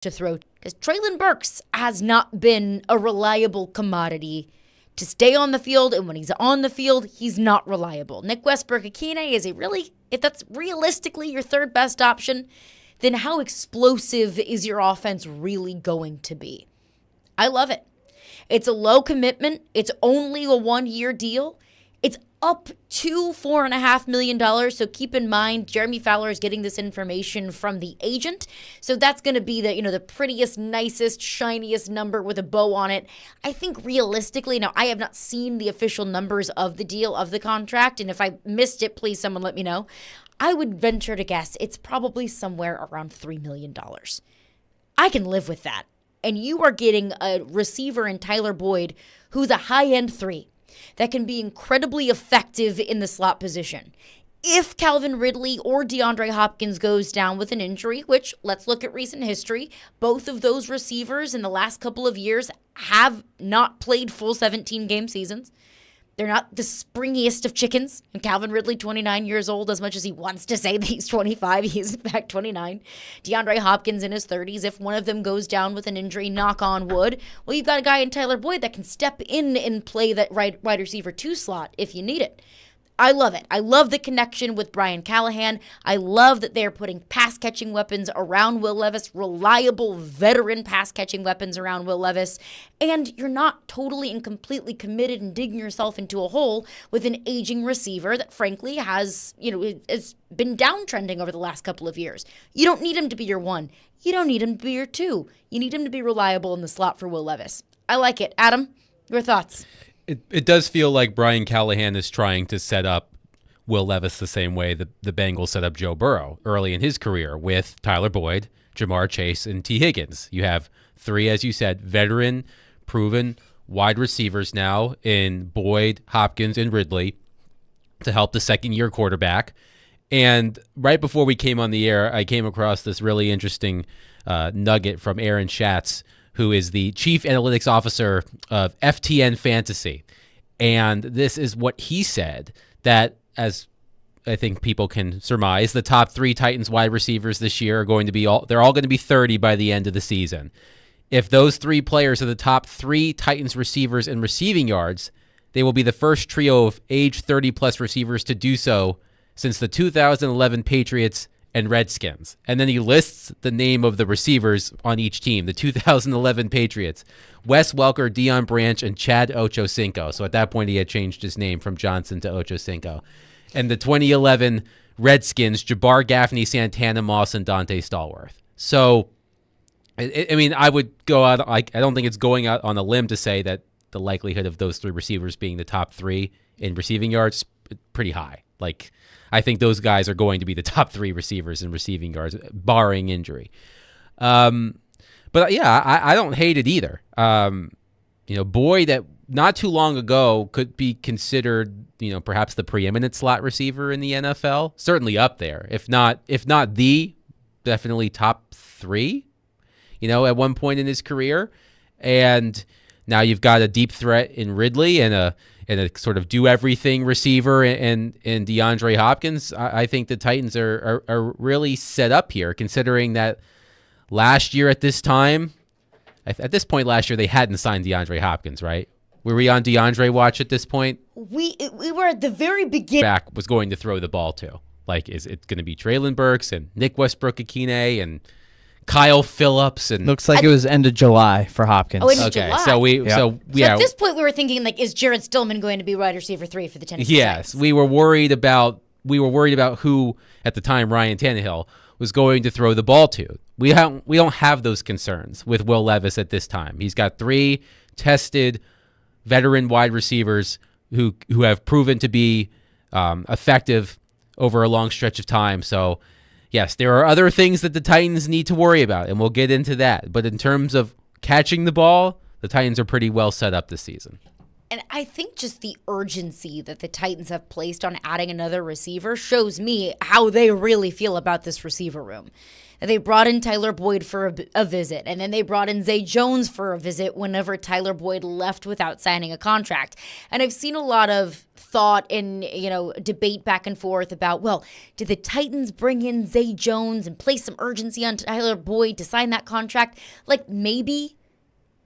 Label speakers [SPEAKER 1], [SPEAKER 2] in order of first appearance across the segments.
[SPEAKER 1] to throw, because Treylon Burks has not been a reliable commodity to stay on the field, and when he's on the field, he's not reliable. Nick Westbrook-Akine is if that's realistically your third best option, then how explosive is your offense really going to be? I love it. It's a low commitment. It's only a 1-year deal. It's up to $4.5 million. So keep in mind, Jeremy Fowler is getting this information from the agent. So that's going to be the prettiest, nicest, shiniest number with a bow on it. I think realistically, now I have not seen the official numbers of the deal, of the contract. And if I missed it, please someone let me know. I would venture to guess it's probably somewhere around $3 million. I can live with that. And you are getting a receiver in Tyler Boyd who's a high-end 3 that can be incredibly effective in the slot position. If Calvin Ridley or DeAndre Hopkins goes down with an injury, which let's look at recent history, both of those receivers in the last couple of years have not played full 17-game seasons. They're not the springiest of chickens. And Calvin Ridley, 29 years old, as much as he wants to say that he's 25, he's in fact 29. DeAndre Hopkins in his 30s. If one of them goes down with an injury, knock on wood, well, you've got a guy in Tyler Boyd that can step in and play that wide receiver 2 slot if you need it. I love it. I love the connection with Brian Callahan. I love that they're putting pass-catching weapons around Will Levis, reliable veteran pass-catching weapons around Will Levis, and you're not totally and completely committed and digging yourself into a hole with an aging receiver that, frankly, has been downtrending over the last couple of years. You don't need him to be your 1. You don't need him to be your 2. You need him to be reliable in the slot for Will Levis. I like it. Adam, your thoughts?
[SPEAKER 2] It does feel like Brian Callahan is trying to set up Will Levis the same way the Bengals set up Joe Burrow early in his career with Tyler Boyd, Jamar Chase, and T. Higgins. You have 3, as you said, veteran, proven wide receivers now in Boyd, Hopkins, and Ridley to help the second-year quarterback. And right before we came on the air, I came across this really interesting nugget from Aaron Schatz, who is the chief analytics officer of FTN Fantasy. And this is what he said, that, as I think people can surmise, the top 3 Titans wide receivers this year are going to be they're all going to be 30 by the end of the season. If those 3 players are the top 3 Titans receivers in receiving yards, they will be the first trio of age 30-plus receivers to do so since the 2011 Patriots and Redskins. And then he lists the name of the receivers on each team. The 2011 Patriots, Wes Welker, Deion Branch, and Chad Ochocinco. So at that point, he had changed his name from Johnson to Ochocinco. And the 2011 Redskins, Jabbar Gaffney, Santana Moss, and Dante Stallworth. So, I mean, I would go out, I don't think it's going out on a limb to say that the likelihood of those 3 receivers being the top 3 in receiving yards is pretty high. I think those guys are going to be the top 3 receivers in receiving yards, barring injury. But yeah, I don't hate it either. Boyd, that not too long ago could be considered, perhaps the preeminent slot receiver in the NFL. Certainly up there, if not the, definitely top 3. At one point in his career, and now you've got a deep threat in Ridley and a sort of do-everything receiver in DeAndre Hopkins. I think the Titans are really set up here, considering that last year at this time, at this point last year, they hadn't signed DeAndre Hopkins, right? Were we on DeAndre watch at this point?
[SPEAKER 1] We were at the very beginning.
[SPEAKER 2] Back was going to throw the ball to. Is it going to be Treylon Burks and Nick Westbrook-Akine and Kyle Phillips? And
[SPEAKER 3] looks like it was end of July for Hopkins.
[SPEAKER 1] Oh, July.
[SPEAKER 2] So
[SPEAKER 1] at this point we were thinking, is Jared Stillman going to be wide receiver 3 for the Tennessee Titans?
[SPEAKER 2] We were worried about who at the time Ryan Tannehill was going to throw the ball to. We don't have those concerns with Will Levis at this time. He's got 3 tested veteran wide receivers who have proven to be effective over a long stretch of time. So yes, there are other things that the Titans need to worry about, and we'll get into that. But in terms of catching the ball, the Titans are pretty well set up this season.
[SPEAKER 1] And I think just the urgency that the Titans have placed on adding another receiver shows me how they really feel about this receiver room. They brought in Tyler Boyd for a visit, and then they brought in Zay Jones for a visit whenever Tyler Boyd left without signing a contract. And I've seen a lot of thought and, debate back and forth about, well, did the Titans bring in Zay Jones and place some urgency on Tyler Boyd to sign that contract? Like, maybe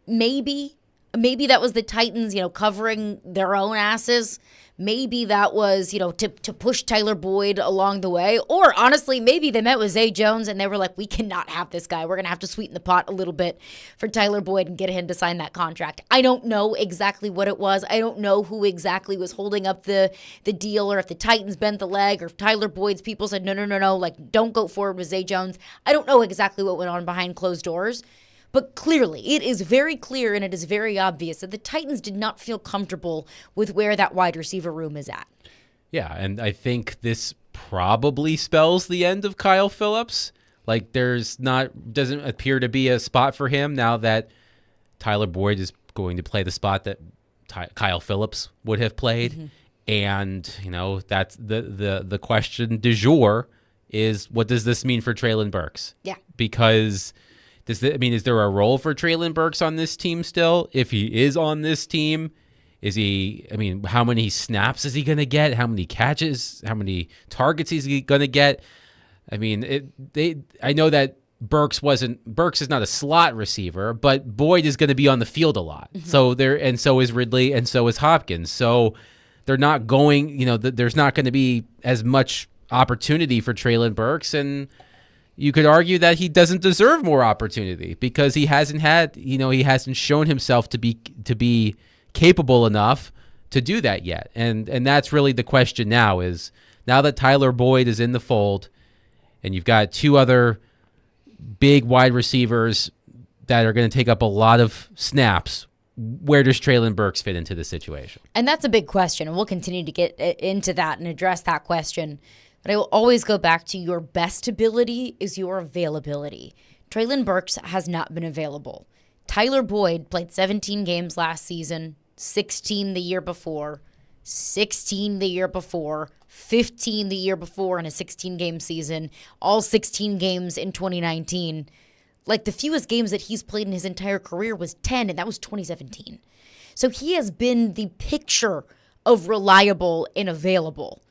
[SPEAKER 1] that was the Titans, covering their own asses. Maybe that was, to push Tyler Boyd along the way. Or honestly, maybe they met with Zay Jones and they were like, we cannot have this guy. We're going to have to sweeten the pot a little bit for Tyler Boyd and get him to sign that contract. I don't know exactly what it was. I don't know who exactly was holding up the deal, or if the Titans bent the leg, or if Tyler Boyd's people said, no, like, don't go forward with Zay Jones. I don't know exactly what went on behind closed doors. But clearly, it is very clear and it is very obvious that the Titans did not feel comfortable with where that wide receiver room is at.
[SPEAKER 2] Yeah, and I think this probably spells the end of Kyle Phillips. Like, doesn't appear to be a spot for him now that Tyler Boyd is going to play the spot that Kyle Phillips would have played. Mm-hmm. And, that's the question du jour is, what does this mean for Treylon Burks?
[SPEAKER 1] Yeah.
[SPEAKER 2] Because... is there a role for Treylon Burks on this team still? If he is on this team, how many snaps is he going to get? How many catches? How many targets is he going to get? I know that Burks is not a slot receiver, but Boyd is going to be on the field a lot. Mm-hmm. So is Ridley, and so is Hopkins. So they're not going, there's not going to be as much opportunity for Treylon Burks, and you could argue that he doesn't deserve more opportunity because he hasn't shown himself to be capable enough to do that yet. And that's really the question now that Tyler Boyd is in the fold and you've got two other big wide receivers that are going to take up a lot of snaps, where does Treylon Burks fit into the situation?
[SPEAKER 1] And that's a big question, and we'll continue to get into that and address that question. But I will always go back to your best ability is your availability. Treylon Burks has not been available. Tyler Boyd played 17 games last season, 16 the year before, 16 the year before, 15 the year before in a 16-game season, all 16 games in 2019. Like, the fewest games that he's played in his entire career was 10, and that was 2017. So he has been the picture of reliable and available.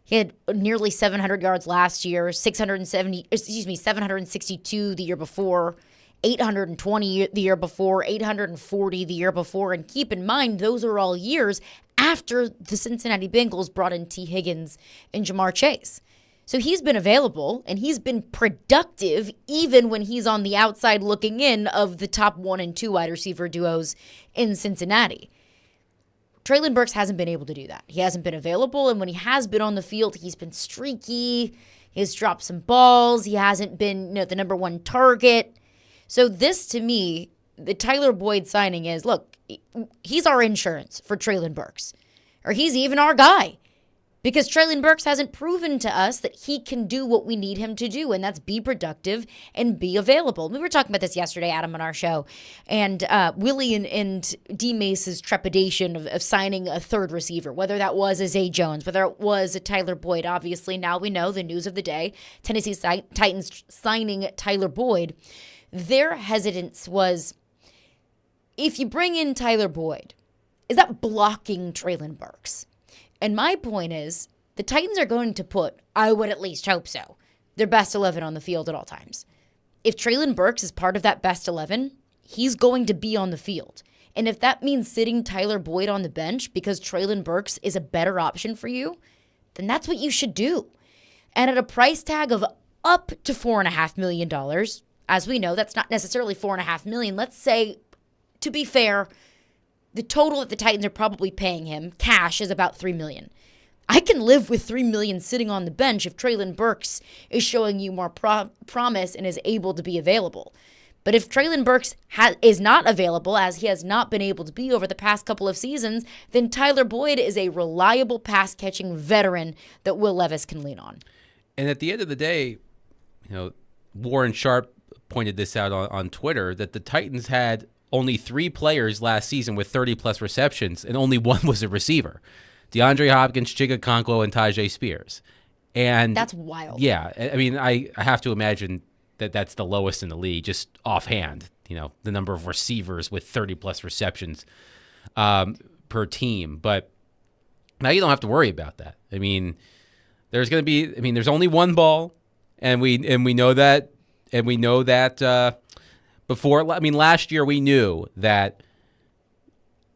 [SPEAKER 1] He had nearly 700 yards last year, 762 the year before, 820 the year before, 840 the year before. And keep in mind, those are all years after the Cincinnati Bengals brought in T. Higgins and Jamar Chase. So he's been available, and he's been productive even when he's on the outside looking in of the top 1 and 2 wide receiver duos in Cincinnati. Treylon Burks hasn't been able to do that. He hasn't been available, and when he has been on the field, he's been streaky. He's dropped some balls. He hasn't been the number one target. So this, to me, the Tyler Boyd signing is, look, he's our insurance for Treylon Burks. Or he's even our guy. Because Treylon Burks hasn't proven to us that he can do what we need him to do, and that's be productive and be available. We were talking about this yesterday, Adam, on our show, and Willie and D. Mace's trepidation of signing a third receiver, whether that was a Zay Jones, whether it was a Tyler Boyd. Obviously, now we know the news of the day, Tennessee Titans signing Tyler Boyd. Their hesitance was, if you bring in Tyler Boyd, is that blocking Treylon Burks? And my point is, the Titans are going to put, I would at least hope so, their best 11 on the field at all times. If Treylon Burks is part of that best 11, he's going to be on the field. And if that means sitting Tyler Boyd on the bench because Treylon Burks is a better option for you, then that's what you should do. And at a price tag of up to $4.5 million, as we know, that's not necessarily $4.5 million. Let's say, to be fair, the total that the Titans are probably paying him, cash, is about $3 million. I can live with $3 million sitting on the bench if Treylon Burks is showing you more promise and is able to be available. But if Treylon Burks is not available, as he has not been able to be over the past couple of seasons, then Tyler Boyd is a reliable pass-catching veteran that Will Levis can lean on.
[SPEAKER 2] And at the end of the day, Warren Sharp pointed this out on Twitter, that the Titans had only 3 players last season with 30-plus receptions, and only one was a receiver. DeAndre Hopkins, Chig Okonkwo, and Tajay Spears. And
[SPEAKER 1] That's wild.
[SPEAKER 2] Yeah, I mean, I have to imagine that that's the lowest in the league, just offhand, the number of receivers with 30-plus receptions per team. But now you don't have to worry about that. I mean, there's only one ball, and we know that, before. I mean, last year we knew that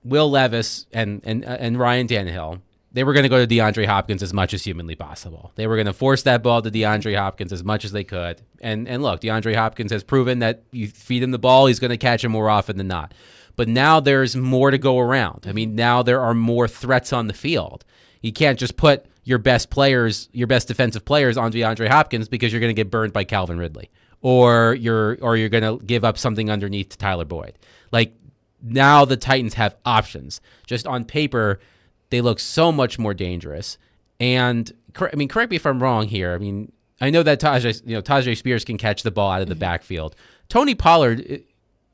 [SPEAKER 2] Will Levis and Ryan Tannehill, they were going to go to DeAndre Hopkins as much as humanly possible. They were going to force that ball to DeAndre Hopkins as much as they could. And look, DeAndre Hopkins has proven that you feed him the ball, he's going to catch it more often than not. But now there's more to go around. I mean, now there are more threats on the field. You can't just put your best defensive players on DeAndre Hopkins because you're going to get burned by Calvin Ridley, or you're going to give up something underneath to Tyler Boyd. Like, now the Titans have options. Just on paper, they look so much more dangerous. And correct me if I'm wrong here. I mean, I know that Tajay Spears can catch the ball out of the backfield. Tony Pollard,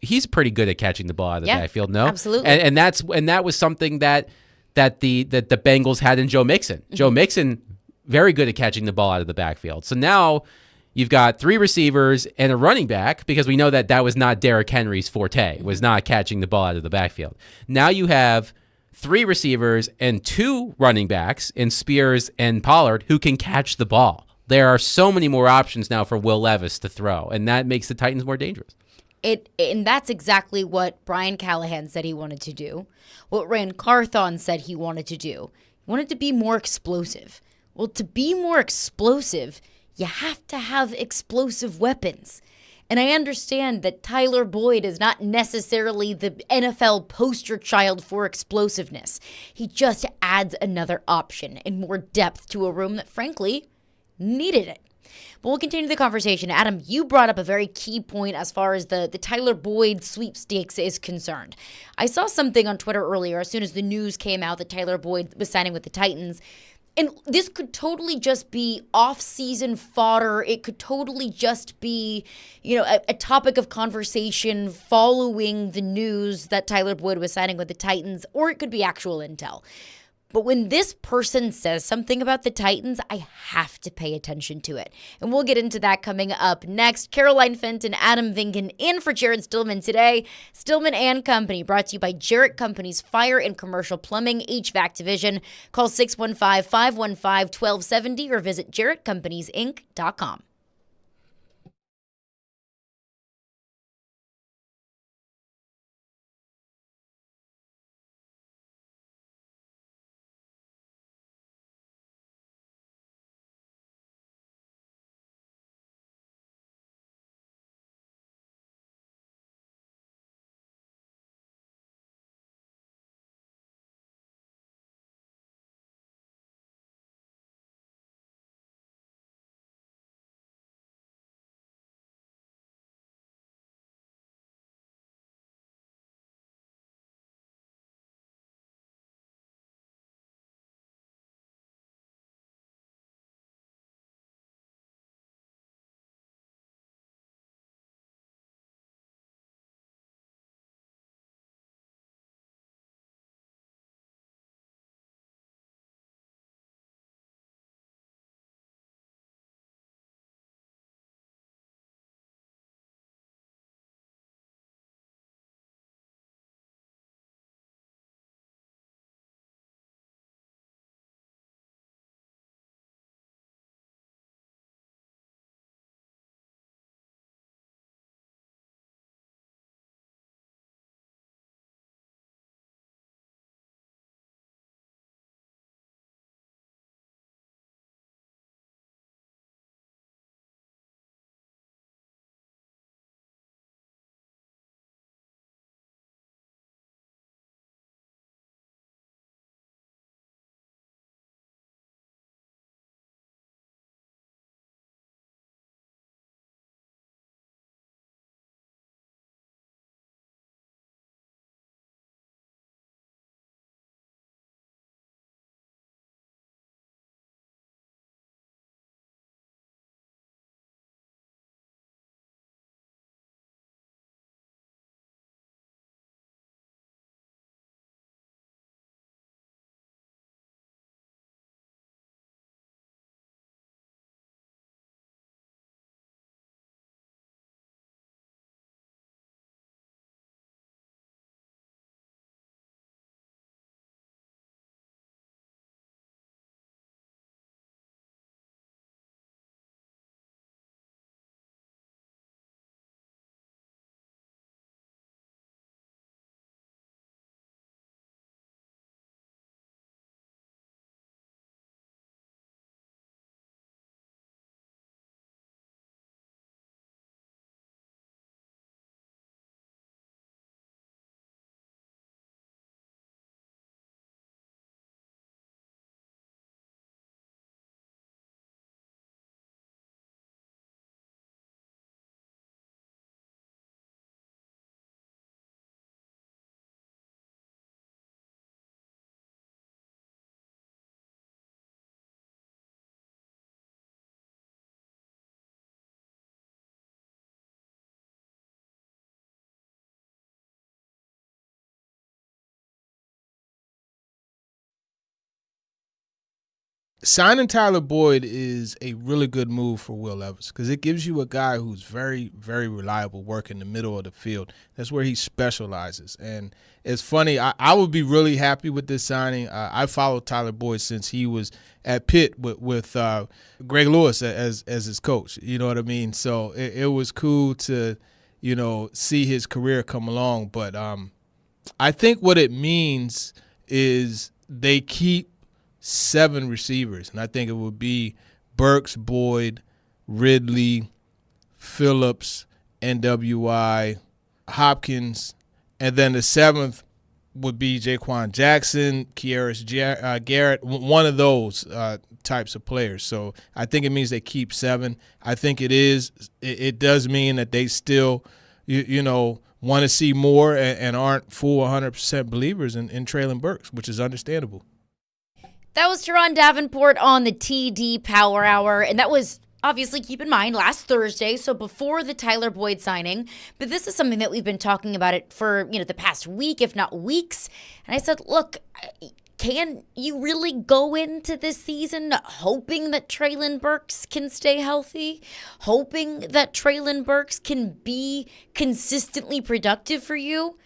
[SPEAKER 2] he's pretty good at catching the ball out of the backfield. No,
[SPEAKER 1] absolutely.
[SPEAKER 2] And that was something that the Bengals had in Joe Mixon. Mm-hmm. Joe Mixon, very good at catching the ball out of the backfield. So now you've got 3 receivers and a running back, because we know that was not Derrick Henry's forte, was not catching the ball out of the backfield. Now you have 3 receivers and 2 running backs in Spears and Pollard who can catch the ball. There are so many more options now for Will Levis to throw, and that makes the Titans more dangerous.
[SPEAKER 1] And that's exactly what Brian Callahan said he wanted to do, what Rand Carthon said he wanted to do. He wanted to be more explosive. Well, to be more explosive, you have to have explosive weapons. And I understand that Tyler Boyd is not necessarily the NFL poster child for explosiveness. He just adds another option and more depth to a room that, frankly, needed it. But we'll continue the conversation. Adam, you brought up a very key point as far as the Tyler Boyd sweepstakes is concerned. I saw something on Twitter earlier as soon as the news came out that Tyler Boyd was signing with the Titans. And this could totally just be off-season fodder. It could totally just be, a topic of conversation following the news that Tyler Boyd was signing with the Titans, or it could be actual intel. But when this person says something about the Titans, I have to pay attention to it. And we'll get into that coming up next. Caroline Fenton, Adam Vingan in for Jared Stillman today. Stillman and Company, brought to you by Jarrett Company's Fire and Commercial Plumbing HVAC Division. Call 615-515-1270 or visit jarrettcompaniesinc.com.
[SPEAKER 4] signing Tyler Boyd is a really good move for Will Levis because it gives you a guy who's very, very reliable work in the middle of the field. That's where he specializes. And it's funny, I would be really happy with this signing. I followed Tyler Boyd since he was at Pitt with Greg Lewis as his coach. You know what I mean? So it was cool to, see his career come along. But I think what it means is they keep 7 receivers, and I think it would be Burks, Boyd, Ridley, Phillips, NWI, Hopkins, and then the 7th would be Jaquan Jackson, Kearis Garrett, one of those types of players. So I think it means they keep 7. I think it does mean that they still, want to see more and aren't full 100% believers in Traylon Burks, which is understandable.
[SPEAKER 1] That was Teron Davenport on the TD Power Hour, and that was obviously, keep in mind, last Thursday, so before the Tyler Boyd signing. But this is something that we've been talking about it for, the past week, if not weeks. And I said, look, can you really go into this season hoping that Traylon Burks can stay healthy? Hoping that Traylon Burks can be consistently productive for you?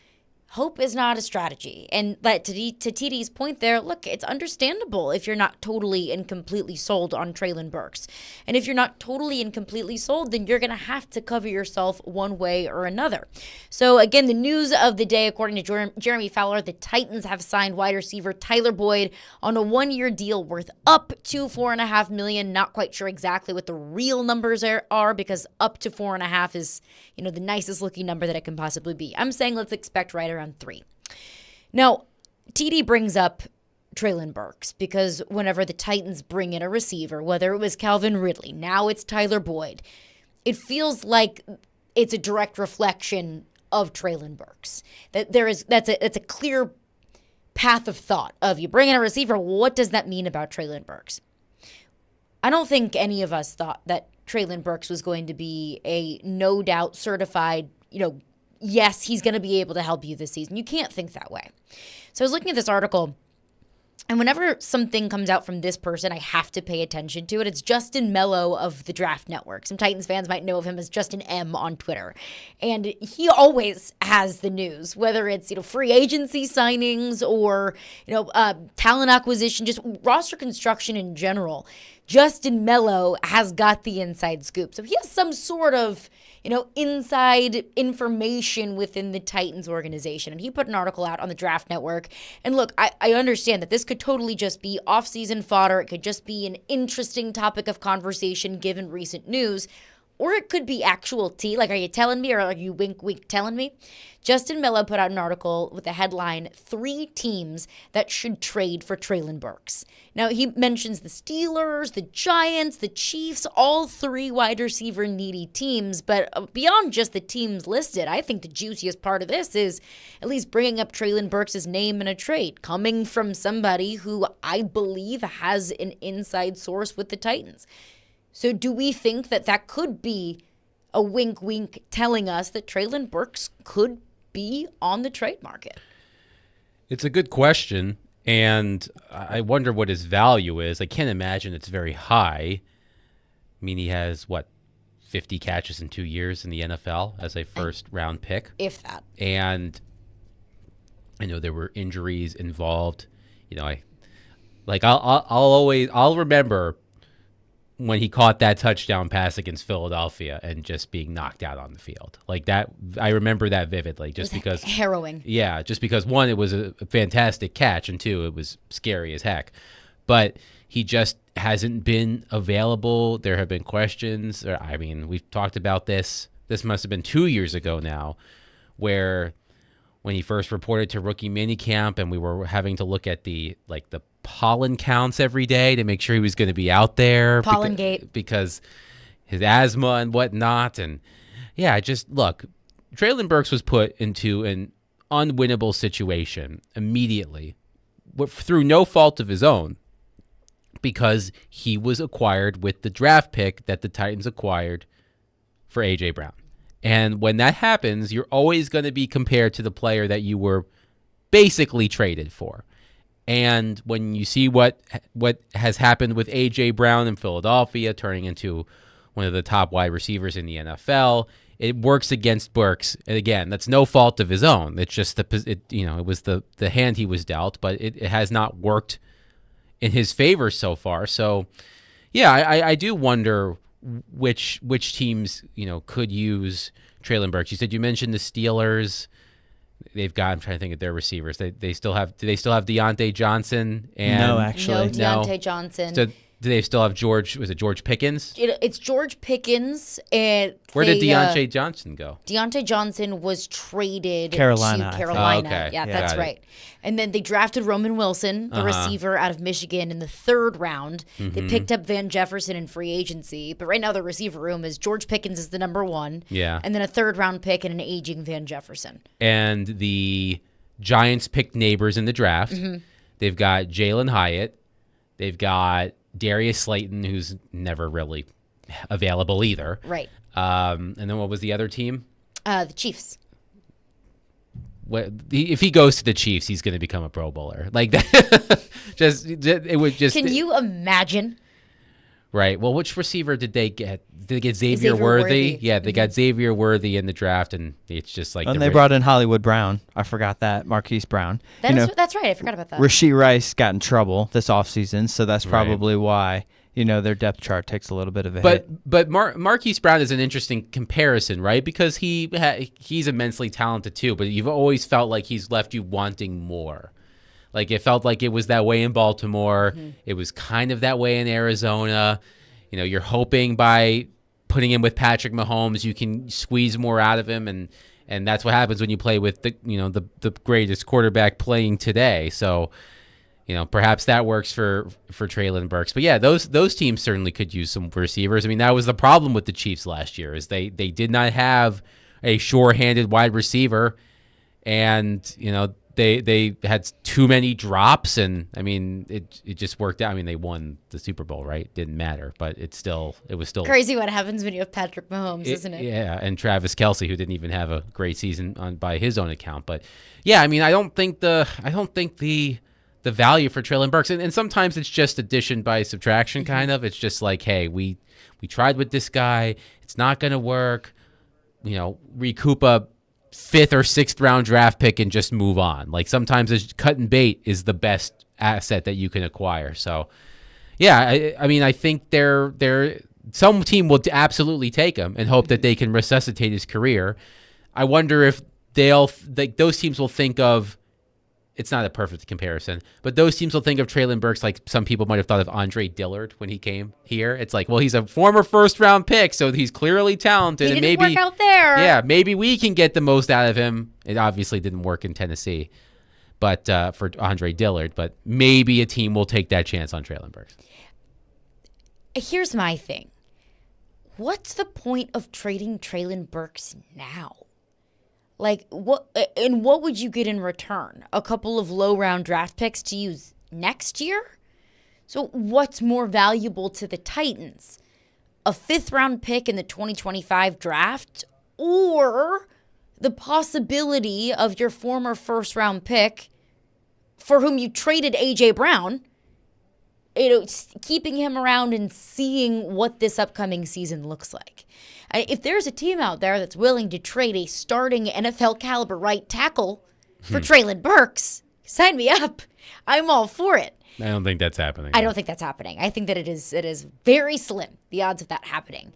[SPEAKER 1] Hope is not a strategy. And to TD's point there, look, it's understandable if you're not totally and completely sold on Traylon Burks. And if you're not totally and completely sold, then you're going to have to cover yourself one way or another. So again, the news of the day, according to Jeremy Fowler, the Titans have signed wide receiver Tyler Boyd on a 1-year deal worth up to $4.5 million. Not quite sure exactly what the real numbers are because up to 4.5 is, the nicest looking number that it can possibly be. I'm saying let's expect right around 3. Now, TD brings up Traylon Burks because whenever the Titans bring in a receiver, whether it was Calvin Ridley, now it's Tyler Boyd, it feels like it's a direct reflection of Traylon Burks. That's a clear path of thought of you bring in a receiver, what does that mean about Traylon Burks? I don't think any of us thought that Traylon Burks was going to be a no doubt certified, yes, he's going to be able to help you this season. You can't think that way. So I was looking at this article, and whenever something comes out from this person, I have to pay attention to it. It's Justin Mello of the Draft Network. Some Titans fans might know of him as Justin M on Twitter. And he always has the news, whether it's, free agency signings or, talent acquisition, just roster construction in general. Justin Mello has got the inside scoop. So he has some sort of, inside information within the Titans organization. And he put an article out on the Draft Network. And look, I understand that this could totally just be off-season fodder. It could just be an interesting topic of conversation given recent news. Or it could be actual tea. Like, are you telling me or are you wink, wink telling me? Justin Mello put out an article with the headline, 3 teams that should trade for Traylon Burks. Now, he mentions the Steelers, the Giants, the Chiefs, all 3 wide receiver needy teams. But beyond just the teams listed, I think the juiciest part of this is at least bringing up Traylon Burks' name in a trade, coming from somebody who I believe has an inside source with the Titans. So do we think that could be a wink-wink telling us that Traylon Burks could be on the trade market?
[SPEAKER 2] It's a good question, and I wonder what his value is. I can't imagine it's very high. I mean, he has, 50 catches in 2 years in the NFL as a first-round pick?
[SPEAKER 1] If that.
[SPEAKER 2] And I know there were injuries involved. I'll remember when he caught that touchdown pass against Philadelphia and just being knocked out on the field. Like that, I remember that vividly just because.
[SPEAKER 1] Harrowing.
[SPEAKER 2] Yeah, just because 1, it was a fantastic catch, and 2, it was scary as heck. But he just hasn't been available. There have been questions. We've talked about this. This must have been 2 years ago now, where when he first reported to rookie minicamp and we were having to look at the pollen counts every day to make sure he was going to be out there.
[SPEAKER 1] Pollengate.
[SPEAKER 2] Because his asthma and whatnot. And look, Traylon Burks was put into an unwinnable situation immediately through no fault of his own because he was acquired with the draft pick that the Titans acquired for A.J. Brown. And when that happens, you're always going to be compared to the player that you were basically traded for. And when you see what has happened with A.J. Brown in Philadelphia, turning into one of the top wide receivers in the NFL, it works against Burks. And again, that's no fault of his own. It's just it was the hand he was dealt, but it has not worked in his favor so far. So, yeah, I do wonder which teams could use Treylon Burks. You mentioned the Steelers. They've got. I'm trying to think of their receivers. They still have. Do they still have Deontay Johnson? And
[SPEAKER 3] No, actually.
[SPEAKER 1] No, Deontay Johnson.
[SPEAKER 2] So do they still have George? Was it George Pickens?
[SPEAKER 1] It's George Pickens. And
[SPEAKER 2] where did Deontay Johnson go?
[SPEAKER 1] Deontay Johnson was traded
[SPEAKER 3] Carolina,
[SPEAKER 1] to Carolina.
[SPEAKER 2] Oh, okay.
[SPEAKER 1] Yeah,
[SPEAKER 2] Yeah.
[SPEAKER 1] that's
[SPEAKER 2] Got it.
[SPEAKER 1] right. And then they drafted Roman Wilson, the receiver out of Michigan, in the 3rd round. They picked up Van Jefferson in free agency. But right now the receiver room is George Pickens is the number 1.
[SPEAKER 2] Yeah.
[SPEAKER 1] And then a 3rd-round pick and an aging Van Jefferson.
[SPEAKER 2] And the Giants picked neighbors in the draft. They've got Jalen Hyatt. They've got Darius Slayton, who's never really available either.
[SPEAKER 1] Right.
[SPEAKER 2] And then what was the other team?
[SPEAKER 1] The Chiefs.
[SPEAKER 2] If he goes to the Chiefs, he's going to become a Pro Bowler. Like that. It would just.
[SPEAKER 1] Can you imagine?
[SPEAKER 2] Right. Well, which receiver did they get? Did they get Xavier Worthy? Yeah, they got Xavier Worthy in the draft, and it's just like.
[SPEAKER 3] And they brought in Hollywood Brown. I forgot that. Marquise Brown.
[SPEAKER 1] That's right. I forgot about that.
[SPEAKER 3] Rashee Rice got in trouble this offseason, so that's probably why their depth chart takes a little bit of a hit.
[SPEAKER 2] But Marquise Brown is an interesting comparison, right? Because he's immensely talented too, but you've always felt like he's left you wanting more. Like it felt like it was that way in Baltimore. It was kind of that way in Arizona. You're hoping by putting him with Patrick Mahomes, you can squeeze more out of him, and that's what happens when you play with the greatest quarterback playing today. So, perhaps that works for Treylon Burks. But yeah, those teams certainly could use some receivers. I mean, that was the problem with the Chiefs last year is they did not have a sure-handed wide receiver, and they had too many drops, and I mean it just worked out. I mean, they won the Super Bowl, right? Didn't matter, but it was still
[SPEAKER 1] crazy what happens when you have Patrick Mahomes, isn't it?
[SPEAKER 2] Yeah, and Travis Kelce, who didn't even have a great season by his own account. But yeah, I mean, I don't think the value for Treylon Burks, and sometimes it's just addition by subtraction, kind of. It's just like, hey, we tried with this guy, it's not going to work. Recoup a 5th or 6th round draft pick and just move on. Like sometimes cut and bait is the best asset that you can acquire. So yeah, I mean, I think some team will absolutely take him and hope that they can resuscitate his career. I wonder if those teams will think of, it's not a perfect comparison, but those teams will think of Treylon Burks like some people might have thought of Andre Dillard when he came here. It's like, well, he's a former 1st-round pick, so he's clearly talented.
[SPEAKER 1] He
[SPEAKER 2] and
[SPEAKER 1] didn't
[SPEAKER 2] maybe
[SPEAKER 1] work out there.
[SPEAKER 2] Yeah, maybe we can get the most out of him. It obviously didn't work in Tennessee, but for Andre Dillard. But maybe a team will take that chance on Treylon Burks.
[SPEAKER 1] Here's my thing. What's the point of trading Treylon Burks now? Like, what would you get in return? A couple of low-round draft picks to use next year? So what's more valuable to the Titans? A 5th-round pick in the 2025 draft, or the possibility of your former 1st-round pick for whom you traded A.J. Brown, keeping him around and seeing what this upcoming season looks like? If there's a team out there that's willing to trade a starting NFL caliber right tackle for Treylon Burks, sign me up. I'm all for it.
[SPEAKER 2] I don't think that's happening.
[SPEAKER 1] I don't think that's happening. I think that it is very slim, the odds of that happening.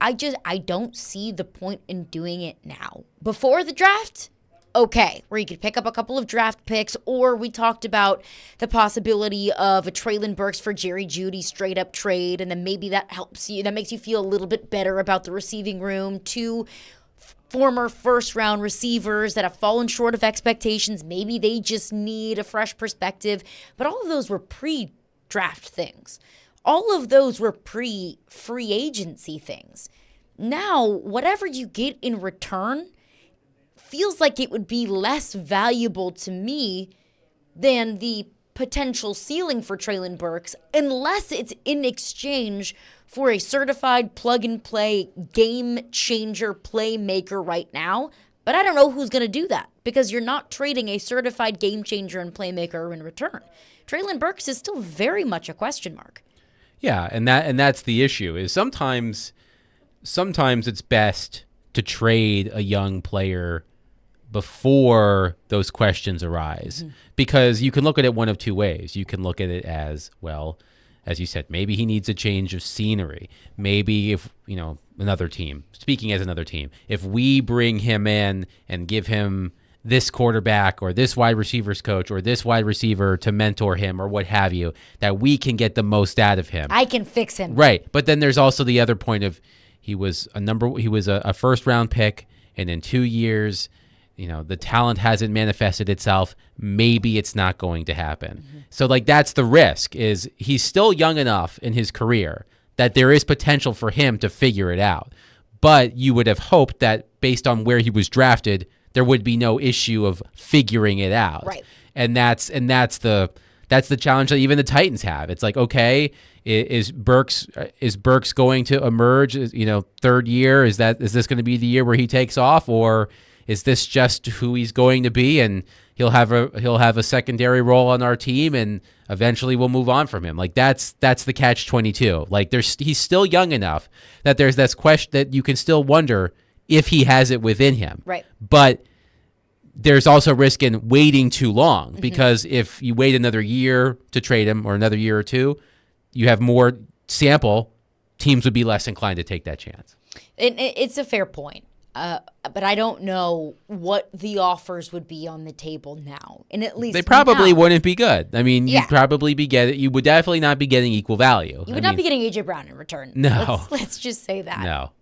[SPEAKER 1] I don't see the point in doing it now. Before the draft, okay, where you could pick up a couple of draft picks, or we talked about the possibility of a Treylon Burks for Jerry Jeudy straight up trade, and then maybe that helps you, that makes you feel a little bit better about the receiving room. 2 former 1st-round receivers that have fallen short of expectations. Maybe they just need a fresh perspective. But all of those were pre-draft things. All of those were pre-free agency things. Now, whatever you get in return feels like it would be less valuable to me than the potential ceiling for Treylon Burks, unless it's in exchange for a certified plug-and-play game changer playmaker right now. But I don't know who's going to do that. because you're not trading a certified game changer and playmaker in return. Treylon Burks is still very much a question mark.
[SPEAKER 2] Yeah, and that's the issue is sometimes it's best to trade a young player before those questions arise, because you can look at it one of two ways. You can look at it as, well, as you said, maybe he needs a change of scenery. Maybe if, another team, speaking as another team, if we bring him in and give him this quarterback or this wide receivers coach or this wide receiver to mentor him or what have you, that we can get the most out of him.
[SPEAKER 1] I can fix him.
[SPEAKER 2] Right. But then there's also the other point of he was a first round pick, and in 2 years, the talent hasn't manifested itself. Maybe it's not going to happen. So that's the risk, is he's still young enough in his career that there is potential for him to figure it out. But you would have hoped that based on where he was drafted, there would be no issue of figuring it out.
[SPEAKER 1] Right.
[SPEAKER 2] And that's the challenge that even the Titans have. It's like, okay, is Burks going to emerge, third year? Is this going to be the year where he takes off, or is this just who he's going to be, and he'll have a secondary role on our team, and eventually we'll move on from him? That's the catch-22. He's still young enough that there's this question that you can still wonder if he has it within him.
[SPEAKER 1] Right.
[SPEAKER 2] But there's also risk in waiting too long, because if you wait another year to trade him, or another year or two, you have more sample. Teams would be less inclined to take that chance.
[SPEAKER 1] It's a fair point. But I don't know what the offers would be on the table now. And at least
[SPEAKER 2] they probably
[SPEAKER 1] now,
[SPEAKER 2] wouldn't be good. You'd probably be you would definitely not be getting equal value.
[SPEAKER 1] You would not be getting AJ Brown in return.
[SPEAKER 2] No.
[SPEAKER 1] Let's just say that.
[SPEAKER 2] No.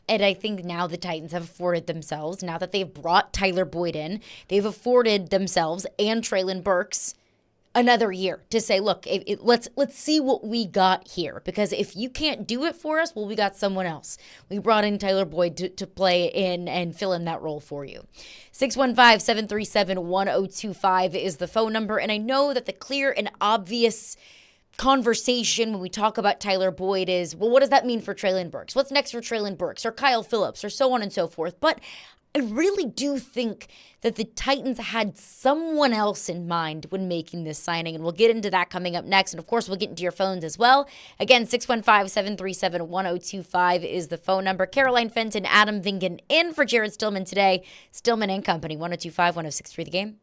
[SPEAKER 1] And I think now the Titans have afforded themselves, now that they've brought Tyler Boyd in, they've afforded themselves and Treylon Burks another year to say, look, let's see what we got here. Because if you can't do it for us, well, we got someone else. We brought in Tyler Boyd to play in and fill in that role for you. 615-737-1025 is the phone number. And I know that the clear and obvious conversation when we talk about Tyler Boyd is, well, what does that mean for Treylon Burks? What's next for Treylon Burks or Kyle Phillips or so on and so forth? But I really do think that the Titans had someone else in mind when making this signing, and we'll get into that coming up next. And, of course, we'll get into your phones as well. Again, 615-737-1025 is the phone number. Caroline Fenton, Adam Vingan in for Jared Stillman today. Stillman and Company, 102.5, 106.3 The Game.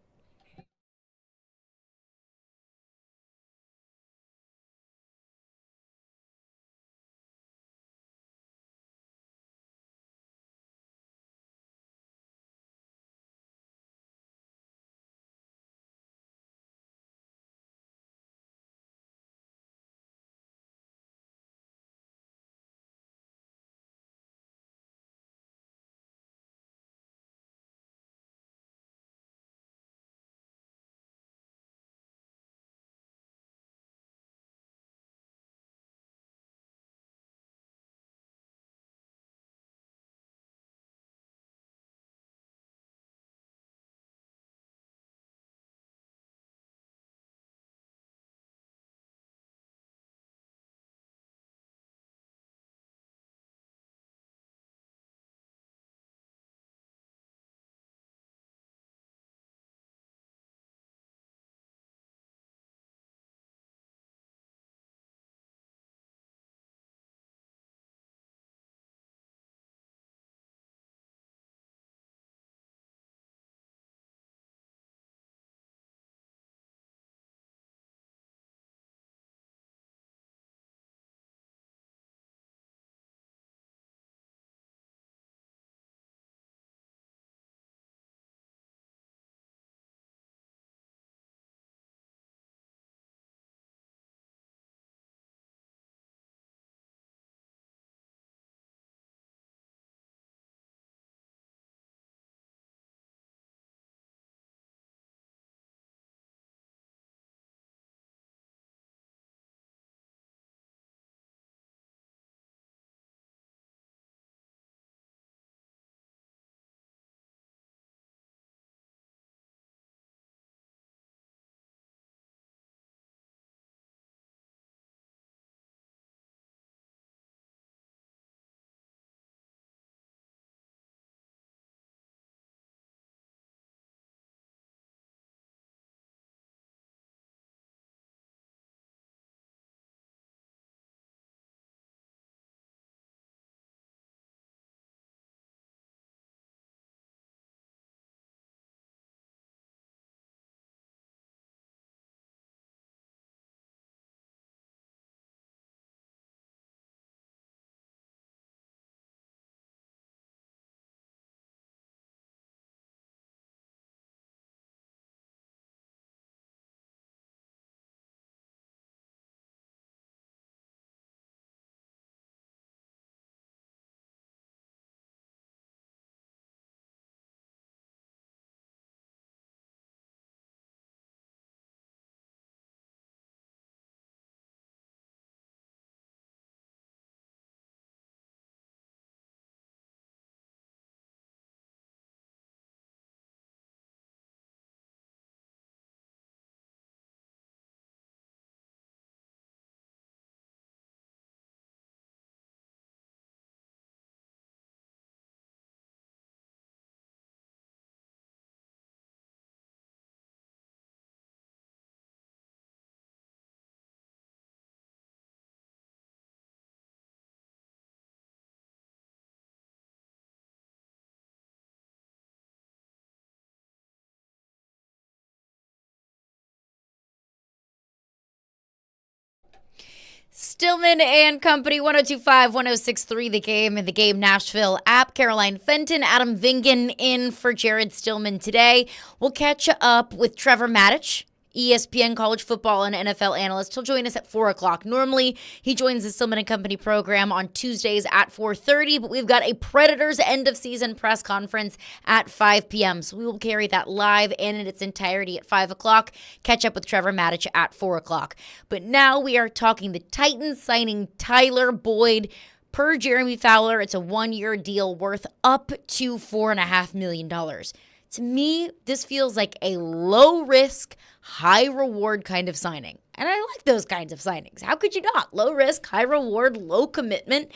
[SPEAKER 1] Stillman and Company, 102.5, 106.3, The Game, and The Game Nashville app. Caroline Fenton, Adam Vingan in for Jared Stillman today. We'll catch up with Trevor Maddich, ESPN college football and NFL analyst. He'll join us at 4 o'clock. Normally, he joins the Stillman and Company program on Tuesdays at 4:30, but we've got a Predators end-of-season press conference at 5 p.m., so we will carry that live and in its entirety at 5 o'clock. Catch up with Trevor Maddich at 4 o'clock. But now we are talking the Titans signing Tyler Boyd. Per Jeremy Fowler, it's a one-year deal worth up to $4.5 million. To me, this feels like a low-risk, high-reward kind of signing. And I like those kinds of signings. How could you not? Low risk, high reward, low commitment.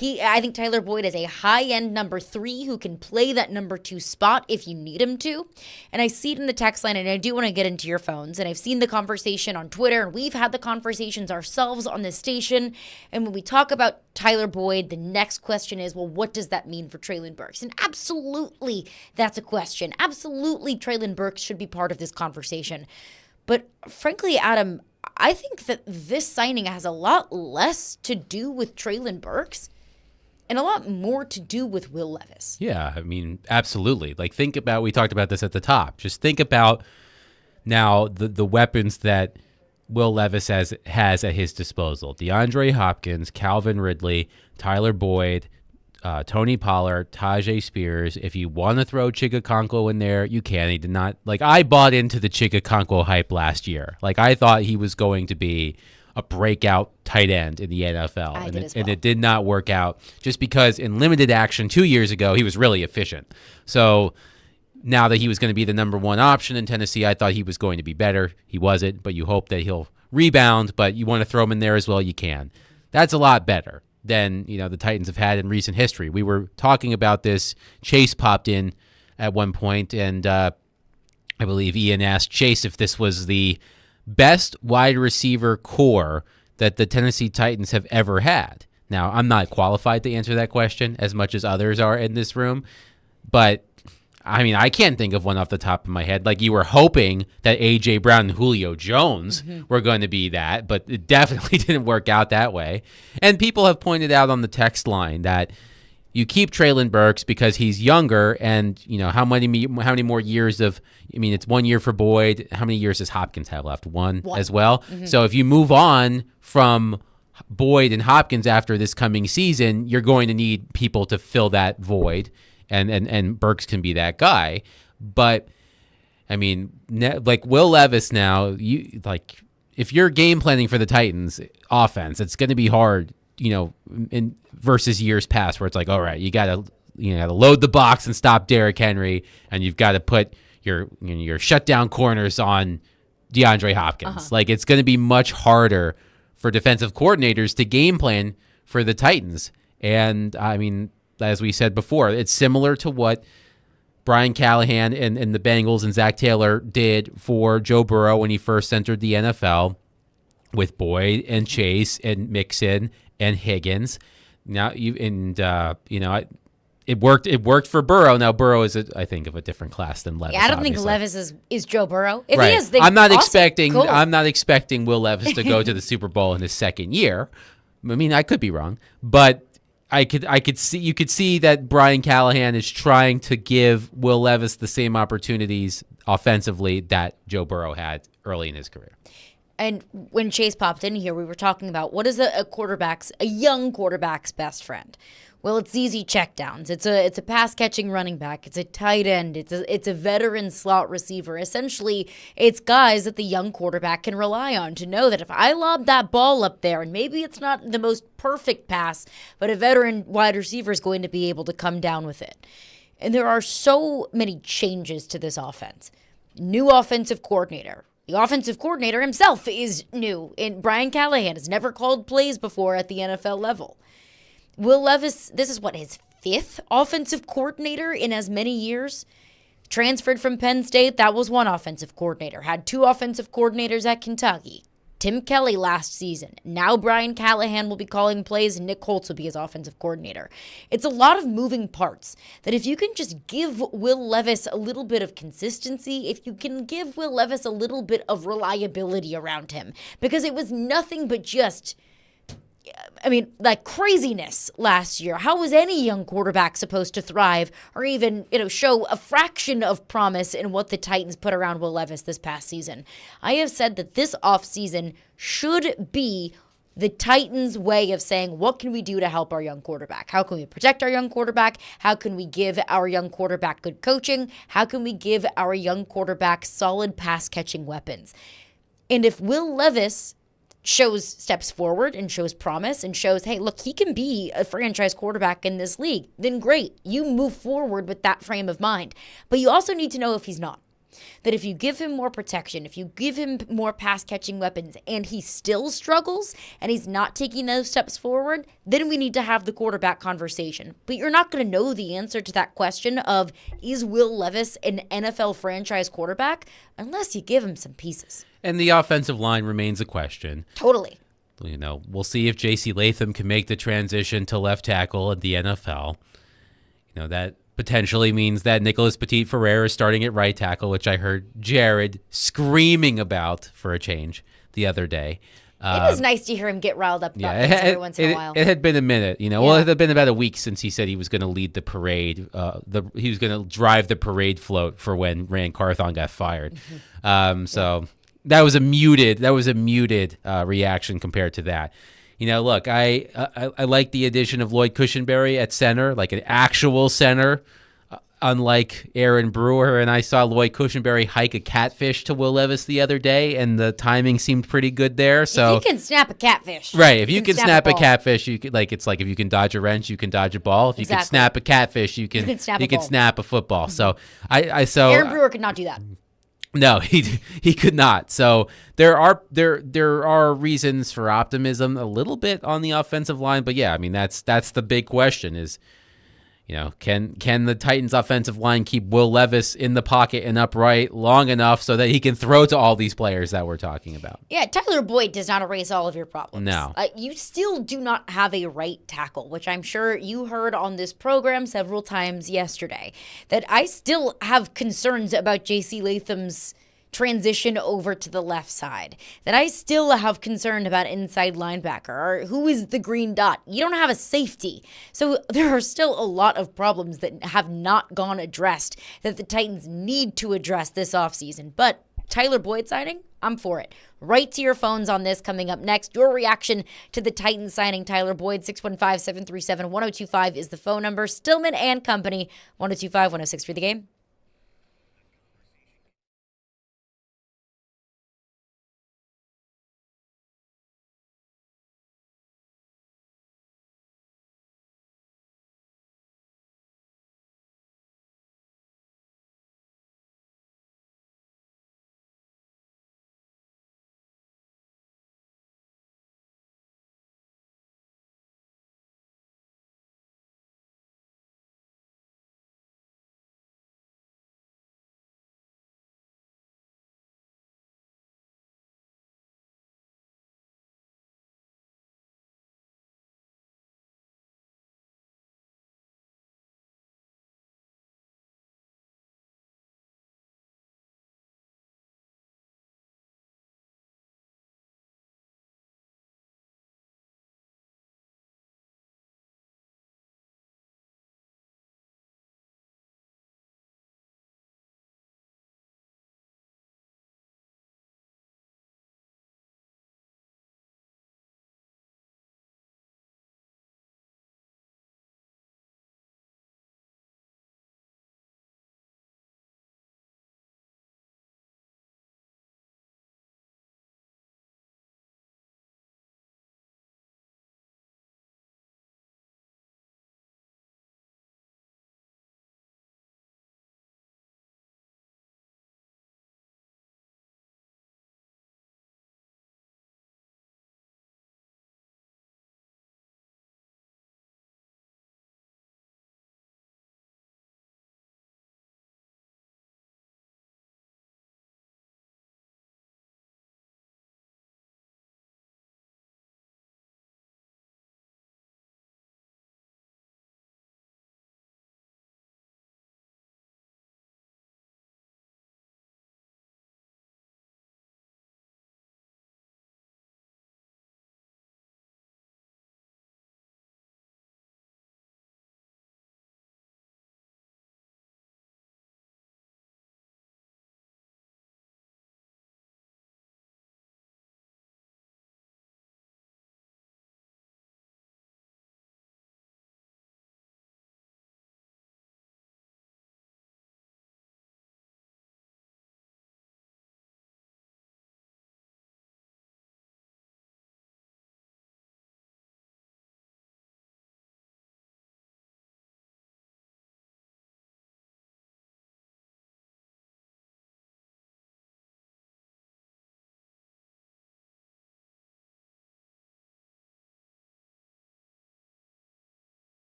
[SPEAKER 1] I think Tyler Boyd is a high-end number 3 who can play that number 2 spot if you need him to. And I see it in the text line, and I do want to get into your phones. And I've seen the conversation on Twitter, and we've had the conversations ourselves on this station. And when we talk about Tyler Boyd, the next question is, well, what does that mean for Treylon Burks? And absolutely, that's a question. Absolutely, Treylon Burks should be part of this conversation. But frankly, Adam, I think that this signing has a lot less to do with Treylon Burks and a lot more to do with Will Levis.
[SPEAKER 2] Yeah, I mean, absolutely. Like, think about, we talked about this at the top. Just think about now the weapons that Will Levis has at his disposal. DeAndre Hopkins, Calvin Ridley, Tyler Boyd, Tony Pollard, Tajay Spears. If you want to throw Chigakonkwo in there, you can. He did not. Like, I bought into the Chigakonkwo hype last year. Like, I thought he was going to be a breakout tight end in the NFL. And it did not work out just because in limited action 2 years ago, he was really efficient. So now that he was going to be the number 1 option in Tennessee, I thought he was going to be better. He wasn't, but you hope that he'll rebound, but you want to throw him in there as well, you can. That's a lot better than, the Titans have had in recent history. We were talking about this. Chase popped in at one point, and I believe Ian asked Chase if this was the best wide receiver core that the Tennessee Titans have ever had. Now, I'm not qualified to answer that question as much as others are in this room, but I mean, I can't think of one off the top of my head. Like, you were hoping that A.J. Brown and Julio Jones were going to be that, but it definitely didn't work out that way. And people have pointed out on the text line that you keep Treylon Burks because he's younger, and how many more years of? I mean, it's 1 year for Boyd. How many years does Hopkins have left? One as well. So if you move on from Boyd and Hopkins after this coming season, you're going to need people to fill that void, and Burks can be that guy. But I mean, like Will Levis now, if you're game planning for the Titans offense, it's going to be hard. In versus years past where it's like, all right, you gotta load the box and stop Derrick Henry, and you've got to put your shutdown corners on DeAndre Hopkins. Like, it's going to be much harder for defensive coordinators to game plan for the Titans. And I mean, as we said before, it's similar to what Brian Callahan and the Bengals and Zach Taylor did for Joe Burrow when he first entered the NFL with Boyd and Chase and Mixon and Higgins. Now it worked for Burrow. Now Burrow is, I think, of a different class than Levis.
[SPEAKER 1] Yeah, I don't
[SPEAKER 2] obviously.
[SPEAKER 1] think Levis is Joe Burrow. If
[SPEAKER 2] right.
[SPEAKER 1] he is, then
[SPEAKER 2] I'm not
[SPEAKER 1] awesome.
[SPEAKER 2] expecting.
[SPEAKER 1] Cool.
[SPEAKER 2] I'm not expecting Will Levis to go to the Super Bowl in his second year. I mean, I could be wrong, but you could see that Brian Callahan is trying to give Will Levis the same opportunities offensively that Joe Burrow had early in his career.
[SPEAKER 1] And when Chase popped in here, we were talking about what is a young quarterback's best friend. Well, it's easy checkdowns. It's a pass catching running back. It's a tight end. It's a veteran slot receiver. Essentially, it's guys that the young quarterback can rely on to know that if I lob that ball up there, and maybe it's not the most perfect pass, but a veteran wide receiver is going to be able to come down with it. And there are so many changes to this offense. New offensive coordinator. The offensive coordinator himself is new, and Brian Callahan has never called plays before at the NFL level. Will Levis, this is his 5th offensive coordinator in as many years? Transferred from Penn State, that was one offensive coordinator. Had 2 offensive coordinators at Kentucky. Tim Kelly last season. Now Brian Callahan will be calling plays and Nick Holtz will be his offensive coordinator. It's a lot of moving parts that if you can just give Will Levis a little bit of consistency, if you can give Will Levis a little bit of reliability around him, because it was nothing but just like craziness last year. How was any young quarterback supposed to thrive or even, show a fraction of promise in what the Titans put around Will Levis this past season? I have said that this offseason should be the Titans' way of saying, what can we do to help our young quarterback? How can we protect our young quarterback? How can we give our young quarterback good coaching? How can we give our young quarterback solid pass-catching weapons? And if Will Levis shows steps forward and shows promise and shows, hey, look, he can be a franchise quarterback in this league, then great. You move forward with that frame of mind. But you also need to know if he's not. That if you give him more protection, if you give him more pass-catching weapons, and he still struggles and he's not taking those steps forward, then we need to have the quarterback conversation. But you're not going to know the answer to that question of, is Will Levis an NFL franchise quarterback, unless you give him some pieces.
[SPEAKER 2] And the offensive line remains a question.
[SPEAKER 1] Totally.
[SPEAKER 2] We'll see if J.C. Latham can make the transition to left tackle at the NFL. That potentially means that Nicholas Petit-Ferrer is starting at right tackle, which I heard Jared screaming about for a change the other day.
[SPEAKER 1] It was nice to hear him get riled up about things every once in a while.
[SPEAKER 2] It had been a minute, Well, it had been about a week since he said he was going to lead the parade. He was going to drive the parade float for when Rand Carthon got fired. So that was a muted reaction compared to that. Look, I like the addition of Lloyd Cushenberry at center, like an actual center, unlike Aaron Brewer. And I saw Lloyd Cushenberry hike a catfish to Will Levis the other day, and the timing seemed pretty good there. So
[SPEAKER 1] if you can snap a catfish,
[SPEAKER 2] right? If you can snap a catfish, you could, it's like if you can dodge a wrench, you can dodge a ball. If you can snap a catfish, you can snap a football. So
[SPEAKER 1] Aaron Brewer could not do that.
[SPEAKER 2] No, he could not. So there are reasons for optimism a little bit on the offensive line, but yeah, that's the big question is, can the Titans offensive line keep Will Levis in the pocket and upright long enough so that he can throw to all these players that we're talking about?
[SPEAKER 1] Yeah, Tyler Boyd does not erase all of your problems.
[SPEAKER 2] No.
[SPEAKER 1] You still do not have a right tackle, which I'm sure you heard on this program several times yesterday, that I still have concerns about J.C. Latham's transition over to the left side, that I still have concern about inside linebacker, or who is the green dot. You don't have a safety. So there are still a lot of problems that have not gone addressed that the Titans need to address this offseason. But Tyler Boyd signing, I'm for it. Right to your phones on this coming up next. Your reaction to the Titans signing Tyler Boyd, 615-737-1025 is the phone number. Stillman and Company, 1025-106 for the game.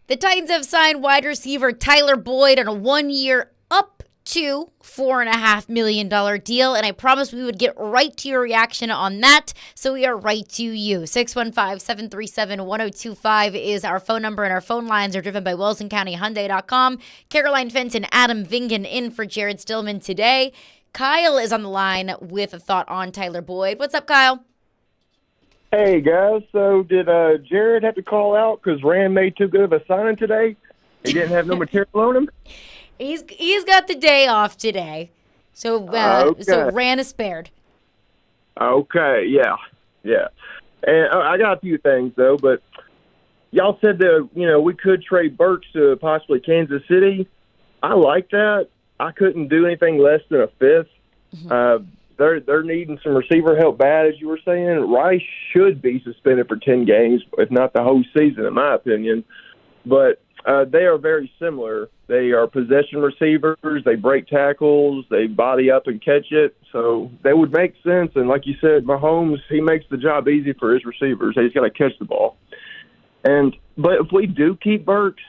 [SPEAKER 1] The Titans have signed wide receiver Tyler Boyd on a 1-year up to $4.5 million deal, and I promised we would get right to your reaction on that, so we are right to you. 615-737-1025 is our phone number, and our phone lines are driven by WilsonCountyHyundai.com. Caroline Fent and Adam Vingan in for Jared Stillman today. Kyle is on the line with a thought on Tyler Boyd. What's up, Kyle?
[SPEAKER 5] Hey, guys. So did Jared have to call out because Rand made too good of a signing today? He didn't have no material on him?
[SPEAKER 1] He's got the day off today, so Rand is spared.
[SPEAKER 5] Okay, yeah. And I got a few things, though, but y'all said that, we could trade Burks to possibly Kansas City. I like that. I couldn't do anything less than a fifth. Mm-hmm. They're needing some receiver help bad, as you were saying. Rice should be suspended for 10 games, if not the whole season, in my opinion. But they are very similar. They are possession receivers. They break tackles. They body up and catch it. So they would make sense. And like you said, Mahomes, he makes the job easy for his receivers. He's got to catch the ball. But if we do keep Burks,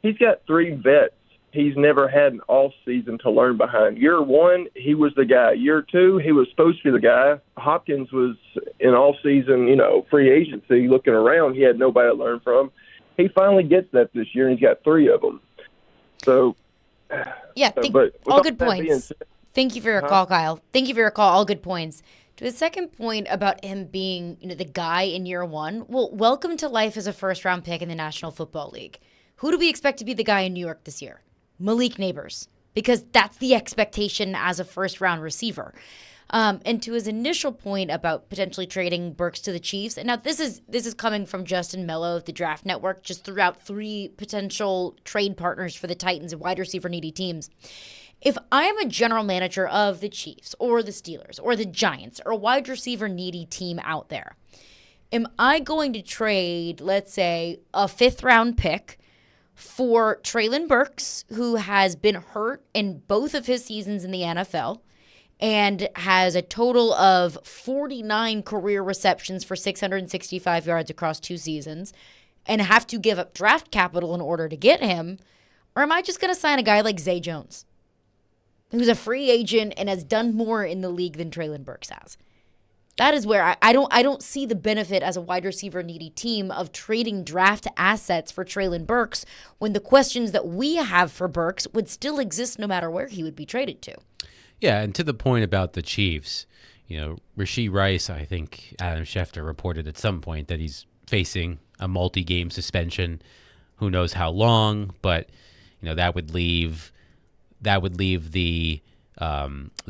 [SPEAKER 5] he's got 3 vets. He's never had an off season to learn behind. Year 1, he was the guy. Year 2, he was supposed to be the guy. Hopkins was in off season, free agency, looking around. He had nobody to learn from. He finally gets that this year, and he's got 3 of them. So,
[SPEAKER 1] yeah, all good points. Thank you for your call, Kyle. Thank you for your call. All good points. To the second point about him being, the guy in year 1, well, welcome to life as a first-round pick in the National Football League. Who do we expect to be the guy in New York this year? Malik Neighbors, because that's the expectation as a first-round receiver. And to his initial point about potentially trading Burks to the Chiefs, and now this is coming from Justin Mello of the Draft Network, just threw out 3 potential trade partners for the Titans and wide receiver needy teams. If I am a general manager of the Chiefs or the Steelers or the Giants or a wide receiver needy team out there, am I going to trade, let's say, a 5th-round pick for Treylon Burks, who has been hurt in both of his seasons in the NFL and has a total of 49 career receptions for 665 yards across 2 seasons, and have to give up draft capital in order to get him? Or am I just going to sign a guy like Zay Jones, who's a free agent and has done more in the league than Treylon Burks has? That is where I don't see the benefit as a wide receiver needy team of trading draft assets for Treylon Burks when the questions that we have for Burks would still exist no matter where he would be traded to.
[SPEAKER 2] Yeah, and to the point about the Chiefs, Rashee Rice, I think Adam Schefter reported at some point that he's facing a multi-game suspension. Who knows how long, but that would leave the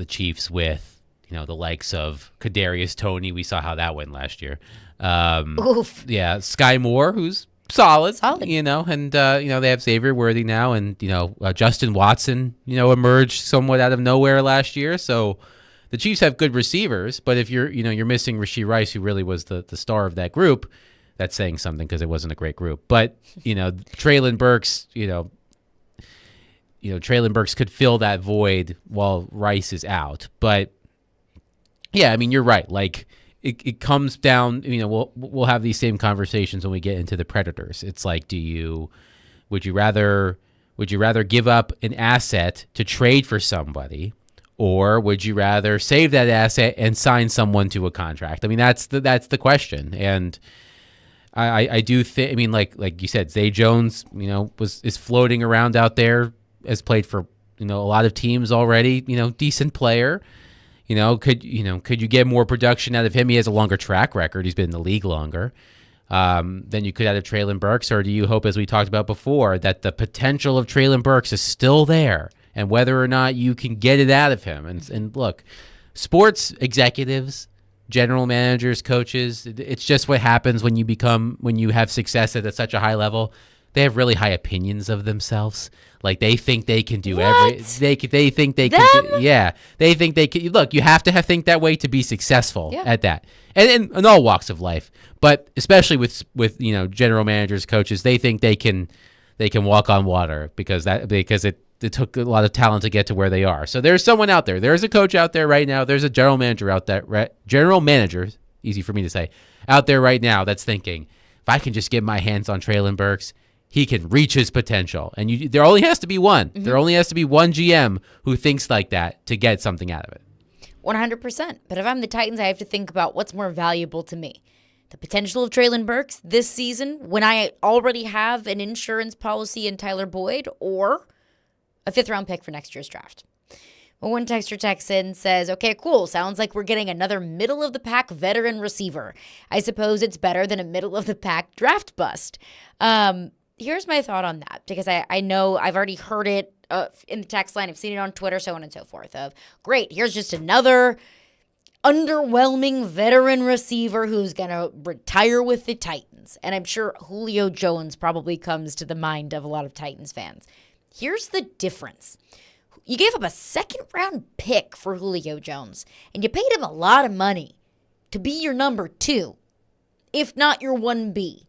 [SPEAKER 2] Chiefs with the likes of Kadarius Toney. We saw how that went last year.
[SPEAKER 1] Oof.
[SPEAKER 2] Yeah, Sky Moore, who's solid.
[SPEAKER 1] And
[SPEAKER 2] they have Xavier Worthy now, and Justin Watson, emerged somewhat out of nowhere last year. So the Chiefs have good receivers, but if you're missing Rashee Rice, who really was the star of that group, that's saying something because it wasn't a great group. But Treylon Burks, Treylon Burks could fill that void while Rice is out, but. Yeah, I mean, you're right. Like, it comes down, we'll have these same conversations when we get into the Predators. It's like, would you rather give up an asset to trade for somebody, or would you rather save that asset and sign someone to a contract? I mean, that's the question. And I do think, I mean, like you said, Zay Jones, is floating around out there, has played for, a lot of teams already, decent player. Could you get more production out of him? He has a longer track record. He's been in the league longer than you could out of Treylon Burks. Or do you hope, as we talked about before, that the potential of Treylon Burks is still there, and whether or not you can get it out of him? And look, sports executives, general managers, coaches, it's just what happens when you have success at such a high level. They have really high opinions of themselves. Like, they think they can do they think they can. Yeah, they think they can. Look, you have to think that way to be successful at that, and in all walks of life. But especially with general managers, coaches, they think they can walk on water because it took a lot of talent to get to where they are. So there's someone out there. There's a coach out there right now. There's a general manager out there. General manager, easy for me to say, out there right now that's thinking, if I can just get my hands on Treylon Burks, he can reach his potential. And there only has to be one. Mm-hmm. There only has to be one GM who thinks like that to get something out of it.
[SPEAKER 1] 100%. But if I'm the Titans, I have to think about what's more valuable to me. The potential of Treylon Burks this season when I already have an insurance policy in Tyler Boyd, or a 5th-round pick for next year's draft. Well, one texter texts in, says, okay, cool. Sounds like we're getting another middle-of-the-pack veteran receiver. I suppose it's better than a middle-of-the-pack draft bust. Here's my thought on that, because I know I've already heard it in the text line. I've seen it on Twitter, so on and so forth, of, great, here's just another underwhelming veteran receiver who's going to retire with the Titans. And I'm sure Julio Jones probably comes to the mind of a lot of Titans fans. Here's the difference. You gave up a 2nd-round pick for Julio Jones, and you paid him a lot of money to be your number 2, if not your 1B.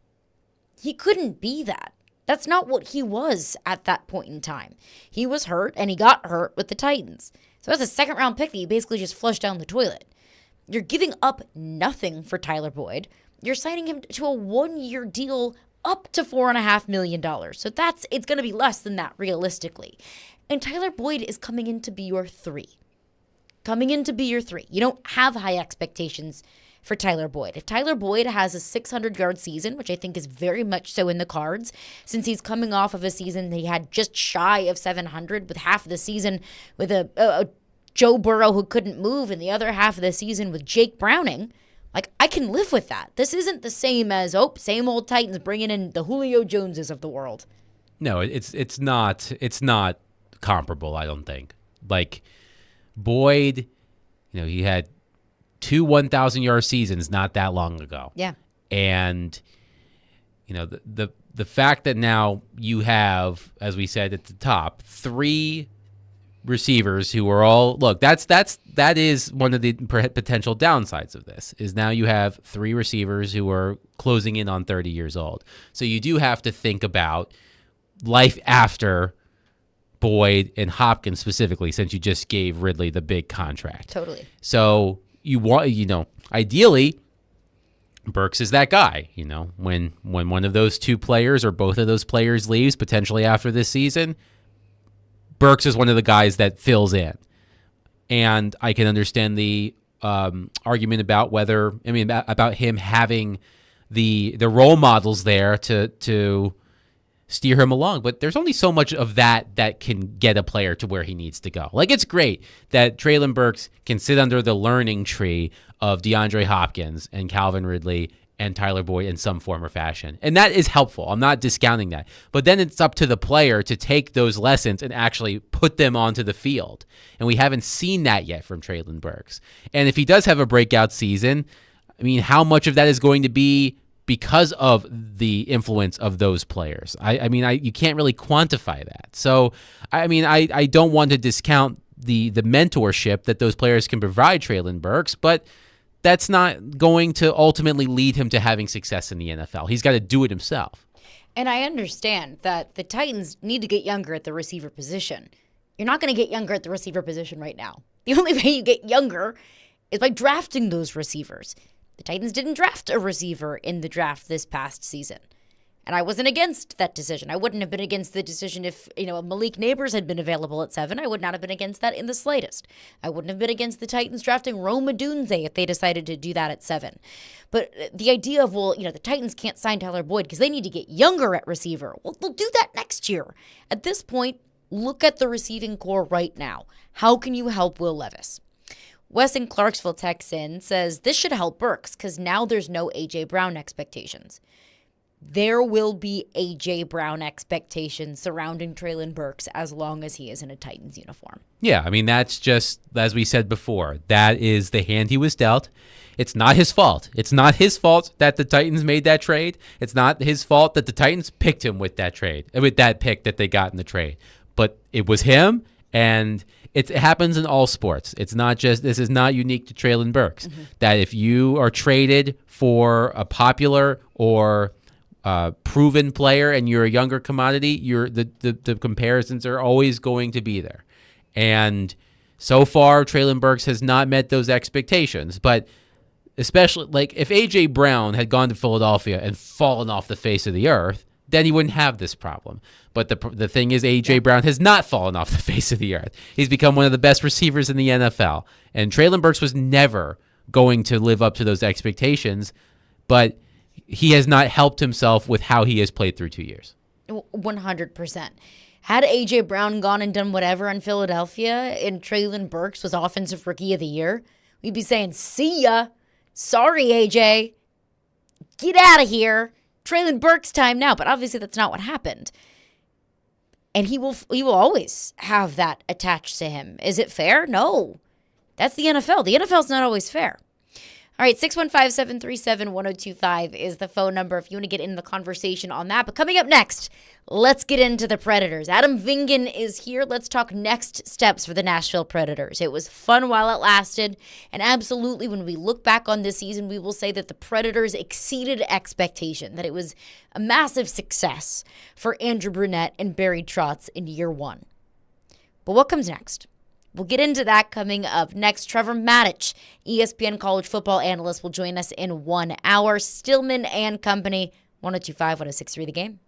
[SPEAKER 1] He couldn't be that. That's not what he was at that point in time. He was hurt, and he got hurt with the Titans. So that's a 2nd-round pick that you basically just flushed down the toilet. You're giving up nothing for Tyler Boyd. You're signing him to a 1-year deal up to $4.5 million. So it's going to be less than that realistically. And Tyler Boyd is coming in to be your 3. You don't have high expectations for Tyler Boyd. If Tyler Boyd has a 600-yard season, which I think is very much so in the cards, since he's coming off of a season that he had just shy of 700, with half of the season with a Joe Burrow who couldn't move, and the other half of the season with Jake Browning, like, I can live with that. This isn't the same as, same old Titans bringing in the Julio Joneses of the world.
[SPEAKER 2] No, it's not comparable, I don't think. Like, Boyd, he had 2 1,000-yard seasons not that long ago.
[SPEAKER 1] Yeah.
[SPEAKER 2] And, the fact that now you have, as we said at the top, 3 receivers who are all, look, that is one of the potential downsides of this, is now you have 3 receivers who are closing in on 30 years old. So you do have to think about life after Boyd and Hopkins specifically, since you just gave Ridley the big contract.
[SPEAKER 1] Totally.
[SPEAKER 2] So you want, ideally, Burks is that guy. When one of those 2 players or both of those players leaves potentially after this season, Burks is one of the guys that fills in. And I can understand the argument about about him having the role models there to steer him along. But there's only so much of that can get a player to where he needs to go. Like, it's great that Treylon Burks can sit under the learning tree of DeAndre Hopkins and Calvin Ridley and Tyler Boyd in some form or fashion. And that is helpful. I'm not discounting that. But then it's up to the player to take those lessons and actually put them onto the field. And we haven't seen that yet from Treylon Burks. And if he does have a breakout season, how much of that is going to be because of the influence of those players? You can't really quantify that. So, I don't want to discount the mentorship that those players can provide Treylon Burks, but that's not going to ultimately lead him to having success in the NFL. He's got to do it himself.
[SPEAKER 1] And I understand that the Titans need to get younger at the receiver position. You're not going to get younger at the receiver position right now. The only way you get younger is by drafting those receivers. The Titans didn't draft a receiver in the draft this past season. And I wasn't against that decision. I wouldn't have been against the decision if, Malik Neighbors had been available at 7. I would not have been against that in the slightest. I wouldn't have been against the Titans drafting Rome Odunze if they decided to do that at 7. But the idea of, the Titans can't sign Tyler Boyd because they need to get younger at receiver. Well, they'll do that next year. At this point, look at the receiving core right now. How can you help Will Levis? Wes in Clarksville texts in, says, this should help Burks because now there's no A.J. Brown expectations. There will be A.J. Brown expectations surrounding Treylon Burks as long as he is in a Titans uniform.
[SPEAKER 2] Yeah, that's just, as we said before, that is the hand he was dealt. It's not his fault. It's not his fault that the Titans made that trade. It's not his fault that the Titans picked him with that pick that they got in the trade. But it was him, and it happens in all sports. It's not just, this is not unique to Treylon Burks. Mm-hmm. That if you are traded for a popular or proven player and you're a younger commodity, the comparisons are always going to be there. And so far, Treylon Burks has not met those expectations. But especially, if A.J. Brown had gone to Philadelphia and fallen off the face of the earth, then he wouldn't have this problem. But the thing is, A.J. Brown has not fallen off the face of the earth. He's become one of the best receivers in the NFL. And Treylon Burks was never going to live up to those expectations, but he has not helped himself with how he has played through 2 years.
[SPEAKER 1] 100%. Had A.J. Brown gone and done whatever in Philadelphia and Treylon Burks was Offensive Rookie of the Year, we'd be saying, see ya. Sorry, A.J. Get out of here. Treylon Burks' time now. But obviously that's not what happened. And he will always have that attached to him. Is it fair? No. That's the NFL. The NFL's not always fair. All right, 615-737-1025 is the phone number if you want to get into the conversation on that. But coming up next, let's get into the Predators. Adam Vingan is here. Let's talk next steps for the Nashville Predators. It was fun while it lasted. And absolutely, when we look back on this season, we will say that the Predators exceeded expectation, that it was a massive success for Andrew Brunette and Barry Trotz in year one. But what comes next? We'll get into that coming up next. Trevor Matic, ESPN college football analyst, will join us in 1 hour. Stillman and company, 102.5, 106.3 The Game.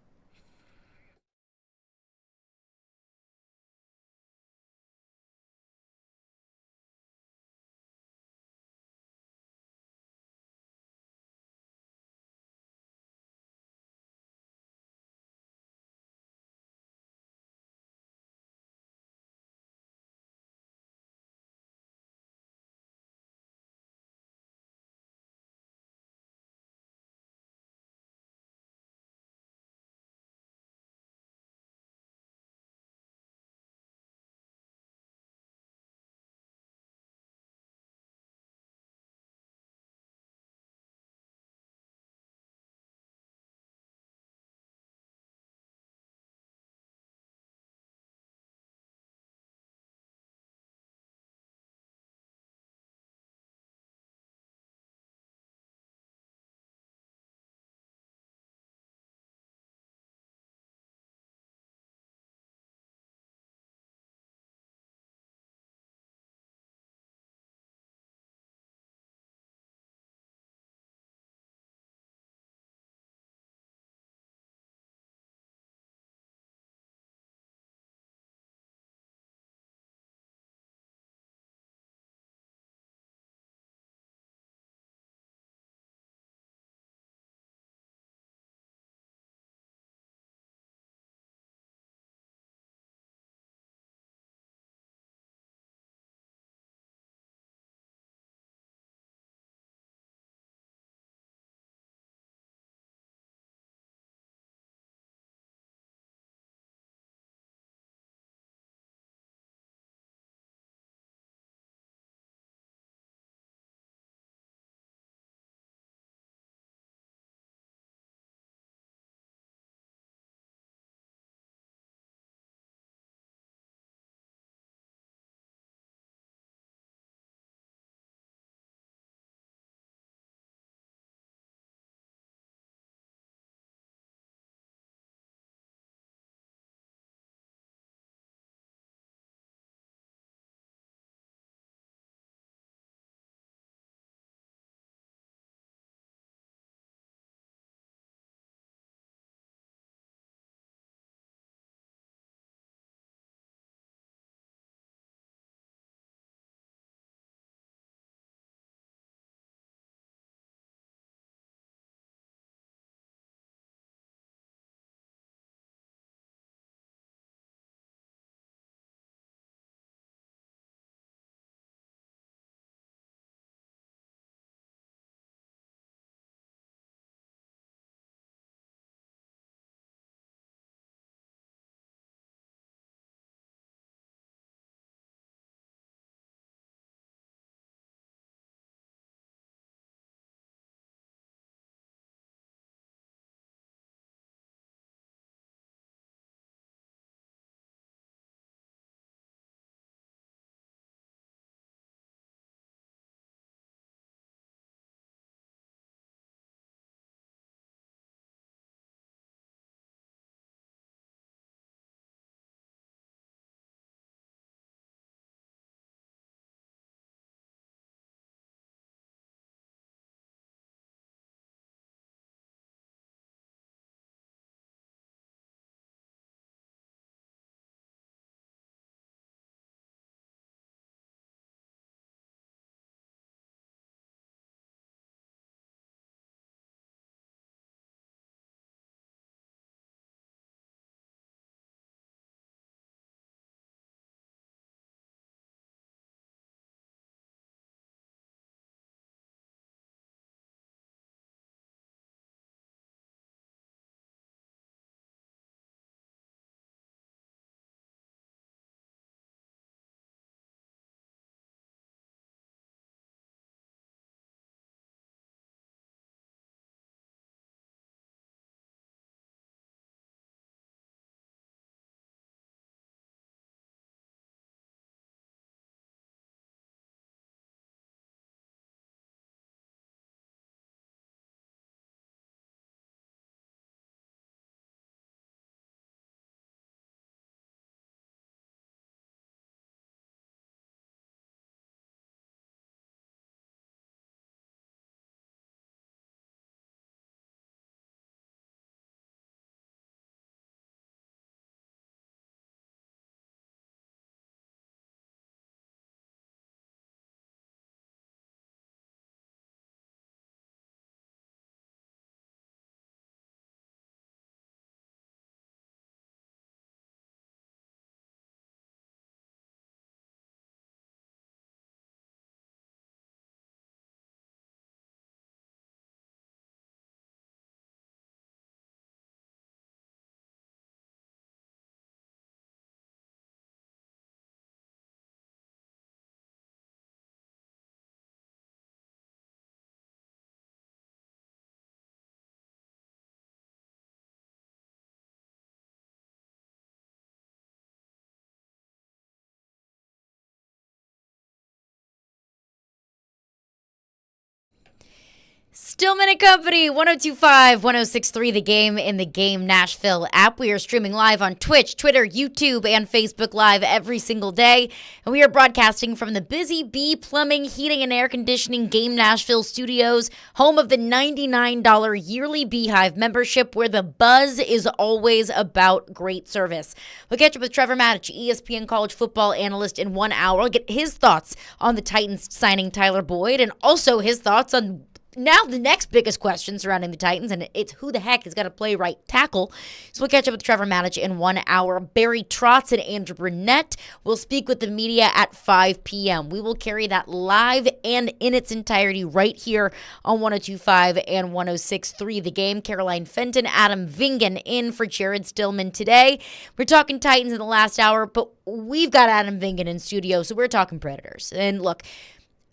[SPEAKER 1] Stillman and Company, 1025, 1063, The Game in the Game Nashville app. We are streaming live on Twitch, Twitter, YouTube, and Facebook Live every single day. And we are broadcasting from the Busy Bee Plumbing, Heating, and Air Conditioning Game Nashville studios, home of the $99 yearly Beehive membership, where the buzz is always about great service. We'll catch up with Trevor Maddich, ESPN college football analyst, in 1 hour. We'll get his thoughts on the Titans signing Tyler Boyd, and also his thoughts on now the next biggest question surrounding the Titans, and it's who the heck is going to play right tackle. So we'll catch up with Trevor Maddich in 1 hour. Barry Trotz and Andrew Burnett will speak with the media at 5 p.m. We will carry that live and in its entirety right here on 1025 and 1063 The Game. Caroline Fenton, Adam Vingan in for Jared Stillman today. We're talking Titans in the last hour, but we've got Adam Vingan in studio, so we're talking Predators. And look,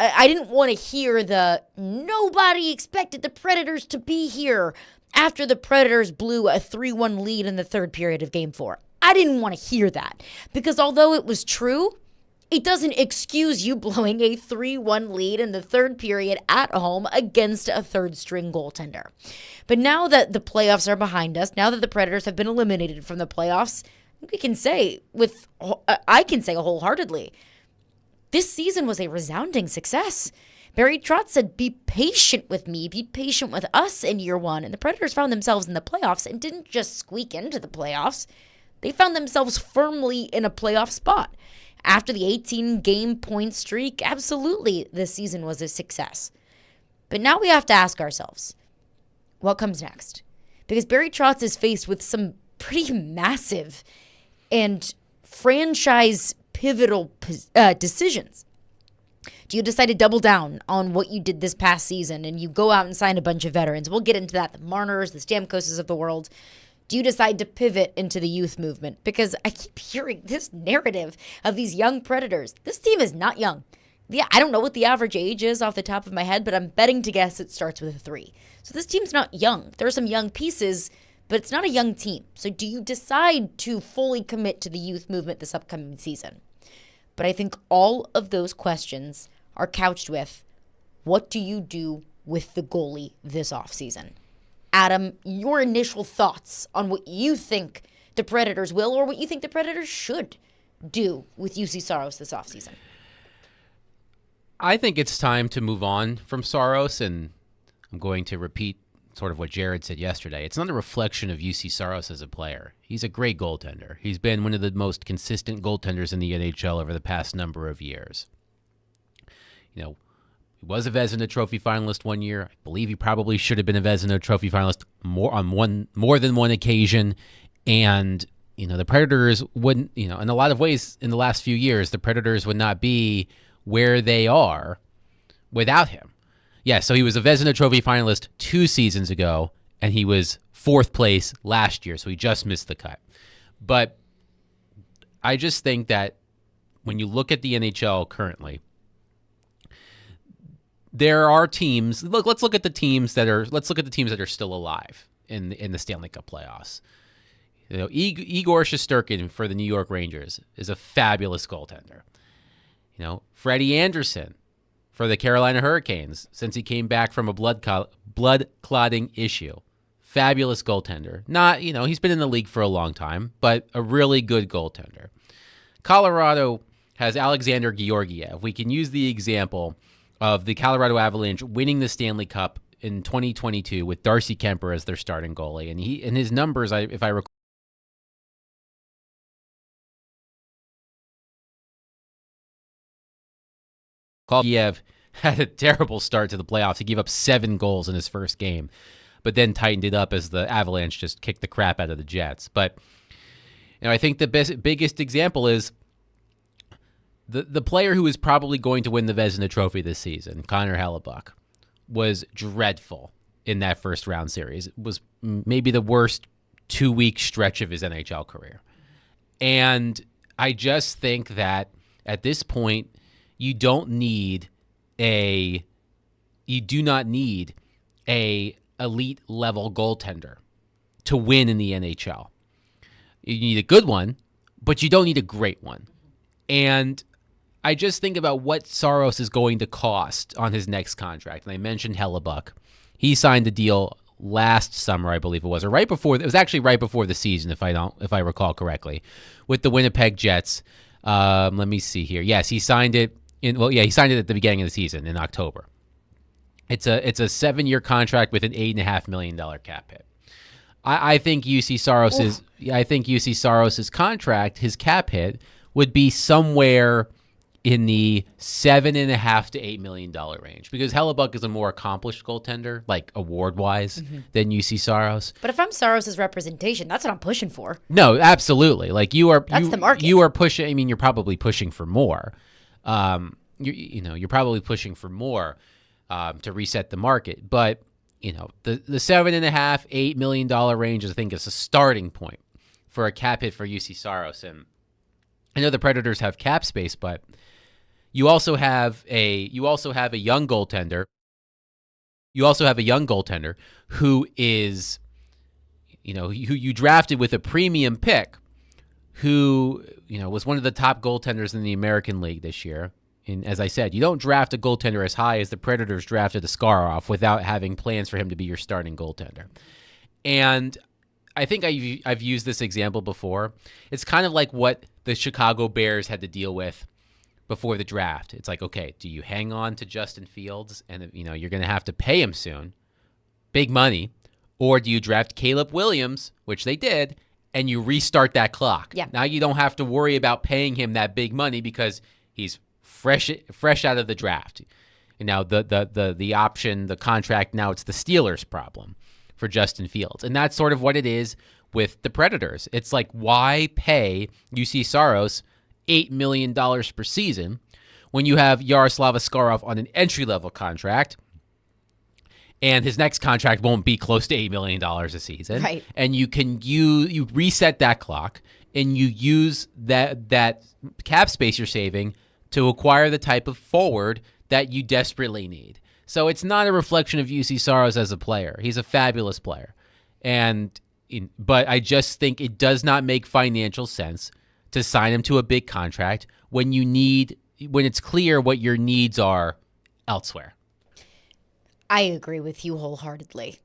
[SPEAKER 1] I didn't want to hear the nobody expected the Predators to be here after the Predators blew a 3-1 lead in the third period of Game 4. I didn't want to hear that because although it was true, it doesn't excuse you blowing a 3-1 lead in the third period at home against a third-string goaltender. But now that the playoffs are behind us, now that the Predators have been eliminated from the playoffs, I can say wholeheartedly, this season was a resounding success. Barry Trotz said, be patient with me, be patient with us in year one. And the Predators found themselves in the playoffs and didn't just squeak into the playoffs. They found themselves firmly in a playoff spot. After the 18-game point streak, absolutely, this season was a success. But now we have to ask ourselves, what comes next? Because Barry Trotz is faced with some pretty massive and franchise pivotal decisions. Do you decide to double down on what you did this past season and you go out and sign a bunch of veterans? We'll get into that, the Marners, the Stamkoses of the world. Do you decide to pivot into the youth movement? Because I keep hearing this narrative of these young Predators. This team is not young. Yeah, I don't know what the average age is off the top of my head, but I'm betting to guess it starts with a 3. So this team's not young. There are some young pieces, but it's not a young team. So do you decide to fully commit to the youth movement this upcoming season? But I think all of those questions are couched with, what do you do with the goalie this offseason? Adam, your initial thoughts on what you think the Predators will or what you think the Predators should do with UC Saros this offseason.
[SPEAKER 2] I think it's time to move on from Saros, and I'm going to repeat sort of what Jared said yesterday. It's not a reflection of UC Saros as a player. He's a great goaltender. He's been one of the most consistent goaltenders in the NHL over the past number of years. You know, he was a Vezina Trophy finalist one year. I believe he probably should have been a Vezina Trophy finalist more than one occasion. And, you know, the Predators wouldn't, you know, in a lot of ways in the last few years, the Predators would not be where they are without him. Yeah, so he was a Vezina Trophy finalist 2 seasons ago, and he was 4th place last year, so he just missed the cut. But I just think that when you look at the NHL currently, there are teams. Let's look at the teams that are still alive in the Stanley Cup playoffs. You know, Igor Shesterkin for the New York Rangers is a fabulous goaltender. You know, Freddie Anderson for the Carolina Hurricanes since he came back from a blood clotting issue. Fabulous goaltender. Not, you know, he's been in the league for a long time, but a really good goaltender. Colorado has Alexander Georgiev. We can use the example of the Colorado Avalanche winning the Stanley Cup in 2022 with Darcy Kemper as their starting goalie. And his numbers, if I recall, Georgiev had a terrible start to the playoffs. He gave up 7 goals in his first game, but then tightened it up as the Avalanche just kicked the crap out of the Jets. But you know, I think the biggest example is the player who is probably going to win the Vezina Trophy this season, Connor Hellebuck, was dreadful in that first round series. It was maybe the worst 2-week stretch of his NHL career. And I just think that at this point, you do not need a elite level goaltender to win in the NHL. You need a good one, but you don't need a great one. And I just think about what Saros is going to cost on his next contract. And I mentioned Hellebuck. He signed a deal last summer, I believe it was, or right before. It was actually right before the season, if I recall correctly, with the Winnipeg Jets. Let me see here. Yes, he signed it he signed it at the beginning of the season in October. It's a 7-year contract with an $8.5 million cap hit. I think UC Saros's contract, his cap hit, would be somewhere in the $7.5 to $8 million range, because Hellebuck is a more accomplished goaltender, like award-wise, than UC Saros.
[SPEAKER 1] But if I'm Saros's representation, that's what I'm pushing for.
[SPEAKER 2] No, absolutely. Like
[SPEAKER 1] That's the market.
[SPEAKER 2] You are pushing. I mean, you're probably pushing for more. You're probably pushing for more to reset the market. But the $7.5, $8 million range, I think, is a starting point for a cap hit for UC Saros. And I know the Predators have cap space, but you also have a young goaltender. You also have a young goaltender who is, who you drafted with a premium pick, who was one of the top goaltenders in the American League this year. And as I said, you don't draft a goaltender as high as the Predators drafted Askarov without having plans for him to be your starting goaltender. And I think I've used this example before. It's kind of like what the Chicago Bears had to deal with before the draft. It's like, okay, do you hang on to Justin Fields and you're going to have to pay him soon, big money, or do you draft Caleb Williams, which they did, and you restart that clock?
[SPEAKER 1] Yeah.
[SPEAKER 2] Now you don't have to worry about paying him that big money because he's fresh out of the draft. And now the option, the contract, now it's the Steelers' problem for Justin Fields. And that's sort of what it is with the Predators. It's like, why pay UC Saros $8 million per season when you have Yaroslav Askarov on an entry-level contract, and his next contract won't be close to $8 million a season.
[SPEAKER 1] Right.
[SPEAKER 2] And you reset that clock, and you use that cap space you're saving to acquire the type of forward that you desperately need. So it's not a reflection of UC Saros as a player. He's a fabulous player. But I just think it does not make financial sense to sign him to a big contract when it's clear what your needs are elsewhere.
[SPEAKER 1] I agree with you wholeheartedly.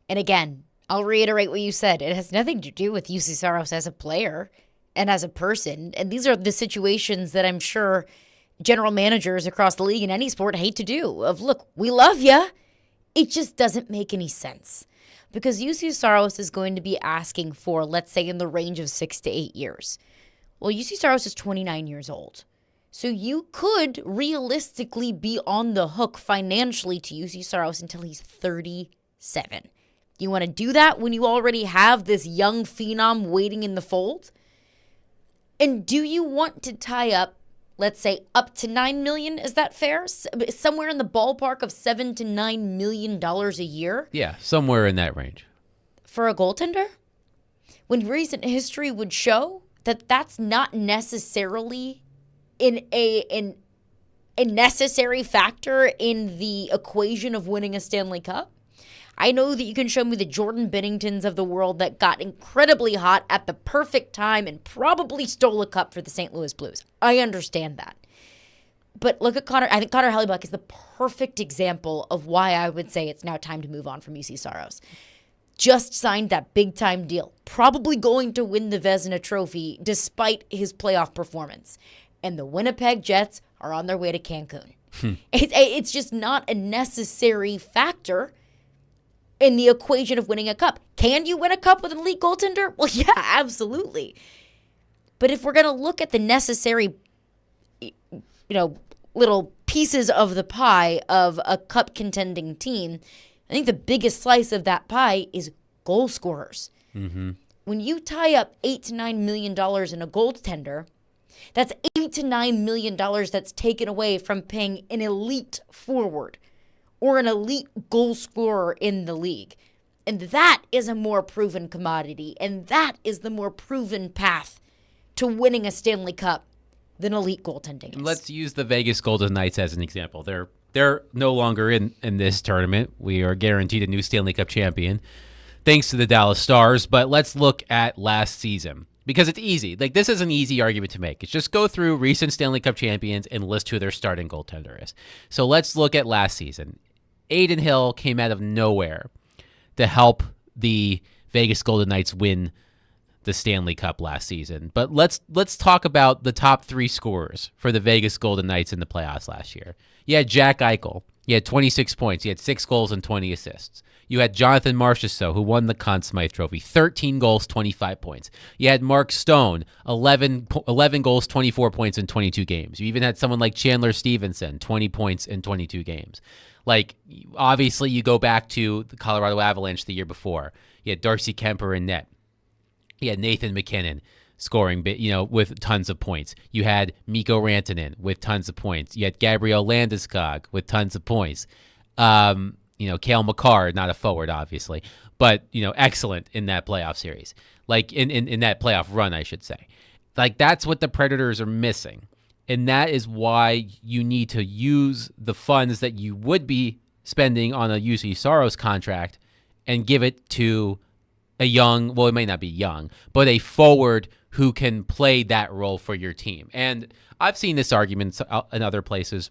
[SPEAKER 1] And again, I'll reiterate what you said. It has nothing to do with UC Saros as a player and as a person. And these are the situations that I'm sure general managers across the league in any sport hate to do. Of, look, we love you. It just doesn't make any sense. Because UC Saros is going to be asking for, let's say, in the range of 6 to 8 years. Well, UC Saros is 29 years old. So you could realistically be on the hook financially to UC Saros until he's 37. You want to do that when you already have this young phenom waiting in the fold? And do you want to tie up, let's say, up to $9 million? Is that fair? Somewhere in the ballpark of $7 to $9 million a year?
[SPEAKER 2] Yeah, somewhere in that range.
[SPEAKER 1] For a goaltender? When recent history would show that that's not necessarily a necessary factor in the equation of winning a Stanley Cup. I know that you can show me the Jordan Binningtons of the world that got incredibly hot at the perfect time and probably stole a cup for the St. Louis Blues. I understand that. But look at Connor. I think Connor Hellebuck is the perfect example of why I would say it's now time to move on from UC Saros. Just signed that big-time deal. Probably going to win the Vezina Trophy despite his playoff performance. And the Winnipeg Jets are on their way to Cancun. It's just not a necessary factor in the equation of winning a cup. Can you win a cup with an elite goaltender? Well, yeah, absolutely. But if we're going to look at the necessary, little pieces of the pie of a cup contending team, I think the biggest slice of that pie is goal scorers. Mm-hmm. When you tie up $8 to $9 million in a goaltender, that's $8 to $9 million that's taken away from paying an elite forward or an elite goal scorer in the league. And that is a more proven commodity, and that is the more proven path to winning a Stanley Cup than elite goaltending is.
[SPEAKER 2] Let's use the Vegas Golden Knights as an example. They're no longer in this tournament. We are guaranteed a new Stanley Cup champion thanks to the Dallas Stars. But let's look at last season, because it's easy. Like, this is an easy argument to make. It's just go through recent Stanley Cup champions and list who their starting goaltender is. So let's look at last season. Adin Hill came out of nowhere to help the Vegas Golden Knights win the Stanley Cup last season. But let's talk about the top 3 scorers for the Vegas Golden Knights in the playoffs last year. You had Jack Eichel. He had 26 points. He had 6 goals and 20 assists. You had Jonathan Marchessault, who won the Conn Smythe Trophy, 13 goals, 25 points. You had Mark Stone, 11 goals, 24 points in 22 games. You even had someone like Chandler Stevenson, 20 points in 22 games. Like, obviously, you go back to the Colorado Avalanche the year before. You had Darcy Kemper in net. You had Nathan McKinnon scoring, with tons of points. You had Mikko Rantanen with tons of points. You had Gabriel Landeskog with tons of points. Cale Makar, not a forward, obviously, but, excellent in that playoff series. Like, in that playoff run, I should say. Like, that's what the Predators are missing. And that is why you need to use the funds that you would be spending on a UC Saros contract and give it to a young, well, it may not be young, but a forward who can play that role for your team. And I've seen this argument in other places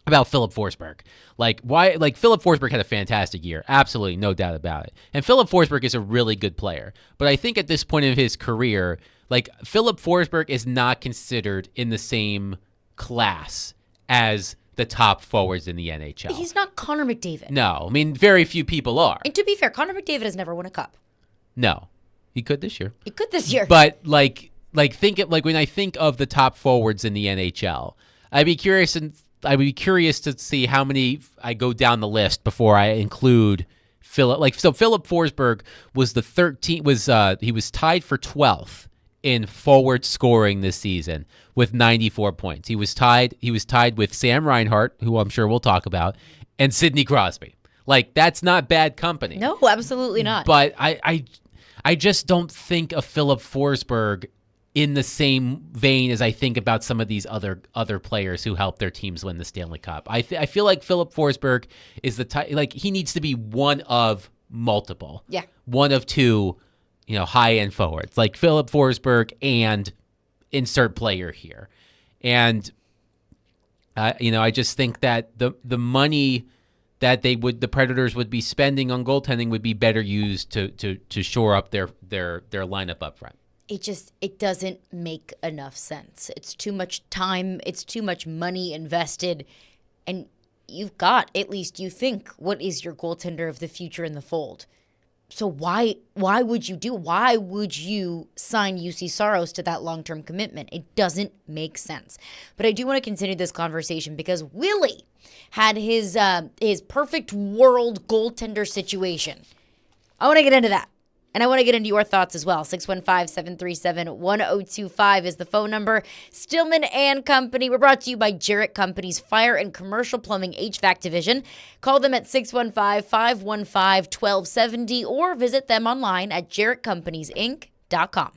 [SPEAKER 2] about Philip Forsberg. Like, Philip Forsberg had a fantastic year. Absolutely, no doubt about it. And Philip Forsberg is a really good player. But I think at this point in his career, like, Philip Forsberg is not considered in the same class as the top forwards in the NHL.
[SPEAKER 1] He's not Connor McDavid.
[SPEAKER 2] No, I mean, very few people are.
[SPEAKER 1] And to be fair, Connor McDavid has never won a cup.
[SPEAKER 2] No, he could this year.
[SPEAKER 1] He could this year.
[SPEAKER 2] But when I think of the top forwards in the NHL, I'd be curious to see how many I go down the list before I include Philip. So Philip Forsberg was the 13th. He was tied for 12th in forward scoring this season with 94 points. He was tied with Sam Reinhart, who I'm sure we'll talk about, and Sidney Crosby. Like, that's not bad company.
[SPEAKER 1] No, absolutely not.
[SPEAKER 2] But I just don't think of Philip Forsberg in the same vein as I think about some of these other players who helped their teams win the Stanley Cup. I feel like Philip Forsberg is the type, like, he needs to be one of multiple.
[SPEAKER 1] Yeah.
[SPEAKER 2] One of two, high-end forwards, like Philip Forsberg and insert player here. And, I just think that the money that the Predators would be spending on goaltending would be better used to shore up their lineup up front.
[SPEAKER 1] It doesn't make enough sense. It's too much time. It's too much money invested. And you've got, at least you think, what is your goaltender of the future in the fold? So why would you sign UC Saros to that long-term commitment? It doesn't make sense. But I do want to continue this conversation because Willie had his perfect world goaltender situation. I want to get into that. And I want to get into your thoughts as well. 615-737-1025 is the phone number. Stillman and Company. We're brought to you by Jarrett Company's Fire and Commercial Plumbing HVAC Division. Call them at 615-515-1270 or visit them online at jarrettcompaniesinc.com.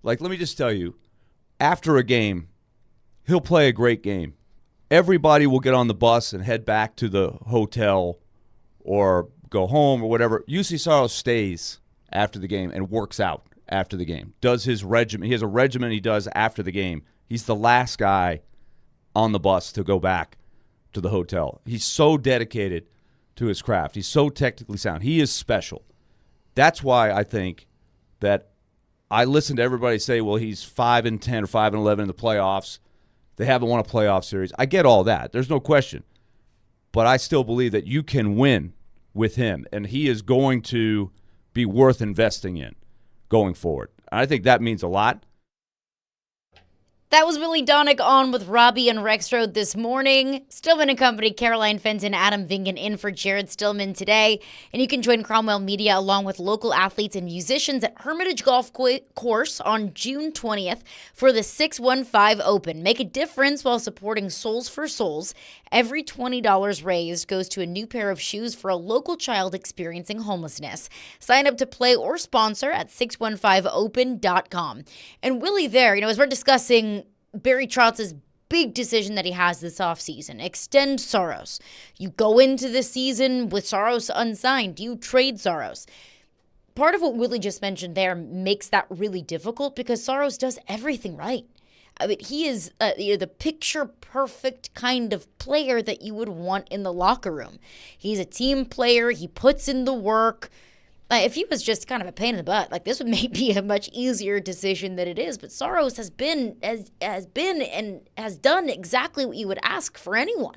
[SPEAKER 6] Like, let me just tell you, after a game, he'll play a great game. Everybody will get on the bus and head back to the hotel or go home or whatever. UC Saros stays after the game and works out after the game. Does his regimen. He has a regimen he does after the game. He's the last guy on the bus to go back to the hotel. He's so dedicated to his craft. He's so technically sound. He is special. That's why I think that I listen to everybody say, well, he's 5-10 or 5-11 in the playoffs. They haven't won a playoff series. I get all that. There's no question. But I still believe that you can win with him, and he is going to be worth investing in going forward. I think that means a lot.
[SPEAKER 1] That was Willie Donick on with Robbie and Rexroad this morning. Stillman and Company, Caroline Fenton, Adam Vingan in for Jared Stillman today. And you can join Cromwell Media along with local athletes and musicians at Hermitage Golf Course on June 20th for the 615 Open. Make a difference while supporting Souls for Souls. Every $20 raised goes to a new pair of shoes for a local child experiencing homelessness. Sign up to play or sponsor at 615open.com. And Willie there, as we're discussing Barry Trotz's big decision that he has this offseason, extend Saros. You go into the season with Saros unsigned. You trade Saros. Part of what Willie just mentioned there makes that really difficult because Saros does everything right. I mean, he is the picture-perfect kind of player that you would want in the locker room. He's a team player. He puts in the work. If he was just kind of a pain in the butt, this would maybe be a much easier decision than it is. But Saros has been and has done exactly what you would ask for anyone.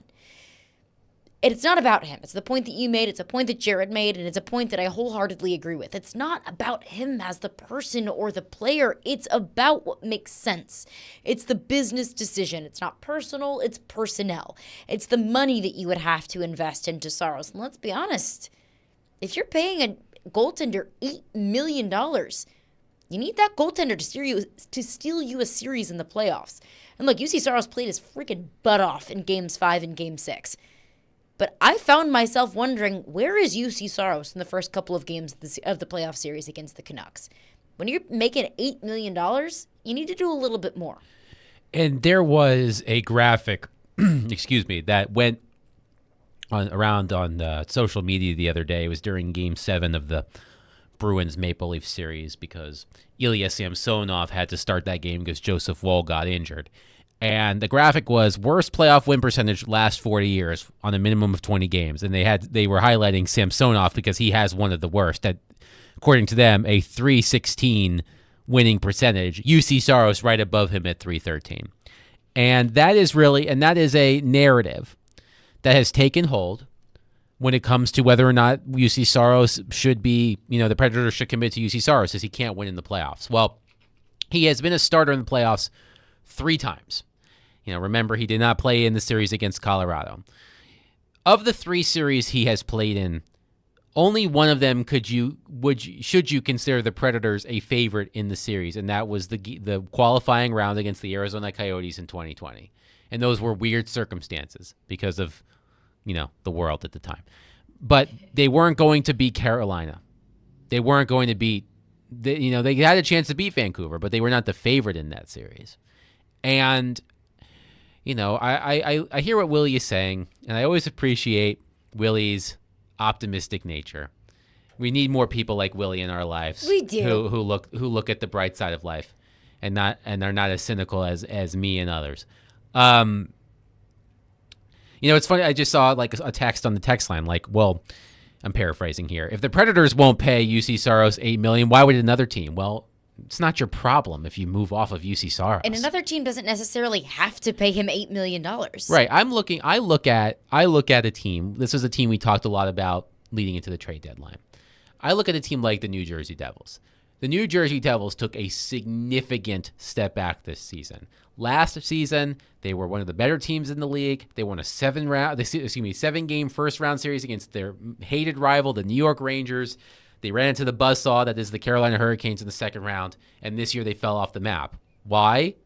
[SPEAKER 1] And it's not about him. It's the point that you made. It's a point that Jared made, and it's a point that I wholeheartedly agree with. It's not about him as the person or the player. It's about what makes sense. It's the business decision. It's not personal. It's personnel. It's the money that you would have to invest into Saros. And let's be honest, if you're paying a goaltender $8 million, you need that goaltender to steal you a series in the playoffs. And look, UC Saros played his freaking butt off in Games 5 and Game 6. But I found myself wondering, where is UC Saros in the first couple of games of the playoff series against the Canucks? When you're making $8 million, you need to do a little bit more.
[SPEAKER 2] And there was a graphic, that went around on social media the other day. It was during Game 7 of the Bruins Maple Leaf series because Ilya Samsonov had to start that game because Joseph Woll got injured. And the graphic was worst playoff win percentage last 40 years on a minimum of 20 games. And they were highlighting Samsonov because he has one of the worst. At, according to them, a .316 winning percentage. UC Saros right above him at .313. And that is a narrative that has taken hold when it comes to whether or not UC Saros should be, the Predators should commit to UC Saros as he can't win in the playoffs. Well, he has been a starter in the playoffs 3 times. Remember, he did not play in the series against Colorado. Of the 3 series he has played in, only one of them should you consider the Predators a favorite in the series, and that was the qualifying round against the Arizona Coyotes in 2020. And those were weird circumstances because of, the world at the time. But they weren't going to beat Carolina. They weren't going to beat, they had a chance to beat Vancouver, but they were not the favorite in that series. And, I hear what Willie is saying, and I always appreciate Willie's optimistic nature. We need more people like Willie in our lives.
[SPEAKER 1] We do.
[SPEAKER 2] Who look at the bright side of life and are not as cynical as me and others. It's funny. I just saw a text on the text line. I'm paraphrasing here. If the Predators won't pay UC Saros $8 million, why would another team? Well, it's not your problem if you move off of UC Saros.
[SPEAKER 1] And another team doesn't necessarily have to pay him $8 million.
[SPEAKER 2] Right. I look at a team. This is a team we talked a lot about leading into the trade deadline. I look at a team like the New Jersey Devils. The New Jersey Devils took a significant step back this season. Last season, they were one of the better teams in the league. They won a 7-game first-round series against their hated rival, the New York Rangers. They ran into the buzzsaw that is the Carolina Hurricanes in the second round, and this year they fell off the map. Why?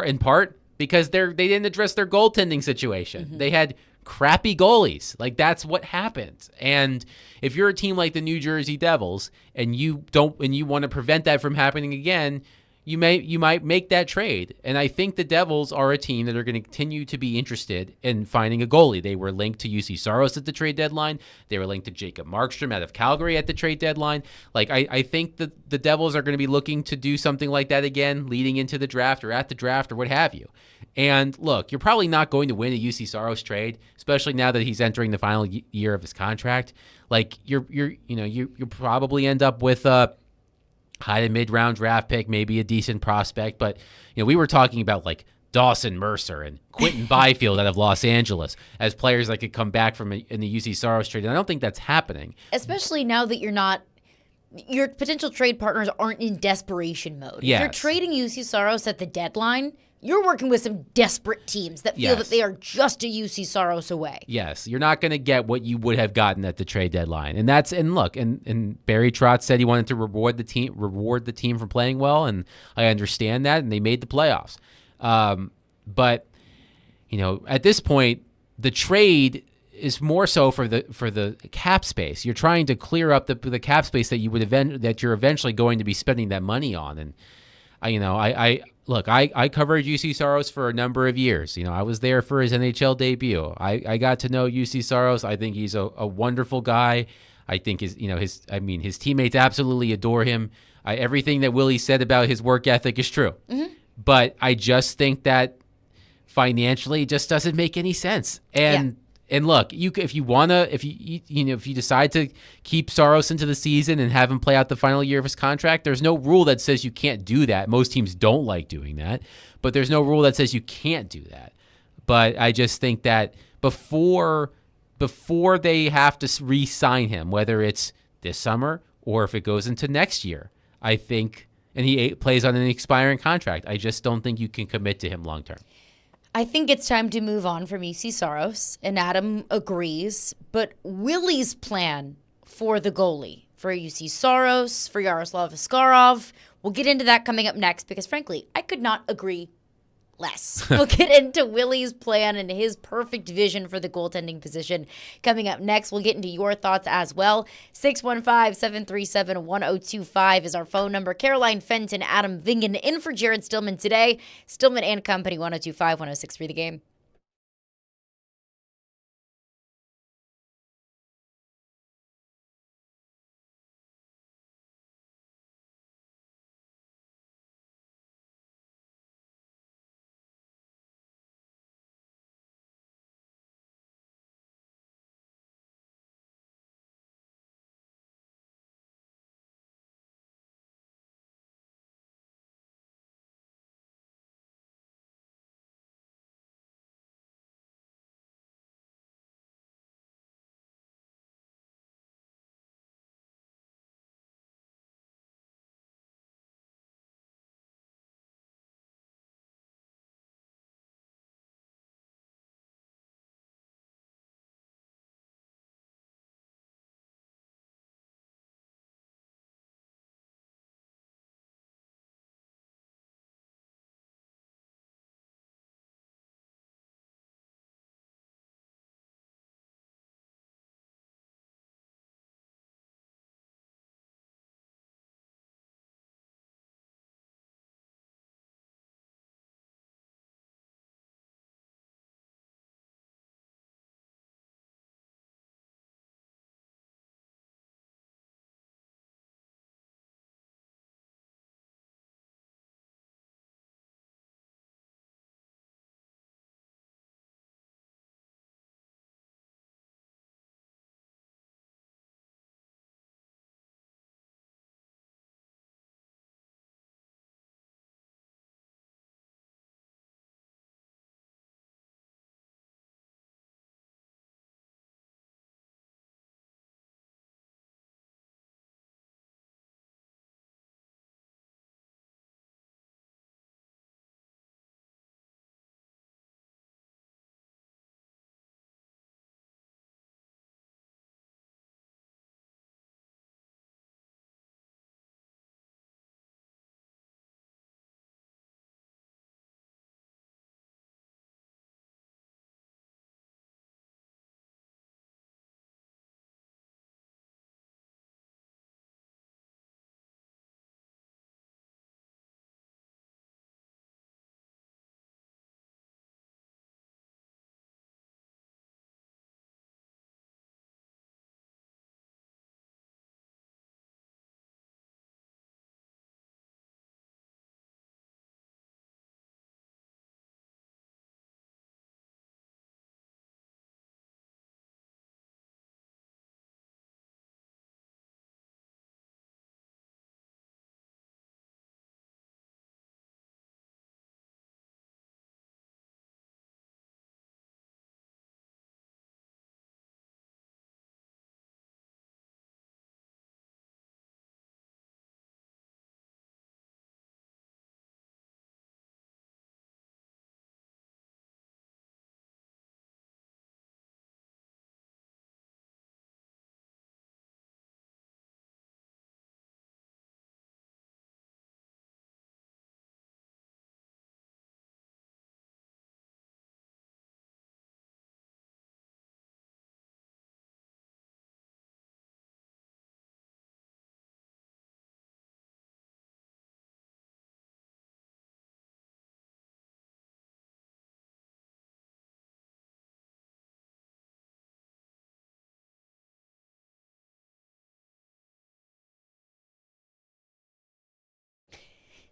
[SPEAKER 2] In part because they didn't address their goaltending situation. Mm-hmm. They had crappy goalies. That's what happened. And if you're a team like the New Jersey Devils and you want to prevent that from happening again, you might make that trade. And I think the Devils are a team that are going to continue to be interested in finding a goalie. They were linked to UC Saros at the trade deadline. They were linked to Jacob Markstrom out of Calgary at the trade deadline. Like, I think that the Devils are going to be looking to do something like that again, leading into the draft or at the draft or what have you. And look, you're probably not going to win a UC Saros trade, especially now that he's entering the final year of his contract. Like, you'll probably end up with a high to mid round draft pick, maybe a decent prospect. But we were talking about like Dawson Mercer and Quentin Byfield out of Los Angeles as players that could come back from in the UC Saros trade. And I don't think that's happening.
[SPEAKER 1] Especially now that your potential trade partners aren't in desperation mode.
[SPEAKER 2] Yes.
[SPEAKER 1] If you're trading UC Saros at the deadline, you're working with some desperate teams that feel that they are just a UC Saros away.
[SPEAKER 2] Yes, you're not going to get what you would have gotten at the trade deadline, and Barry Trotz said he wanted to reward the team for playing well, and I understand that, and they made the playoffs. But at this point, the trade is more so for the cap space. You're trying to clear up the cap space that you're eventually going to be spending that money on, and I covered UC Saros for a number of years. I was there for his NHL debut. I got to know UC Saros. I think he's a wonderful guy. I think his teammates absolutely adore him. Everything that Willie said about his work ethic is true. Mm-hmm. But I just think that financially it just doesn't make any sense. And look, if you decide to keep Saros into the season and have him play out the final year of his contract, there's no rule that says you can't do that. Most teams don't like doing that, but there's no rule that says you can't do that. But I just think that before they have to re-sign him, whether it's this summer or if it goes into next year, I think, and he plays on an expiring contract, I just don't think you can commit to him long term.
[SPEAKER 1] I think it's time to move on from UC Saros, and Adam agrees. But Willie's plan for the goalie, for UC Saros, for Yaroslav Askarov, we'll get into that coming up next because, frankly, I could not agree less. We'll get into Willie's plan and his perfect vision for the goaltending position coming up next. We'll get into your thoughts as well. 615-737-1025 is our phone number. Caroline Fenton, Adam Vingen in for Jared Stillman today. Stillman and Company, 1025, 1063 The Game.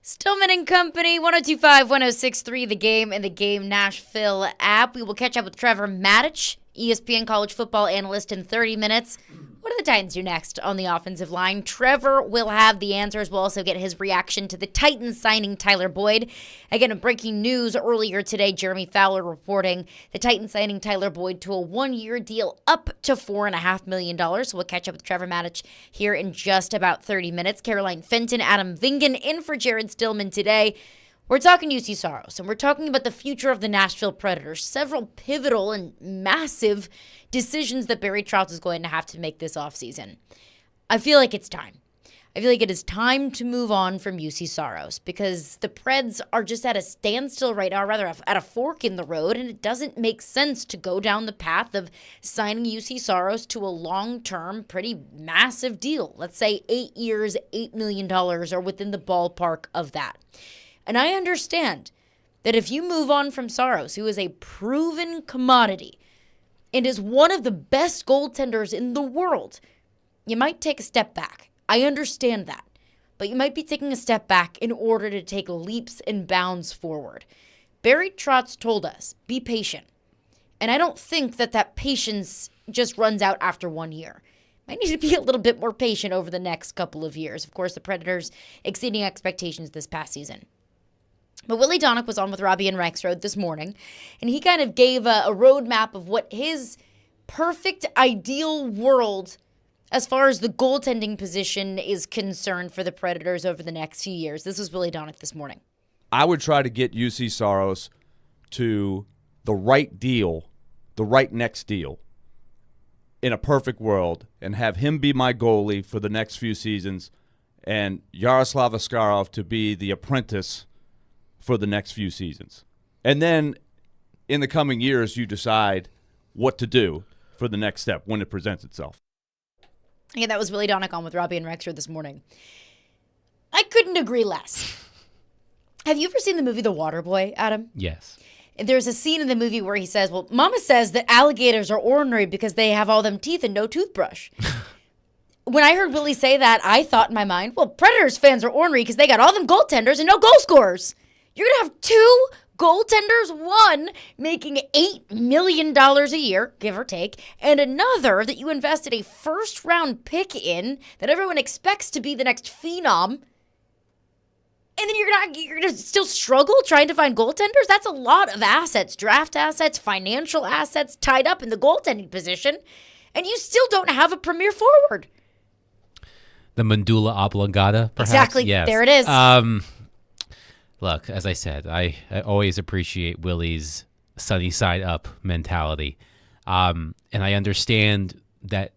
[SPEAKER 1] Stillman and Company, 1025, 1063, The Game and The Game Nashville app. We will catch up with Trevor Mattich, ESPN college football analyst, in 30 minutes. What do the Titans do next on the offensive line? Trevor will have the answers. We'll also get his reaction to the Titans signing Tyler Boyd. Again, breaking news earlier today, Jeremy Fowler reporting the Titans signing Tyler Boyd to a one-year deal up to $4.5 million. So we'll catch up with Trevor Mattich here in just about 30 minutes. Caroline Fenton, Adam Vingan in for Jared Stillman today. We're talking UC Saros, and we're talking about the future of the Nashville Predators. Several pivotal and massive decisions that Barry Trotz is going to have to make this offseason. I feel like it's time. I feel like it is time to move on from UC Saros because the Preds are just at a standstill right now, or rather at a fork in the road, and it doesn't make sense to go down the path of signing UC Saros to a long-term, pretty massive deal. Let's say 8 years, $8 million, or within the ballpark of that. And I understand that if you move on from Saros, who is a proven commodity and is one of the best goaltenders in the world, you might take a step back. I understand that. But you might be taking a step back in order to take leaps and bounds forward. Barry Trotz told us, be patient. And I don't think that patience just runs out after 1 year. Might need to be a little bit more patient over the next couple of years. Of course, the Predators exceeding expectations this past season. But Willie Donick was on with Robbie and Rexroad this morning, and he kind of gave a roadmap of what his perfect, ideal world as far as the goaltending position is concerned for the Predators over the next few years. This was Willie Donick this morning.
[SPEAKER 6] I would try to get UC Saros to the right deal, the right next deal, in a perfect world, and have him be my goalie for the next few seasons, and Yaroslav Askarov to be the apprentice for the next few seasons. And then in the coming years, you decide what to do for the next step when it presents itself.
[SPEAKER 1] Yeah, that was Willie Donick on with Robbie and Rexford this morning. I couldn't agree less. Have you ever seen the movie The Waterboy, Adam?
[SPEAKER 2] Yes.
[SPEAKER 1] There's a scene in the movie where he says, well, Mama says that alligators are ornery because they have all them teeth and no toothbrush. When I heard Willie say that, I thought in my mind, well, Predators fans are ornery because they got all them goaltenders and no goal scorers. You're going to have two goaltenders, one making $8 million a year, give or take, and another that you invested a first-round pick in that everyone expects to be the next phenom. And then you're gonna still struggle trying to find goaltenders? That's a lot of assets, draft assets, financial assets tied up in the goaltending position, and you still don't have a premier forward.
[SPEAKER 2] The medulla oblongata, perhaps?
[SPEAKER 1] Exactly.
[SPEAKER 2] Yes.
[SPEAKER 1] There it is.
[SPEAKER 2] Look, as I said, I always appreciate Willie's sunny side up mentality. And I understand that,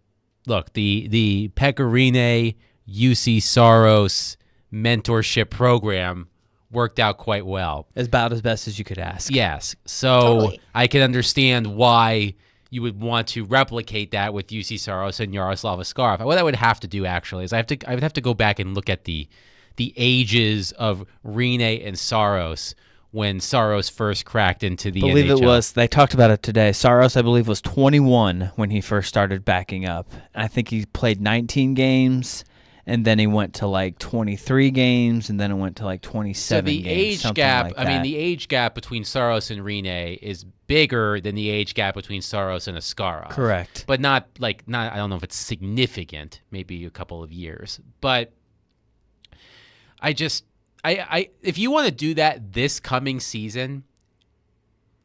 [SPEAKER 2] look, the Pecorine UC Saros mentorship program worked out quite well.
[SPEAKER 3] About as best as you could ask.
[SPEAKER 2] Yes. So
[SPEAKER 1] Totally.
[SPEAKER 2] I can understand why you would want to replicate that with UC Saros and Yaroslav Askarov. What I would have to do, actually, is I would have to go back and look at the ages of Rene and Saros when Saros first cracked into the
[SPEAKER 3] I believe
[SPEAKER 2] NHL.
[SPEAKER 3] it was, they talked about it today. Saros, I believe, was 21 when he first started backing up. And I think he played 19 games, and then he went to like 23 games, and then it went to like 27
[SPEAKER 2] So the
[SPEAKER 3] games.
[SPEAKER 2] age
[SPEAKER 3] something
[SPEAKER 2] gap,
[SPEAKER 3] like
[SPEAKER 2] I mean,
[SPEAKER 3] that.
[SPEAKER 2] the age gap between Saros and Rene is bigger than the age gap between Saros and Askarov.
[SPEAKER 3] Correct.
[SPEAKER 2] But not, I don't know if it's significant, maybe a couple of years. But I if you want to do that this coming season,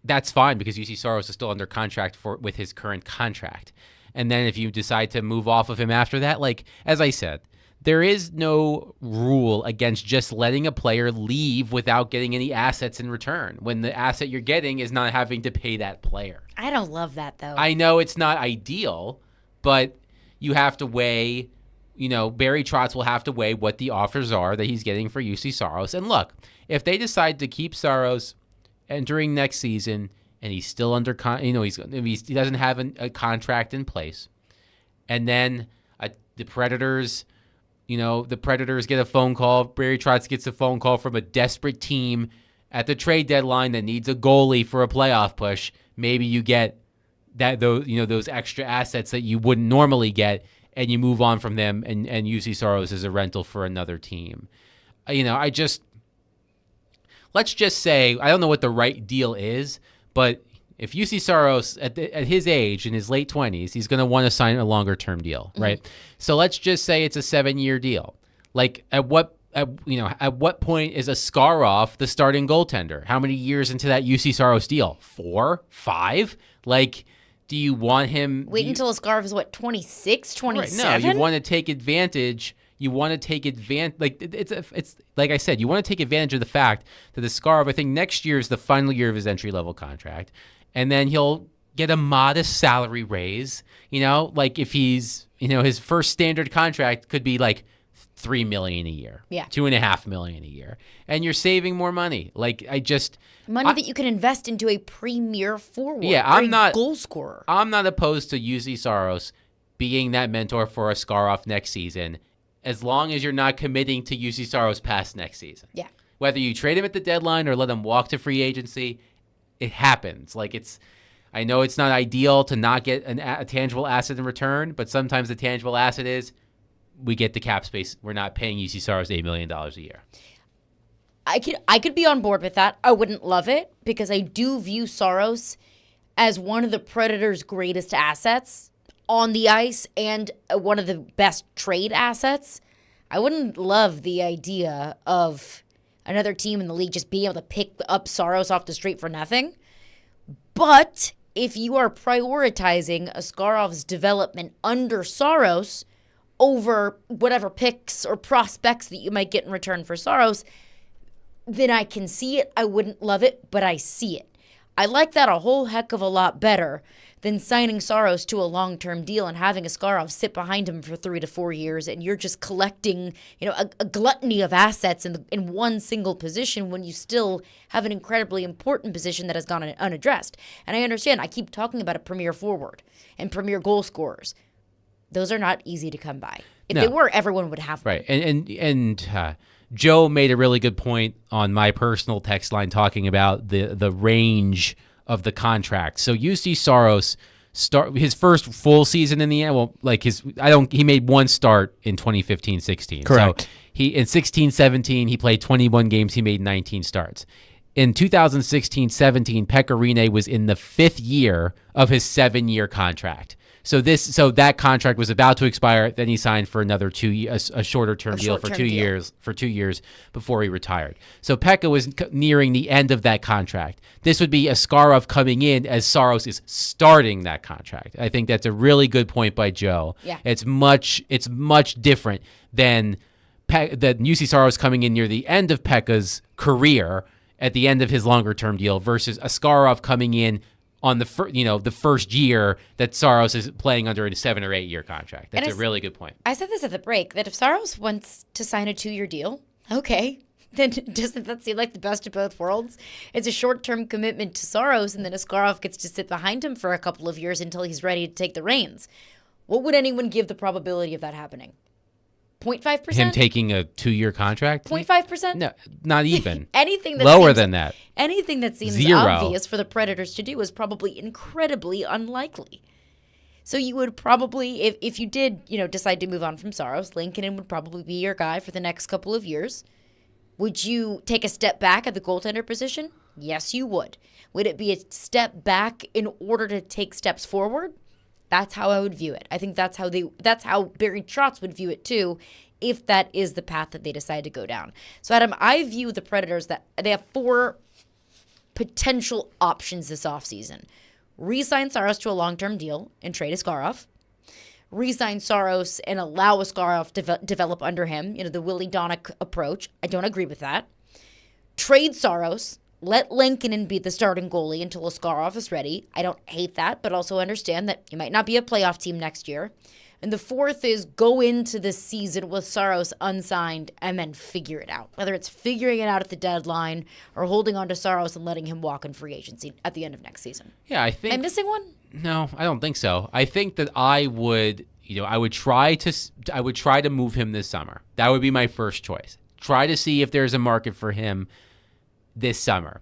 [SPEAKER 2] that's fine because UC Saros is still under contract with his current contract. And then if you decide to move off of him after that, like, as I said, there is no rule against just letting a player leave without getting any assets in return when the asset you're getting is not having to pay that player.
[SPEAKER 1] I don't love that, though.
[SPEAKER 2] I know it's not ideal, but you have to weigh, Barry Trotz will have to weigh what the offers are that he's getting for UC Saros. And look, if they decide to keep Saros entering next season and he's still under, he doesn't have a contract in place, and then the Predators get a phone call. Barry Trotz gets a phone call from a desperate team at the trade deadline that needs a goalie for a playoff push. Maybe you get those extra assets that you wouldn't normally get, and you move on from them, and UC Saros is a rental for another team. let's just say, I don't know what the right deal is, but if UC Saros at his age, in his late 20s, he's going to want to sign a longer term deal, right? So let's just say it's a 7-year deal. Like at what point is Askarov the starting goaltender? How many years into that UC Saros deal? 4, 5? Like, do you want him?
[SPEAKER 1] Wait until Askarov is 26, 27?
[SPEAKER 2] Right, no, you want to take advantage. Like it's like I said, you want to take advantage of the fact that Askarov, I think next year is the final year of his entry level contract, and then he'll get a modest salary raise. Like if he's, his first standard contract could be like $3 million a year, $2.5 million a year, and you're saving more money. Like money
[SPEAKER 1] that you can invest into a premier forward.
[SPEAKER 2] Yeah,
[SPEAKER 1] I'm not goal scorer.
[SPEAKER 2] I'm not opposed to UC Saros being that mentor for Askarov next season, as long as you're not committing to UC Saros past next season.
[SPEAKER 1] Yeah.
[SPEAKER 2] Whether you trade him at the deadline or let him walk to free agency, it happens. Like I know it's not ideal to not get a tangible asset in return, but sometimes the tangible asset is we get the cap space. We're not paying UC Saros $8 million a year.
[SPEAKER 1] I could be on board with that. I wouldn't love it because I do view Saros as one of the Predators' greatest assets on the ice and one of the best trade assets. I wouldn't love the idea of another team in the league just being able to pick up Saros off the street for nothing. But if you are prioritizing Askarov's development under Saros over whatever picks or prospects that you might get in return for Saros, then I can see it. I wouldn't love it, but I see it. I like that a whole heck of a lot better than signing Saros to a long-term deal and having Askarov sit behind him for 3 to 4 years, and you're just collecting, a gluttony of assets in one single position when you still have an incredibly important position that has gone unaddressed. And I understand. I keep talking about a premier forward and premier goal scorers. Those are not easy to come by. If they were, everyone would have them.
[SPEAKER 2] Right. And Joe made a really good point on my personal text line talking about the range of the contract. So UC Saros his first full season in the end. Well, he made one start in 2015-16.
[SPEAKER 3] Correct.
[SPEAKER 2] So in 16-17 he played 21 games. He made 19 starts. In 2016-17, Pekka Rinne was in the 5th year of his 7-year contract. So that contract was about to expire. Then he signed for another 2 years, a shorter term deal for 2 years. For 2 years before he retired. So Pekka was nearing the end of that contract. This would be Askarov coming in as Saros is starting that contract. I think that's a really good point by Joe.
[SPEAKER 1] Yeah.
[SPEAKER 2] It's much different than UC Saros coming in near the end of Pekka's career at the end of his longer term deal versus Askarov coming in on the first year that Saros is playing under a 7 or 8 year contract. That's a really good point.
[SPEAKER 1] I said this at the break, that if Saros wants to sign a 2-year deal, okay, then doesn't that seem like the best of both worlds? It's a short-term commitment to Saros, and then Askarov gets to sit behind him for a couple of years until he's ready to take the reins. What would anyone give the probability of that happening? 0.5%?
[SPEAKER 2] Him taking a 2-year contract?
[SPEAKER 1] 0.5%?
[SPEAKER 2] No, not even.
[SPEAKER 1] Anything that
[SPEAKER 2] lower
[SPEAKER 1] seems,
[SPEAKER 2] than that.
[SPEAKER 1] Anything that seems
[SPEAKER 2] 0.
[SPEAKER 1] obvious for the Predators to do is probably incredibly unlikely. So you would probably, if you did, decide to move on from Saros, Lankinen would probably be your guy for the next couple of years. Would you take a step back at the goaltender position? Yes, you would. Would it be a step back in order to take steps forward? That's how I would view it. I think that's how Barry Trotz would view it too, if that is the path that they decide to go down. So Adam, I view the Predators that they have 4 potential options this offseason. Re-sign Saros to a long-term deal and trade Askarov. Re-sign Saros and allow Askarov to develop under him, the Willie Donick approach. I don't agree with that. Trade Saros. Let Lankinen be the starting goalie until Askarov is ready. I don't hate that, but also understand that you might not be a playoff team next year. And the 4th is go into the season with Saros unsigned and then figure it out. Whether it's figuring it out at the deadline or holding on to Saros and letting him walk in free agency at the end of next season.
[SPEAKER 2] Yeah, I think.
[SPEAKER 1] Am I missing one?
[SPEAKER 2] No, I don't think so. I think that I would try to move him this summer. That would be my first choice. Try to see if there's a market for him this summer.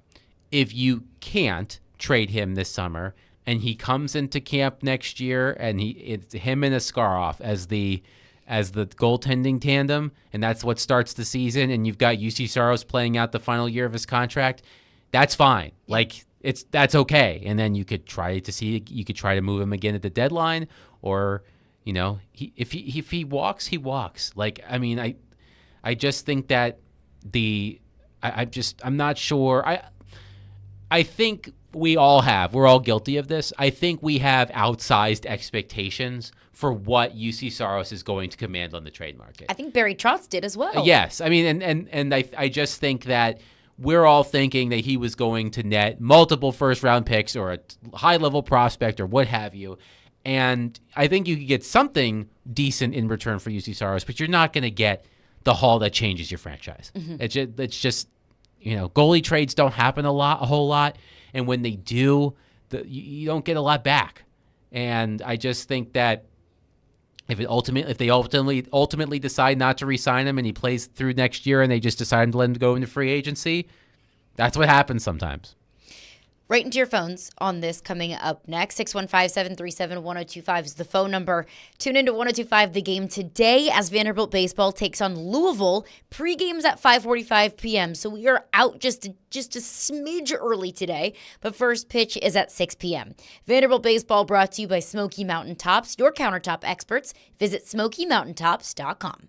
[SPEAKER 2] If you can't trade him this summer and he comes into camp next year and it's him and Askarov as the as the goaltending tandem, and that's what starts the season, and you've got UC Saros playing out the final year of his contract, that's fine. Yeah. Like that's okay. And then you could try to move him again at the deadline, or if he walks, he walks. Like, I mean, I just think that I'm not sure. I think we're all guilty of this. I think we have outsized expectations for what UC Saros is going to command on the trade market.
[SPEAKER 1] I think Barry Trotz did as well.
[SPEAKER 2] Yes. I mean, and I just think that we're all thinking that he was going to net multiple first-round picks or a high-level prospect or what have you. And I think you could get something decent in return for UC Saros, but you're not going to get the haul that changes your franchise. Mm-hmm. It's just goalie trades don't happen a whole lot. And when they do, you don't get a lot back. And I just think that if they ultimately decide not to re-sign him and he plays through next year and they just decide to let him go into free agency, that's what happens sometimes.
[SPEAKER 1] Right into your phones on this coming up next. 615-737-1025 is the phone number. Tune into 1025 The Game today as Vanderbilt baseball takes on Louisville. Pre-game's at 5:45 p.m., so we are out just a smidge early today, but first pitch is at 6 p.m. Vanderbilt baseball brought to you by Smoky Mountain Tops, your countertop experts. Visit SmokyMountainTops.com.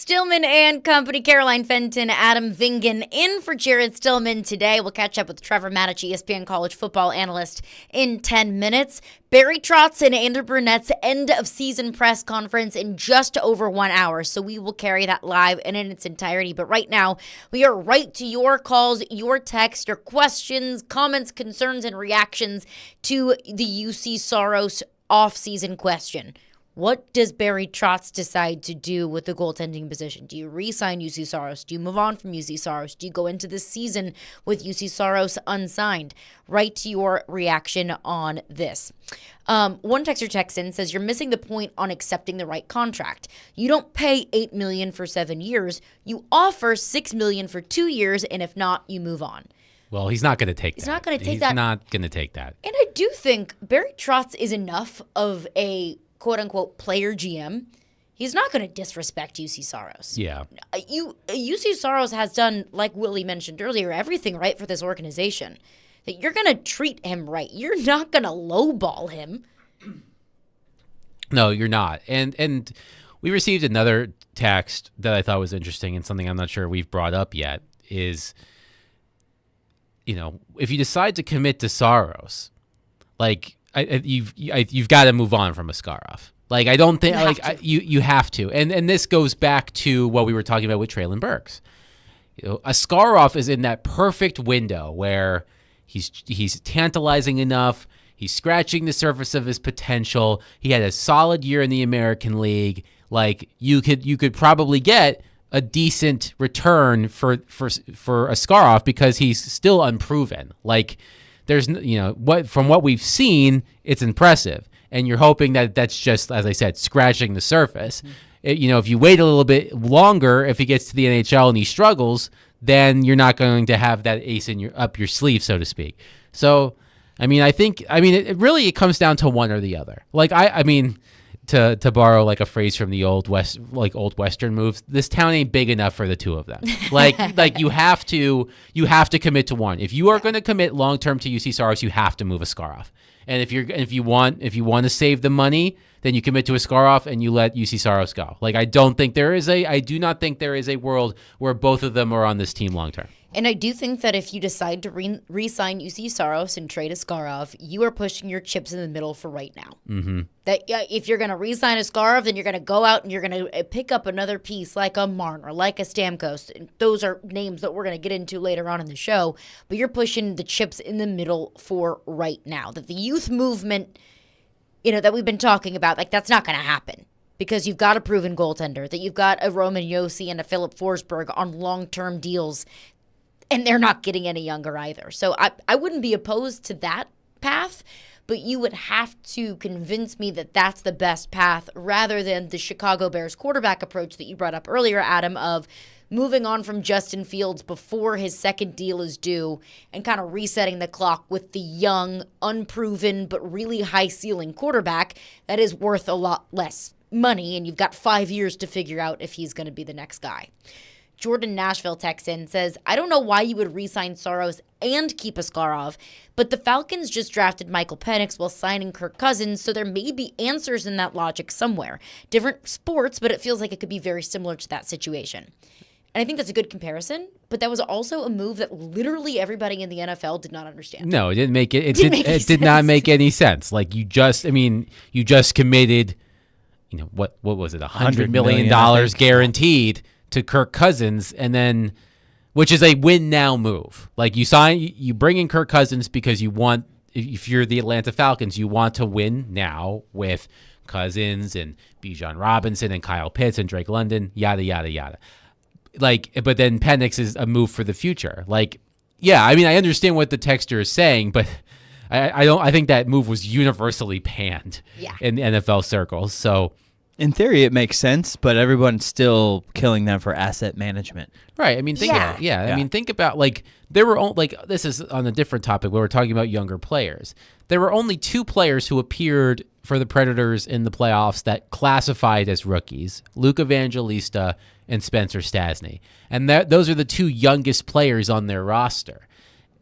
[SPEAKER 1] Stillman and company, Caroline Fenton, Adam Vingan in for Jared Stillman today. We'll catch up with Trevor Matich, ESPN college football analyst, in 10 minutes. Barry Trotz and Andrew Burnett's end of season press conference in just over 1 hour. So we will carry that live and in its entirety. But right now, we are right to your calls, your texts, your questions, comments, concerns, and reactions to the UC Soros off-season question. What does Barry Trotz decide to do with the goaltending position? Do you re-sign UC Soros? Do you move on from UC Soros? Do you go into this season with UC Soros unsigned? Write your reaction on this. One texter texts in, says, you're missing the point on accepting the right contract. You don't pay $8 million for 7 years. You offer $6 million for 2 years, and if not, you move on.
[SPEAKER 2] Well, he's not going to take that.
[SPEAKER 1] He's not going to take that.
[SPEAKER 2] He's not going to take that.
[SPEAKER 1] And I do think Barry Trotz is enough of a quote-unquote player GM. He's not going to disrespect UC Soros.
[SPEAKER 2] Yeah.
[SPEAKER 1] UC Soros has done, like Willie mentioned earlier, everything right for this organization. That you're going to treat him right. You're not going to lowball him.
[SPEAKER 2] No, you're not. And we received another text that I thought was interesting, and something I'm not sure we've brought up yet is, if you decide to commit to Soros, like, you've got to move on from Askarov. Like, I don't think you have to. And this goes back to what we were talking about with Treylon Burks. Askarov is in that perfect window where he's tantalizing enough. He's scratching the surface of his potential. He had a solid year in the American League. Like, you could probably get a decent return for Askarov because he's still unproven. Like, there's, from what we've seen, it's impressive. And you're hoping that that's just, as I said, scratching the surface. If you wait a little bit longer, if he gets to the NHL and he struggles, then you're not going to have that ace up your sleeve, so to speak. So, it really comes down to one or the other. Like, to borrow like a phrase from the old Western moves, this town ain't big enough for the two of them. Like you have to commit to one. If you are going to commit long term to UC Soros, you have to move Askarov. And if you want to save the money, then you commit to Askarov and you let UC Soros go. Like, I do not think there is a world where both of them are on this team long term.
[SPEAKER 1] And I do think that if you decide to re-sign UC Soros and trade Askarov, you are pushing your chips in the middle for right now. Mm-hmm. That if you're going to re-sign Askarov, then you're going to go out and you're going to pick up another piece like a Marner, like a Stamkos. And those are names that we're going to get into later on in the show. But you're pushing the chips in the middle for right now. That the youth movement, that we've been talking about, like, that's not going to happen. Because you've got a proven goaltender, that you've got a Roman Josi and a Philip Forsberg on long-term deals. And they're not getting any younger either. So I wouldn't be opposed to that path, but you would have to convince me that that's the best path rather than the Chicago Bears quarterback approach that you brought up earlier, Adam, of moving on from Justin Fields before his second deal is due and kind of resetting the clock with the young, unproven, but really high-ceiling quarterback that is worth a lot less money, and you've got 5 years to figure out if he's going to be the next guy. Jordan Nashville texts in, says, I don't know why you would re-sign Soros and keep Askarov, but the Falcons just drafted Michael Penix while signing Kirk Cousins, so there may be answers in that logic somewhere. Different sports, but it feels like it could be very similar to that situation. And I think that's a good comparison, but that was also a move that literally everybody in the NFL did not understand.
[SPEAKER 2] No, it didn't make it. It did not make any sense. Like, you just committed, what was it, $100 million guaranteed to Kirk Cousins, and then, which is a win now move. Like, you bring in Kirk Cousins because you want, if you're the Atlanta Falcons, you want to win now with Cousins and Bijan Robinson and Kyle Pitts and Drake London, yada, yada, yada. Like, but then Penix is a move for the future. Like, yeah, I understand what the texter is saying, but I think that move was universally panned in NFL circles. So,
[SPEAKER 3] in theory, it makes sense, but everyone's still killing them for asset management.
[SPEAKER 2] Right. Think about, like, there were this is on a different topic where we're talking about younger players. There were only 2 players who appeared for the Predators in the playoffs that classified as rookies: Luke Evangelista and Spencer Stasny. And those are the 2 youngest players on their roster.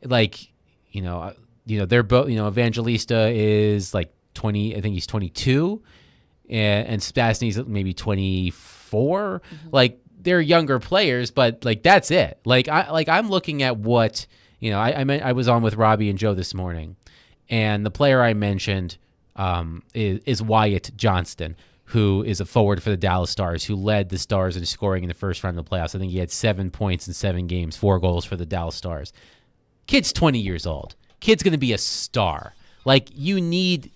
[SPEAKER 2] Like, they're both, Evangelista is like 20, I think he's 22. And Stastny's maybe 24. Mm-hmm. Like, they're younger players, but like that's it. I'm looking at what I was on with Robbie and Joe this morning, and the player I mentioned is Wyatt Johnston, who is a forward for the Dallas Stars, who led the Stars in scoring in the first round of the playoffs. I think he had 7 points in 7 games, 4 goals for the Dallas Stars. Kid's 20 years old. Kid's going to be a star. Like you need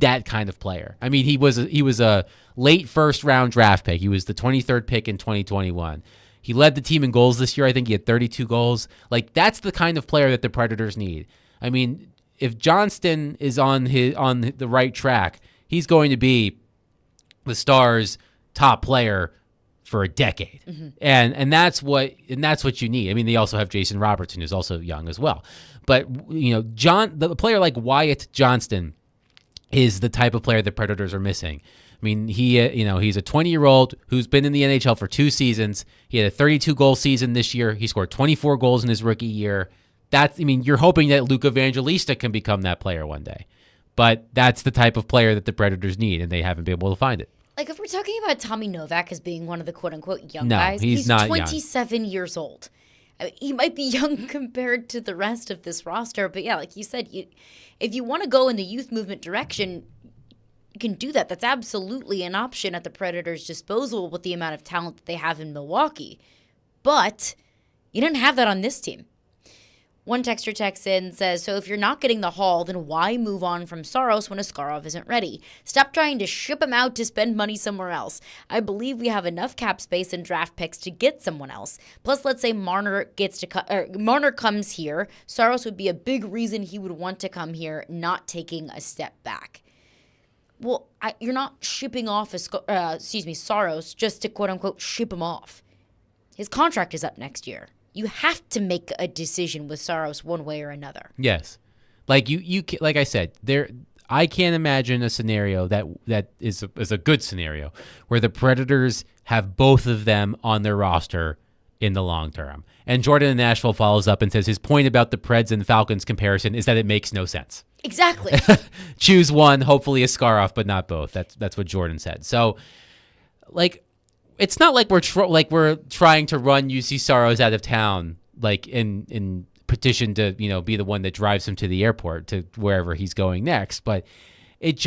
[SPEAKER 2] that kind of player. I mean, he was a late first round draft pick. He was the 23rd pick in 2021. He led the team in goals this year. I think he had 32 goals. Like that's the kind of player that the Predators need. I mean, if Johnston is on the right track, he's going to be the Stars' top player for a decade. Mm-hmm. And that's what you need. I mean, they also have Jason Robertson, who's also young as well. But the player like Wyatt Johnston is the type of player the Predators are missing. I mean, he's a 20-year-old who's been in the NHL for 2 seasons. He had a 32-goal season this year. He scored 24 goals in his rookie year. You're hoping that Luke Evangelista can become that player one day. But that's the type of player that the Predators need, and they haven't been able to find it.
[SPEAKER 1] Like, if we're talking about Tommy Novak as being one of the quote-unquote young
[SPEAKER 2] No,
[SPEAKER 1] guys,
[SPEAKER 2] he's not
[SPEAKER 1] 27 years old. I mean, he might be young compared to the rest of this roster, but yeah, like you said, if you want to go in the youth movement direction, you can do that. That's absolutely an option at the Predators' disposal with the amount of talent that they have in Milwaukee. But you didn't have that on this team. One texter texts in and says, so if you're not getting the haul, then why move on from Saros when Askarov isn't ready? Stop trying to ship him out to spend money somewhere else. I believe we have enough cap space and draft picks to get someone else. Plus, let's say Marner comes here. Saros would be a big reason he would want to come here, not taking a step back. Well, you're not shipping off Saros just to quote-unquote ship him off. His contract is up next year. You have to make a decision with Saros one way or another.
[SPEAKER 2] Yes. Like like I said, I can't imagine a scenario that is a good scenario where the Predators have both of them on their roster in the long term. And Jordan in Nashville follows up and says his point about the Preds and Falcons comparison is that it makes no sense.
[SPEAKER 1] Exactly.
[SPEAKER 2] Choose one, hopefully Askarov, but not both. That's what Jordan said. So, like, it's not like we're trying to run UC Saros out of town, like in petition to be the one that drives him to the airport to wherever he's going next. But it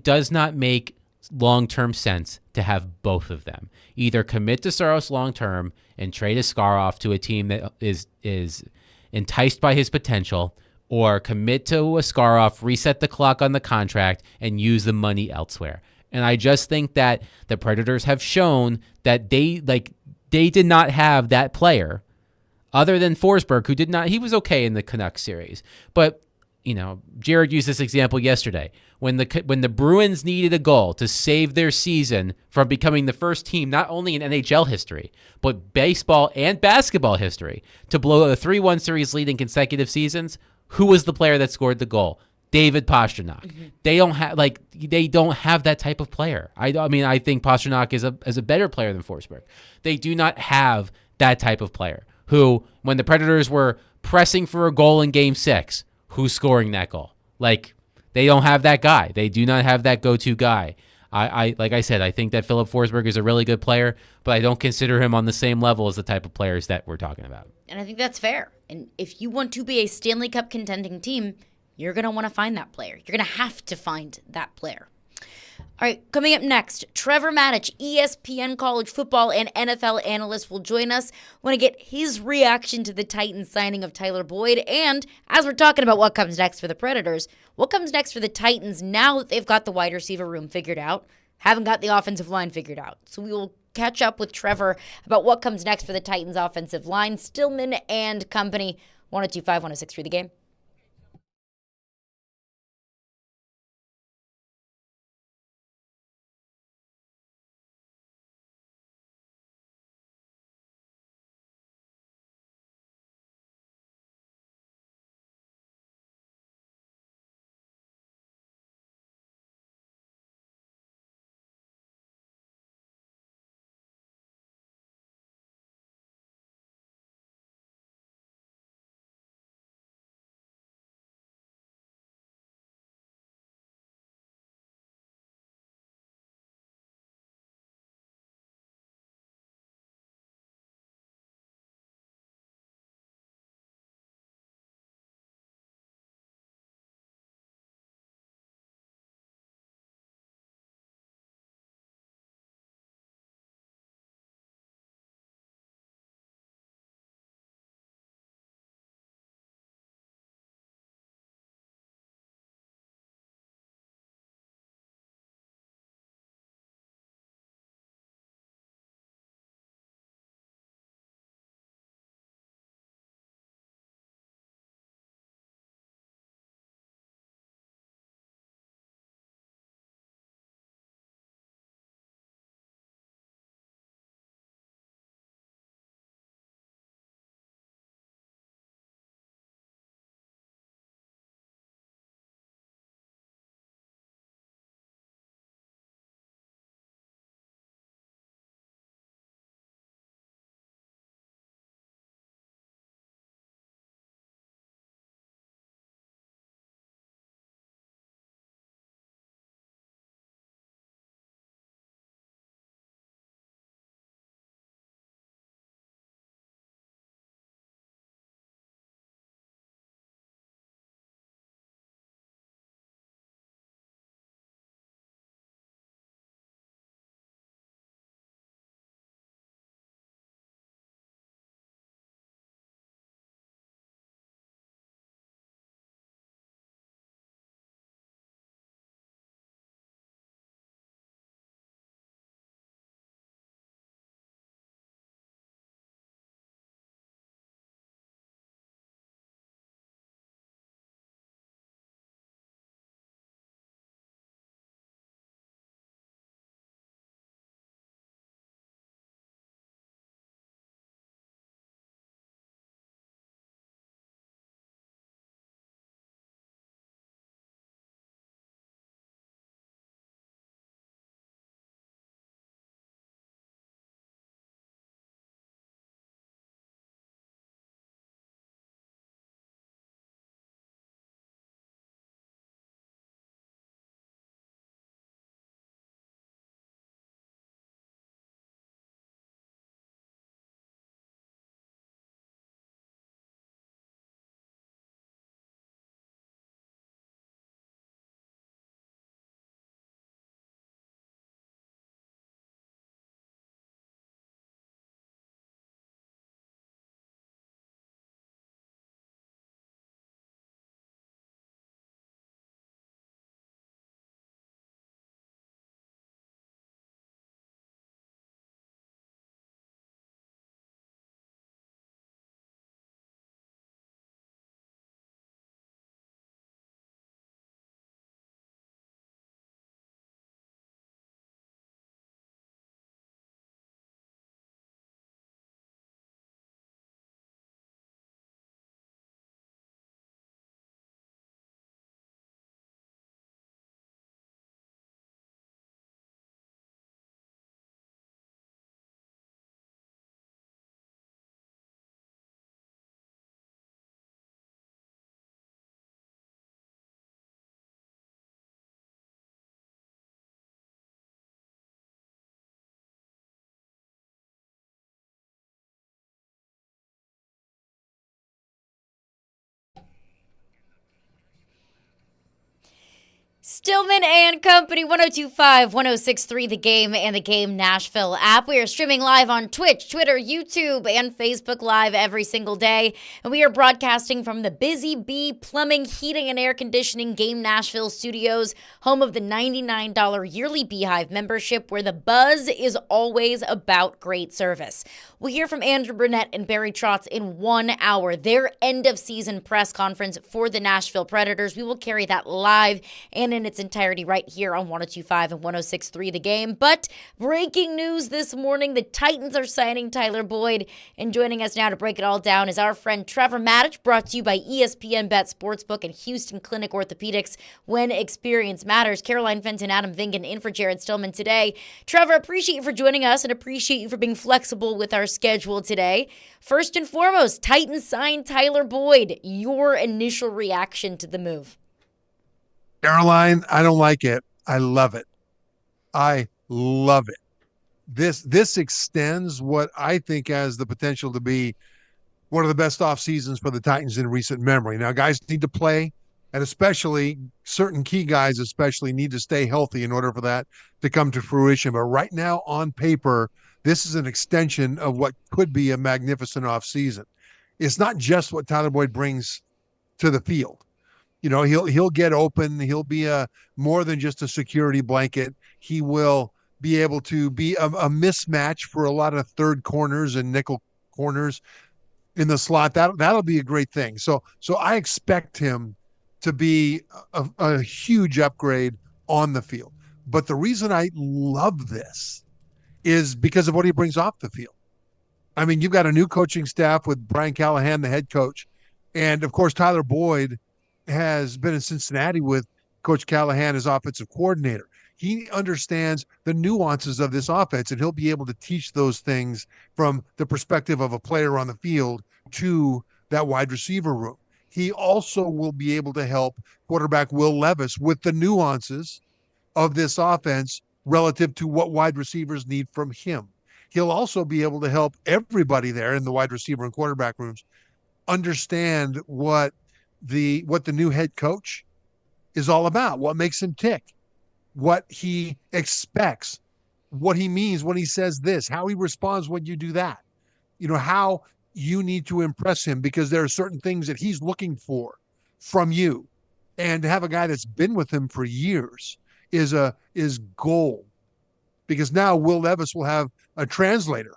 [SPEAKER 2] does not make long-term sense to have both of them. Either commit to Saros long-term and trade Askarov to a team that is enticed by his potential, or commit to Askarov, reset the clock on the contract, and use the money elsewhere. And I just think that the Predators have shown that they did not have that player other than Forsberg, who did not. He was okay in the Canucks series. But, Jared used this example yesterday. When the Bruins needed a goal to save their season from becoming the first team, not only in NHL history, but baseball and basketball history, to blow a 3-1 series lead in consecutive seasons, who was the player that scored the goal? David Pastrnak. Mm-hmm. They don't have that type of player. I think Pastrnak is a better player than Forsberg. They do not have that type of player who, when the Predators were pressing for a goal in Game 6, who's scoring that goal? Like, they don't have that guy. They do not have that go-to guy. Like I said, I think that Philip Forsberg is a really good player, but I don't consider him on the same level as the type of players that we're talking about.
[SPEAKER 1] And I think that's fair. And if you want to be a Stanley Cup contending team, you're going to want to find that player. You're going to have to find that player. All right, coming up next, Trevor Maddich, ESPN college football and NFL analyst, will join us. Want to get his reaction to the Titans signing of Tyler Boyd. And as we're talking about what comes next for the Predators, what comes next for the Titans now that they've got the wide receiver room figured out, haven't got the offensive line figured out. So we will catch up with Trevor about what comes next for the Titans offensive line. Stillman and company, 102.5, 106.3 The Game. Stillman and Company, 1025, 1063, The Game and The Game Nashville app. We are streaming live on Twitch, Twitter, YouTube, and Facebook Live every single day. And we are broadcasting from the Busy Bee Plumbing, Heating, and Air Conditioning Game Nashville studios, home of the $99 yearly Beehive membership, where the buzz is always about great service. We'll hear from Andrew Burnett and Barry Trotz in 1 hour, their end-of-season press conference for the Nashville Predators. We will carry that live and in its entirety right here on 1025 and 1063 The Game. But breaking news this morning, the Titans are signing Tyler Boyd. And joining us now to break it all down is our friend Trevor Maddich, brought to you by ESPN Bet Sportsbook and Houston Clinic Orthopedics, when experience matters. Caroline Fenton, Adam Vingan in for Jared Stillman today. Trevor, appreciate you for joining us and appreciate you for being flexible with our schedule today. First and foremost, Titans signed Tyler Boyd. Your initial reaction to the move?
[SPEAKER 7] Caroline, I don't like it. I love it. I love it. This extends what I think has the potential to be one of the best off seasons for the Titans in recent memory. Now, guys need to play, and especially certain key guys especially need to stay healthy in order for that to come to fruition. But right now, on paper, this is an extension of what could be a magnificent off season. It's not just what Tyler Boyd brings to the field. You know, he'll get open. He'll be more than just a security blanket. He will be able to be a mismatch for a lot of third corners and nickel corners in the slot. That'll be a great thing. So I expect him to be a huge upgrade on the field. But the reason I love this is because of what he brings off the field. I mean, you've got a new coaching staff with Brian Callahan, the head coach, and of course Tyler Boyd has been in Cincinnati with Coach Callahan as offensive coordinator. He understands the nuances of this offense, and he'll be able to teach those things from the perspective of a player on the field to that wide receiver room. He also will be able to help quarterback Will Levis with the nuances of this offense relative to what wide receivers need from him. He'll also be able to help everybody there in the wide receiver and quarterback rooms understand what the new head coach is all about, what makes him tick, what he expects, what he means when he says this, how he responds when you do that, you know, how you need to impress him, because there are certain things that he's looking for from you. And to have a guy that's been with him for years is gold, because now Will Levis will have a translator,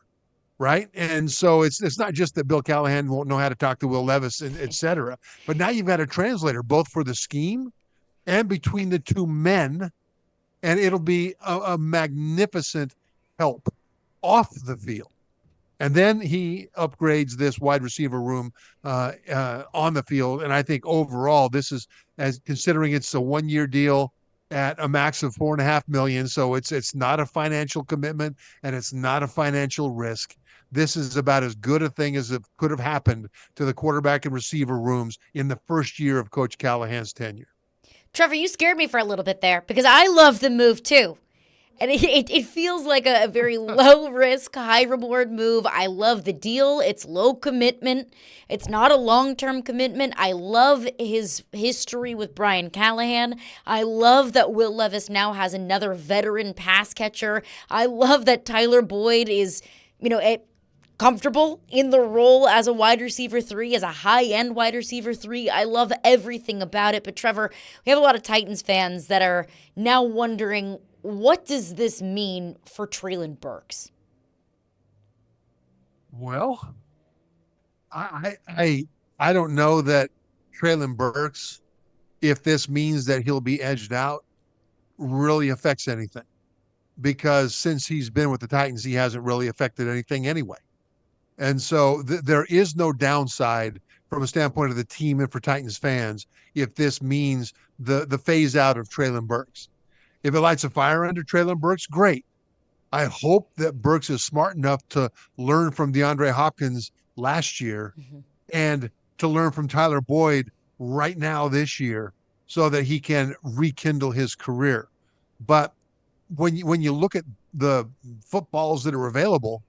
[SPEAKER 7] right? And so it's not just that Bill Callahan won't know how to talk to Will Levis, and et cetera, but now you've got a translator both for the scheme and between the two men, and it'll be a magnificent help off the field. And then he upgrades this wide receiver room on the field, and I think overall this is, as considering it's a 1-year deal at a max of $4.5 million, so it's not a financial commitment and it's not a financial risk. This is about as good a thing as it could have happened to the quarterback and receiver rooms in the first year of Coach Callahan's tenure.
[SPEAKER 1] Trevor, you scared me for a little bit there, because I love the move too. And it feels like a very low-risk, high-reward move. I love the deal. It's low commitment. It's not a long-term commitment. I love his history with Brian Callahan. I love that Will Levis now has another veteran pass catcher. I love that Tyler Boyd is, comfortable in the role as a wide receiver 3, as a high-end wide receiver 3. I love everything about it. But Trevor, we have a lot of Titans fans that are now wondering, what does this mean for Treylon Burks?
[SPEAKER 7] Well, I don't know that Treylon Burks, if this means that he'll be edged out, really affects anything, because since he's been with the Titans, he hasn't really affected anything anyway. And so there is no downside from a standpoint of the team and for Titans fans if this means the phase out of Treylon Burks. If it lights a fire under Treylon Burks, great. I hope that Burks is smart enough to learn from DeAndre Hopkins last year and to learn from Tyler Boyd right now this year so that he can rekindle his career. But when you look at the footballs that are available,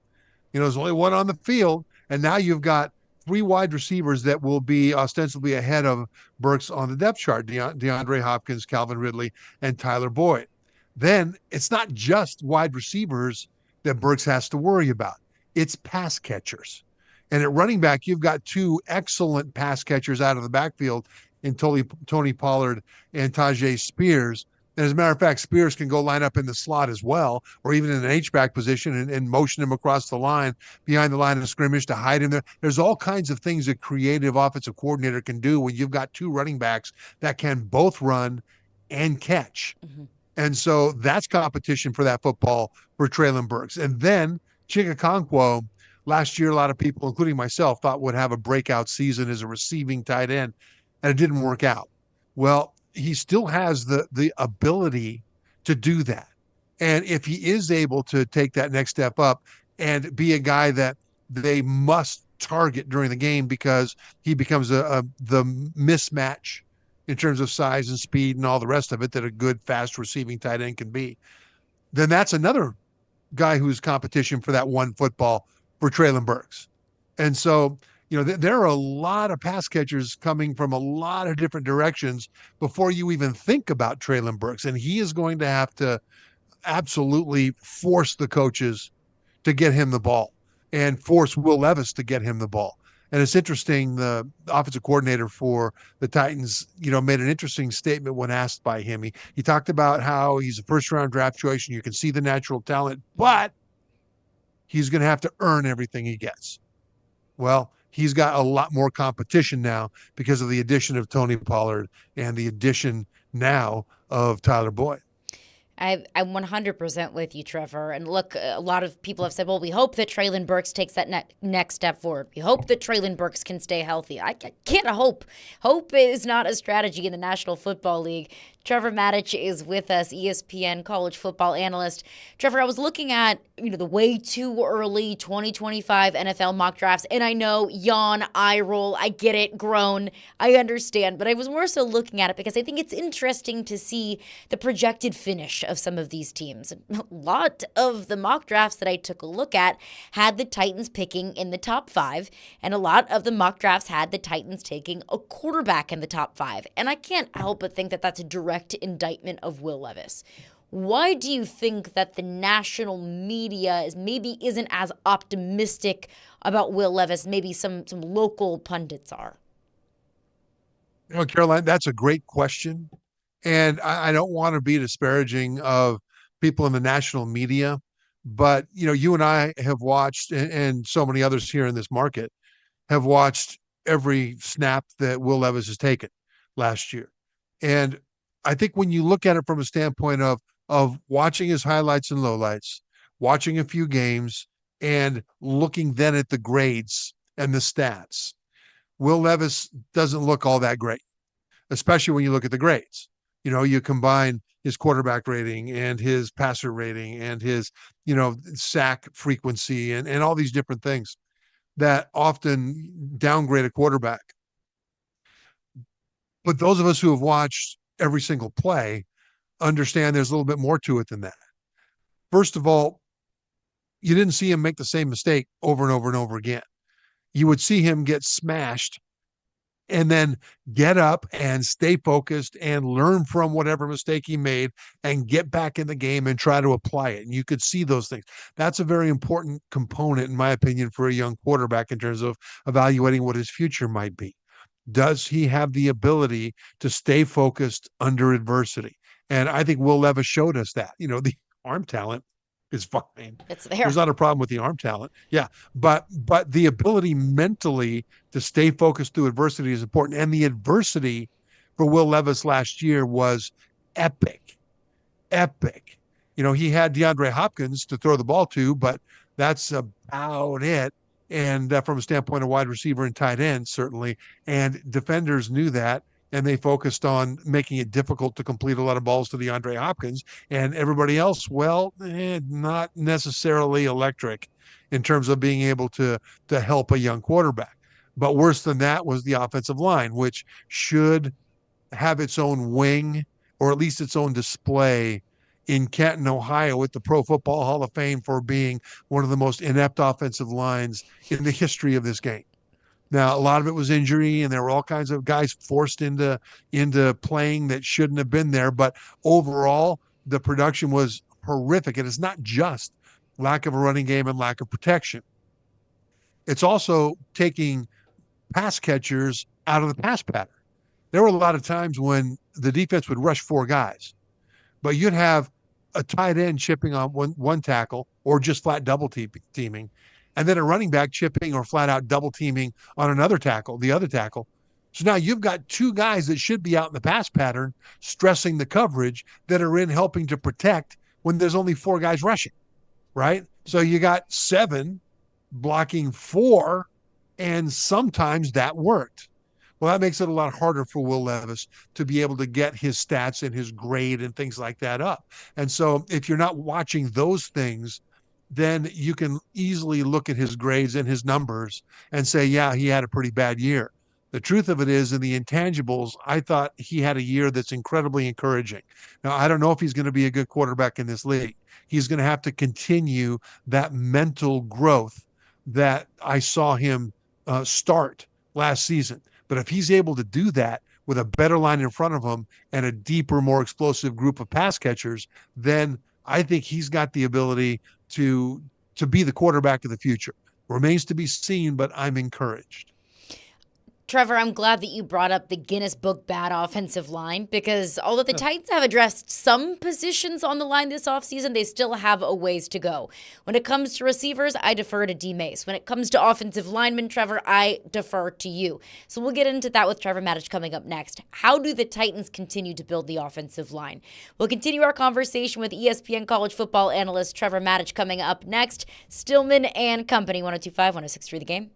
[SPEAKER 7] there's only one on the field, and now you've got three wide receivers that will be ostensibly ahead of Burks on the depth chart: DeAndre Hopkins, Calvin Ridley, and Tyler Boyd. Then it's not just wide receivers that Burks has to worry about. It's pass catchers. And at running back, you've got two excellent pass catchers out of the backfield in Tony Pollard and Tajay Spears. And as a matter of fact, Spears can go line up in the slot as well, or even in an H-back position and motion him across the line behind the line of scrimmage to hide him there. There's all kinds of things a creative offensive coordinator can do when you've got two running backs that can both run and catch. Mm-hmm. And so that's competition for that football for Treylon Burks. And then Chig Okonkwo, last year, a lot of people, including myself, thought would have a breakout season as a receiving tight end, and it didn't work out. Well, he still has the ability to do that. And if he is able to take that next step up and be a guy that they must target during the game because he becomes the mismatch in terms of size and speed and all the rest of it that a good, fast receiving tight end can be, then that's another guy who's competition for that one football for Treylon Burks. And so, there are a lot of pass catchers coming from a lot of different directions before you even think about Treylon Burks. And he is going to have to absolutely force the coaches to get him the ball and force Will Levis to get him the ball. And it's interesting, the offensive coordinator for the Titans, made an interesting statement when asked by him. He talked about how he's a first-round draft choice and you can see the natural talent, but he's going to have to earn everything he gets. Well, he's got a lot more competition now because of the addition of Tony Pollard and the addition now of Tyler Boyd.
[SPEAKER 1] I'm 100% with you, Trevor. And look, a lot of people have said, well, we hope that Treylon Burks takes that next step forward. We hope that Treylon Burks can stay healthy. I can't hope. Hope is not a strategy in the National Football League. Trevor Matich is with us, ESPN college football analyst. Trevor, I was looking at, the way too early 2025 NFL mock drafts, and I know, yawn, eye roll, I get it, groan, I understand, but I was more so looking at it because I think it's interesting to see the projected finish of some of these teams. A lot of the mock drafts that I took a look at had the Titans picking in the top 5, and a lot of the mock drafts had the Titans taking a quarterback in the top 5, and I can't help but think that that's a direct indictment of Will Levis. Why do you think that the national media isn't as optimistic about Will Levis? Maybe some local pundits are.
[SPEAKER 7] Caroline, that's a great question. And I don't want to be disparaging of people in the national media, but you and I have watched, and so many others here in this market have watched every snap that Will Levis has taken last year. And I think when you look at it from a standpoint of watching his highlights and lowlights, watching a few games, and looking then at the grades and the stats, Will Levis doesn't look all that great, especially when you look at the grades. You combine his quarterback rating and his passer rating and his, sack frequency and all these different things that often downgrade a quarterback. But those of us who have watched every single play understand there's a little bit more to it than that. First of all, you didn't see him make the same mistake over and over and over again. You would see him get smashed and then get up and stay focused and learn from whatever mistake he made and get back in the game and try to apply it. And you could see those things. That's a very important component, in my opinion, for a young quarterback in terms of evaluating what his future might be. Does he have the ability to stay focused under adversity? And I think Will Levis showed us that. The arm talent is fine.
[SPEAKER 1] It's there.
[SPEAKER 7] There's not a problem with the arm talent. Yeah. But the ability mentally to stay focused through adversity is important. And the adversity for Will Levis last year was epic. Epic. He had DeAndre Hopkins to throw the ball to, but that's about it. And from a standpoint of wide receiver and tight end, certainly. And defenders knew that, and they focused on making it difficult to complete a lot of balls to DeAndre Hopkins. And everybody else, not necessarily electric in terms of being able to help a young quarterback. But worse than that was the offensive line, which should have its own wing or at least its own display in Canton, Ohio, at the Pro Football Hall of Fame for being one of the most inept offensive lines in the history of this game. Now, a lot of it was injury, and there were all kinds of guys forced into playing that shouldn't have been there. But overall, the production was horrific. And it's not just lack of a running game and lack of protection. It's also taking pass catchers out of the pass pattern. There were a lot of times when the defense would rush 4 guys, but you'd have a tight end chipping on one tackle or just flat double teaming, and then a running back chipping or flat out double teaming on another tackle, the other tackle. So now you've got 2 guys that should be out in the pass pattern stressing the coverage that are in helping to protect when there's only 4 guys rushing, right? So you got 7 blocking 4, and sometimes that worked. Well, that makes it a lot harder for Will Levis to be able to get his stats and his grade and things like that up. And so if you're not watching those things, then you can easily look at his grades and his numbers and say, yeah, he had a pretty bad year. The truth of it is, in the intangibles, I thought he had a year that's incredibly encouraging. Now, I don't know if he's going to be a good quarterback in this league. He's going to have to continue that mental growth that I saw him start last season. But if he's able to do that with a better line in front of him and a deeper, more explosive group of pass catchers, then I think he's got the ability to be the quarterback of the future. Remains to be seen, but I'm encouraged.
[SPEAKER 1] Trevor, I'm glad that you brought up the Guinness Book bad offensive line, because although the Titans have addressed some positions on the line this offseason, they still have a ways to go. When it comes to receivers, I defer to D. Mace. When it comes to offensive linemen, Trevor, I defer to you. So we'll get into that with Trevor Maddich coming up next. How do the Titans continue to build the offensive line? We'll continue our conversation with ESPN college football analyst Trevor Maddich coming up next. Stillman and Company, 102.5, 106.3 The Game.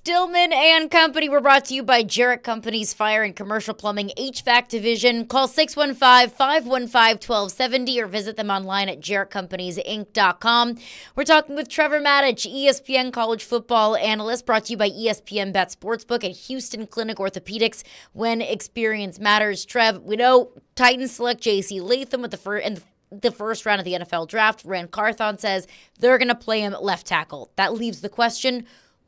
[SPEAKER 1] Stillman and Company were brought to you by Jarrett Company's Fire and Commercial Plumbing HVAC Division. Call 615-515-1270 or visit them online at jarrettcompanies.inc.com. We're talking with Trevor Maddich, ESPN college football analyst, brought to you by ESPN Bet Sportsbook at Houston Clinic Orthopedics. When experience matters. Trev, we know Titans select J.C. Latham with the first round of the NFL draft. Rand Carthon says they're going to play him at left tackle. That leaves the question,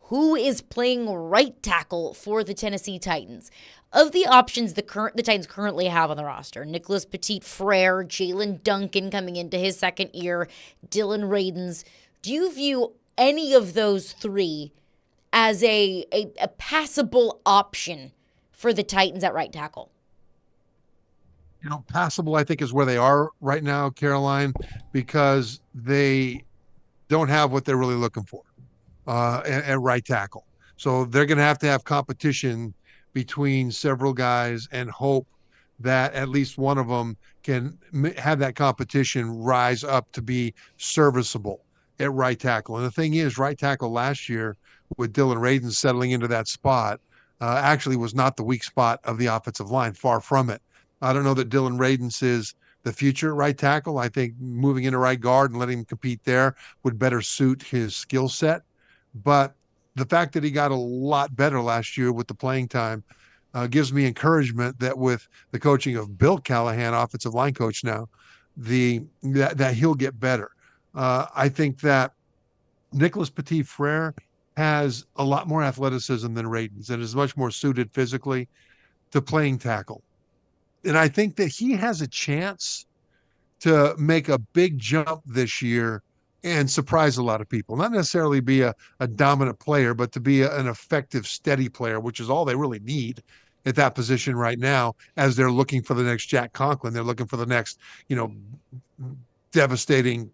[SPEAKER 1] who is playing right tackle for the Tennessee Titans? Of the options the Titans currently have on the roster, Nicholas Petit-Frere, Jalen Duncan coming into his second year, Dylan Radins, do you view any of those three as a passable option for the Titans at right tackle?
[SPEAKER 7] Passable, I think, is where they are right now, Caroline, because they don't have what they're really looking for at right tackle. So they're going to have competition between several guys and hope that at least one of them can have that competition rise up to be serviceable at right tackle. And the thing is, right tackle last year with Dylan Radins settling into that spot actually was not the weak spot of the offensive line, far from it. I don't know that Dylan Radins is the future right tackle. I think moving into right guard and letting him compete there would better suit his skill set. But the fact that he got a lot better last year with the playing time gives me encouragement that with the coaching of Bill Callahan, offensive line coach now, that he'll get better. I think that Nicholas Petit-Frere has a lot more athleticism than Radins and is much more suited physically to playing tackle. And I think that he has a chance to make a big jump this year and surprise a lot of people. Not necessarily be a dominant player, but to be an effective, steady player, which is all they really need at that position right now as they're looking for the next Jack Conklin. They're looking for the next, devastating,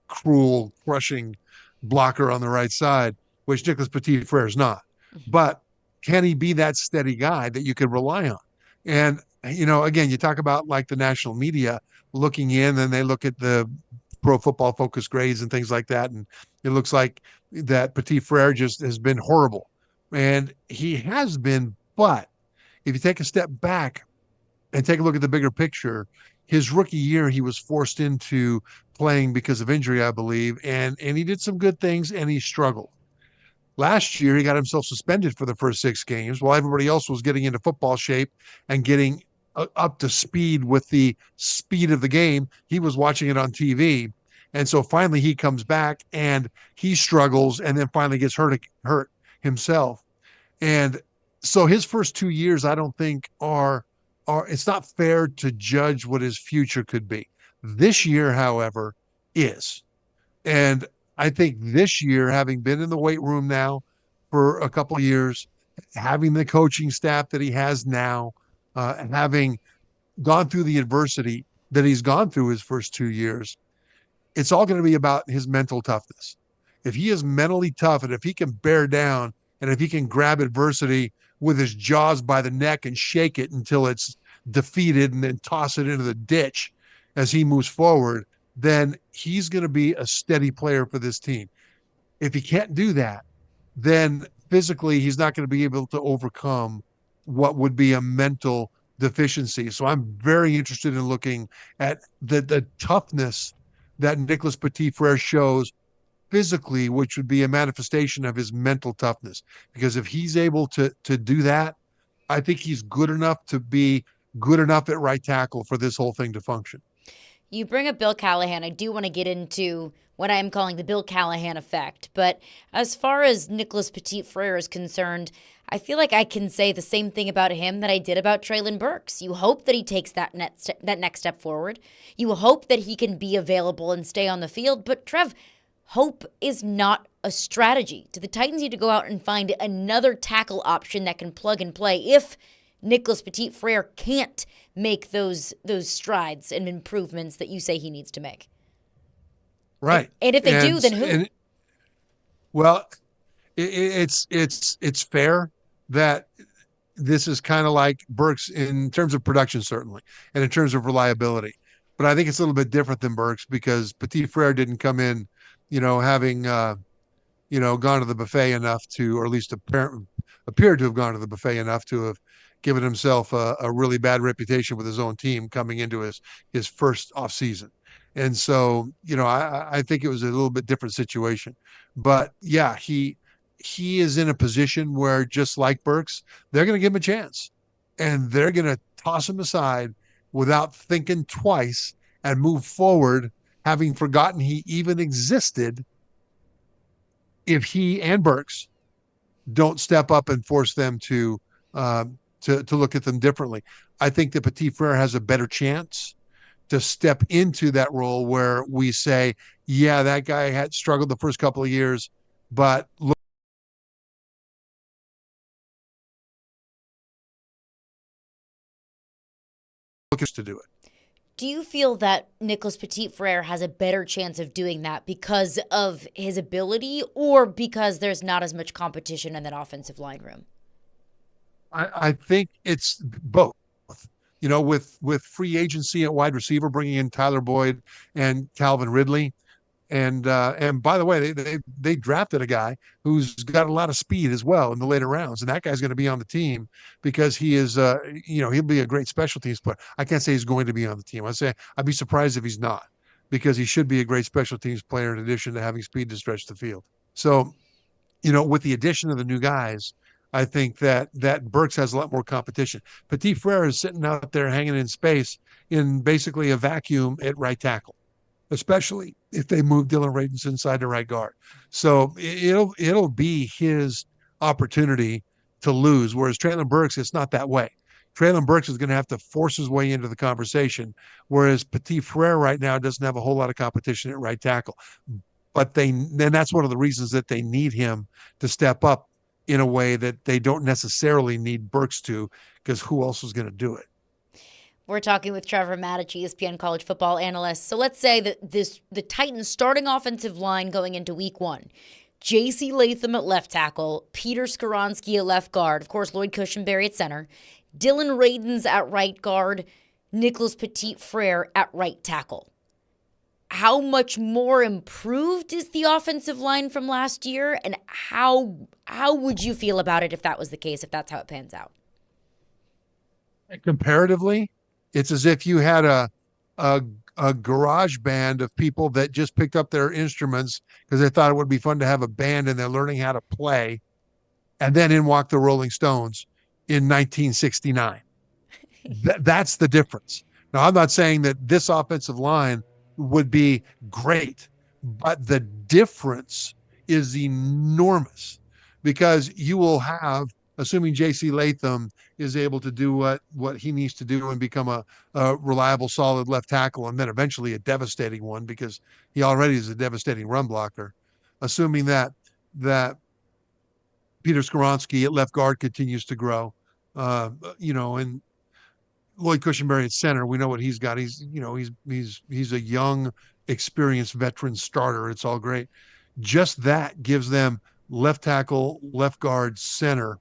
[SPEAKER 7] cruel, crushing blocker on the right side, which Nicholas Petit-Frere is not. But can he be that steady guy that you could rely on? And, again, you talk about like the national media looking in and they look at the Pro Football Focus grades and things like that. And it looks like that Petit-Frere just has been horrible. And he has been, but if you take a step back and take a look at the bigger picture, his rookie year, he was forced into playing because of injury, I believe. And he did some good things and he struggled. Last year, he got himself suspended for the first 6 games while everybody else was getting into football shape and getting up to speed with the speed of the game. He was watching it on TV. And so finally he comes back and he struggles and then finally gets hurt himself. And so his first 2 years, I don't think are it's not fair to judge what his future could be. This year, however, is. And I think this year, having been in the weight room now for a couple of years, having the coaching staff that he has now, having gone through the adversity that he's gone through his first 2 years, it's all going to be about his mental toughness. If he is mentally tough and if he can bear down and if he can grab adversity with his jaws by the neck and shake it until it's defeated and then toss it into the ditch as he moves forward, then he's going to be a steady player for this team. If he can't do that, then physically he's not going to be able to overcome what would be a mental deficiency. So I'm very interested in looking at the toughness that Nicholas Petit-Frere shows physically, which would be a manifestation of his mental toughness. Because if he's able to do that, I think he's good enough to be good enough at right tackle for this whole thing to function.
[SPEAKER 1] You bring up Bill Callahan. I do want to get into what I am calling the Bill Callahan effect. But as far as Nicholas Petit-Frere is concerned, I feel like I can say the same thing about him that I did about Treylon Burks. You hope that he takes that next step forward. You hope that he can be available and stay on the field. But Trev, hope is not a strategy. Do the Titans need to go out and find another tackle option that can plug and play if Nicholas Petit-Frere can't make those strides and improvements that you say he needs to make?
[SPEAKER 7] Right.
[SPEAKER 1] And if they do, then who?
[SPEAKER 7] Well, it's fair that this is kind of like Burks in terms of production, certainly, and in terms of reliability. But I think it's a little bit different than Burks because Petit-Frere didn't come in, having, gone to the buffet enough to, or at least appeared to have gone to the buffet enough to have given himself a really bad reputation with his own team coming into his first off season. And so, I think it was a little bit different situation. But yeah, he is in a position where, just like Burks, they're going to give him a chance, and they're going to toss him aside without thinking twice and move forward, having forgotten he even existed, if he and Burks don't step up and force them to look at them differently. I think that Petit Frere has a better chance to step into that role where we say, yeah, that guy had struggled the first couple of years, but look to do it.
[SPEAKER 1] Do you feel that Nicholas Petit Frere has a better chance of doing that because of his ability, or because there's not as much competition in that offensive line room?
[SPEAKER 7] I think it's both. With free agency at wide receiver, bringing in Tyler Boyd and Calvin Ridley, and by the way, they drafted a guy who's got a lot of speed as well in the later rounds, and that guy's going to be on the team because he is, he'll be a great special teams player. I can't say he's going to be on the team. I'd be surprised if he's not, because he should be a great special teams player in addition to having speed to stretch the field. So, with the addition of the new guys, I think that Burks has a lot more competition. Petit Frere is sitting out there hanging in space in basically a vacuum at right tackle, especially if they move Dylan Radins inside to right guard. So it'll be his opportunity to lose, whereas Traylon Burks, it's not that way. Traylon Burks is going to have to force his way into the conversation, whereas Petit Frere right now doesn't have a whole lot of competition at right tackle. But that's one of the reasons that they need him to step up in a way that they don't necessarily need Burks to, because who else is going to do it?
[SPEAKER 1] We're talking with Trevor Matich, ESPN college football analyst. So let's say that the Titans starting offensive line going into week 1. J.C. Latham at left tackle, Peter Skoronski at left guard, of course Lloyd Cushenberry at center, Dylan Radins at right guard, Nicholas Petit Frere at right tackle. How much more improved is the offensive line from last year, and how would you feel about it if that was the case, if that's how it pans out?
[SPEAKER 7] Comparatively, it's as if you had a garage band of people that just picked up their instruments because they thought it would be fun to have a band, and they're learning how to play, and then in walk the Rolling Stones in 1969. That's the difference. Now, I'm not saying that this offensive line would be great, but the difference is enormous, because you will have, assuming J.C. Latham is able to do what he needs to do and become a reliable, solid left tackle, and then eventually a devastating one, because he already is a devastating run blocker. Assuming that Peter Skoronski at left guard continues to grow, and Lloyd Cushenberry at center, we know what he's got. He's a young, experienced veteran starter. It's all great. Just that gives them left tackle, left guard, center.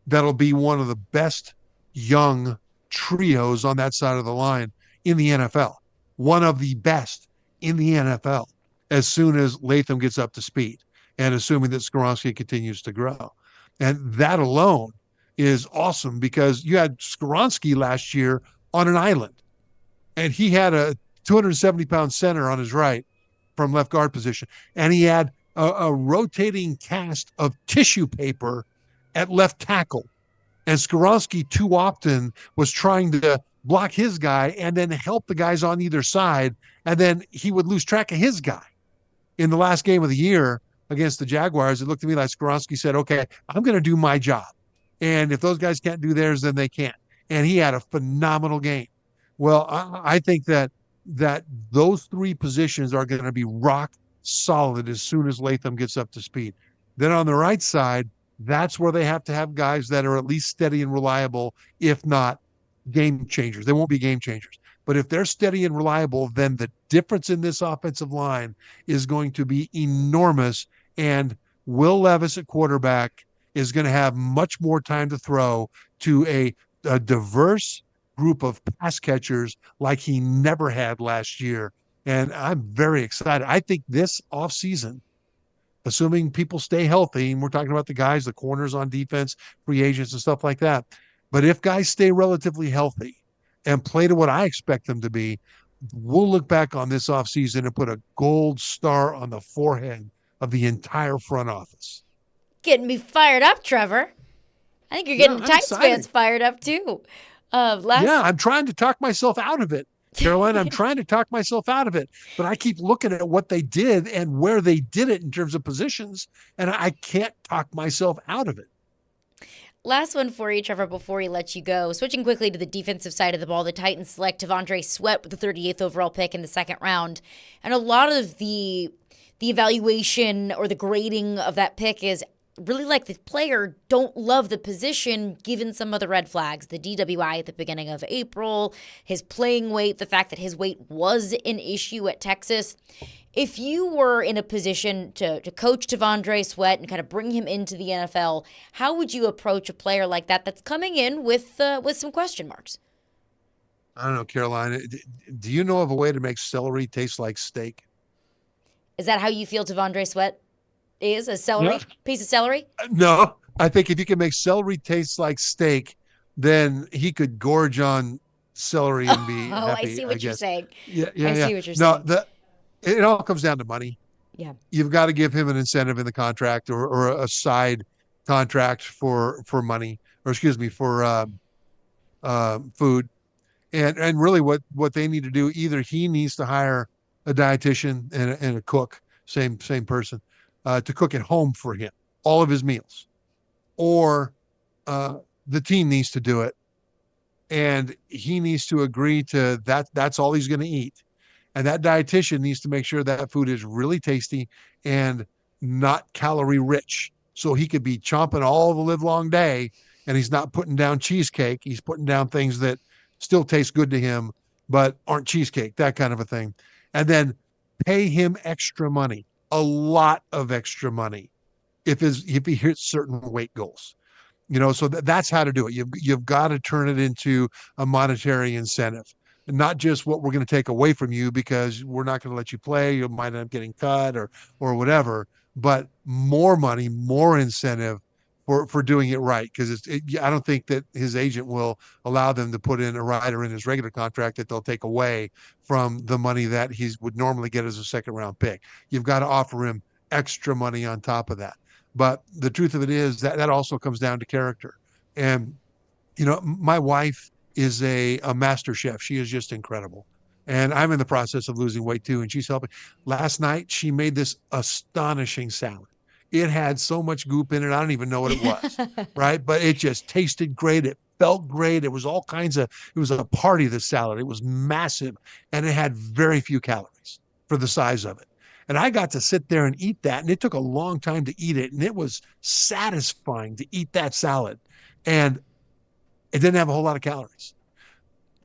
[SPEAKER 7] That'll be one of the best young trios on that side of the line in the NFL. One of the best in the NFL, as soon as Latham gets up to speed, and assuming that Skoronski continues to grow. And that alone is awesome, because you had Skoronski last year on an island, and he had a 270-pound center on his right from left guard position, and he had a rotating cast of tissue paper at left tackle, and Skoronski too often was trying to block his guy and then help the guys on either side, and then he would lose track of his guy. In the last game of the year against the Jaguars, it looked to me like Skoronski said, okay, I'm going to do my job. And if those guys can't do theirs, then they can't. And he had a phenomenal game. Well, I think that those three positions are going to be rock solid as soon as Latham gets up to speed. Then on the right side, that's where they have to have guys that are at least steady and reliable, if not game changers. They won't be game changers. But if they're steady and reliable, then the difference in this offensive line is going to be enormous. And Will Levis at quarterback is going to have much more time to throw to a diverse group of pass catchers like he never had last year. And I'm very excited. I think this offseason assuming people stay healthy, and we're talking about the guys, the corners on defense, free agents and stuff like that. But if guys stay relatively healthy and play to what I expect them to be, we'll look back on this offseason and put a gold star on the forehead of the entire front office.
[SPEAKER 1] Getting me fired up, Trevor. I think you're
[SPEAKER 7] Yeah,
[SPEAKER 1] getting
[SPEAKER 7] I'm
[SPEAKER 1] Titans
[SPEAKER 7] excited.
[SPEAKER 1] fans fired up too.
[SPEAKER 7] Yeah,
[SPEAKER 1] Last
[SPEAKER 7] I'm trying to talk myself out of it. Caroline, I'm trying to talk myself out of it, but I keep looking at what they did and where they did it in terms of positions, and I can't talk myself out of it.
[SPEAKER 1] Last one for you, Trevor, before we let you go. Switching quickly to the defensive side of the ball, the Titans select Tavondre Sweat with the 38th overall pick in the second round. And a lot of the evaluation or the grading of that pick is really like the player, don't love the position given some of the red flags. The DWI at the beginning of April, his playing weight, the fact that his weight was an issue at Texas. If you were in a position to coach Tavondre Sweat and kind of bring him into the NFL, how would you approach a player like that that's coming in with some question marks?
[SPEAKER 7] I don't know, Caroline. Do you know of a way to make celery taste like steak?
[SPEAKER 1] Is that how you feel Tavondre Sweat is? A celery?
[SPEAKER 7] Yeah.
[SPEAKER 1] Piece of celery?
[SPEAKER 7] No, I think if you can make celery taste like steak, then he could gorge on celery and be
[SPEAKER 1] Oh, I
[SPEAKER 7] happy,
[SPEAKER 1] see
[SPEAKER 7] I
[SPEAKER 1] what you're
[SPEAKER 7] guess.
[SPEAKER 1] saying.
[SPEAKER 7] Yeah,
[SPEAKER 1] I
[SPEAKER 7] yeah, yeah.
[SPEAKER 1] see what you're
[SPEAKER 7] No,
[SPEAKER 1] saying.
[SPEAKER 7] it all comes down to money.
[SPEAKER 1] Yeah.
[SPEAKER 7] You've got to give him an incentive in the contract or a side contract for money, or excuse me, for food. And really what they need to do, either he needs to hire a dietitian and a cook, same person, to cook at home for him, all of his meals, or the team needs to do it, and he needs to agree to that. That's all he's going to eat, and that dietitian needs to make sure that food is really tasty and not calorie rich, so he could be chomping all the live long day, and he's not putting down cheesecake. He's putting down things that still taste good to him, but aren't cheesecake, that kind of a thing. And then pay him extra money, a lot of extra money, if he hits certain weight goals. So that's how to do it. You've got to turn it into a monetary incentive, not just what we're going to take away from you because we're not going to let you play. You might end up getting cut or whatever, but more money, more incentive for doing it right. Because I don't think that his agent will allow them to put in a rider in his regular contract that they'll take away from the money that he would normally get as a second round pick. You've got to offer him extra money on top of that. But the truth of it is that also comes down to character. And, my wife is a master chef. She is just incredible. And I'm in the process of losing weight too. And she's helping. Last night, she made this astonishing salad. It had so much goop in it. I don't even know what it was. Right. But it just tasted great. It felt great. It was it was a party, the salad. It was massive and it had very few calories for the size of it. And I got to sit there and eat that. And it took a long time to eat it. And it was satisfying to eat that salad. And it didn't have a whole lot of calories.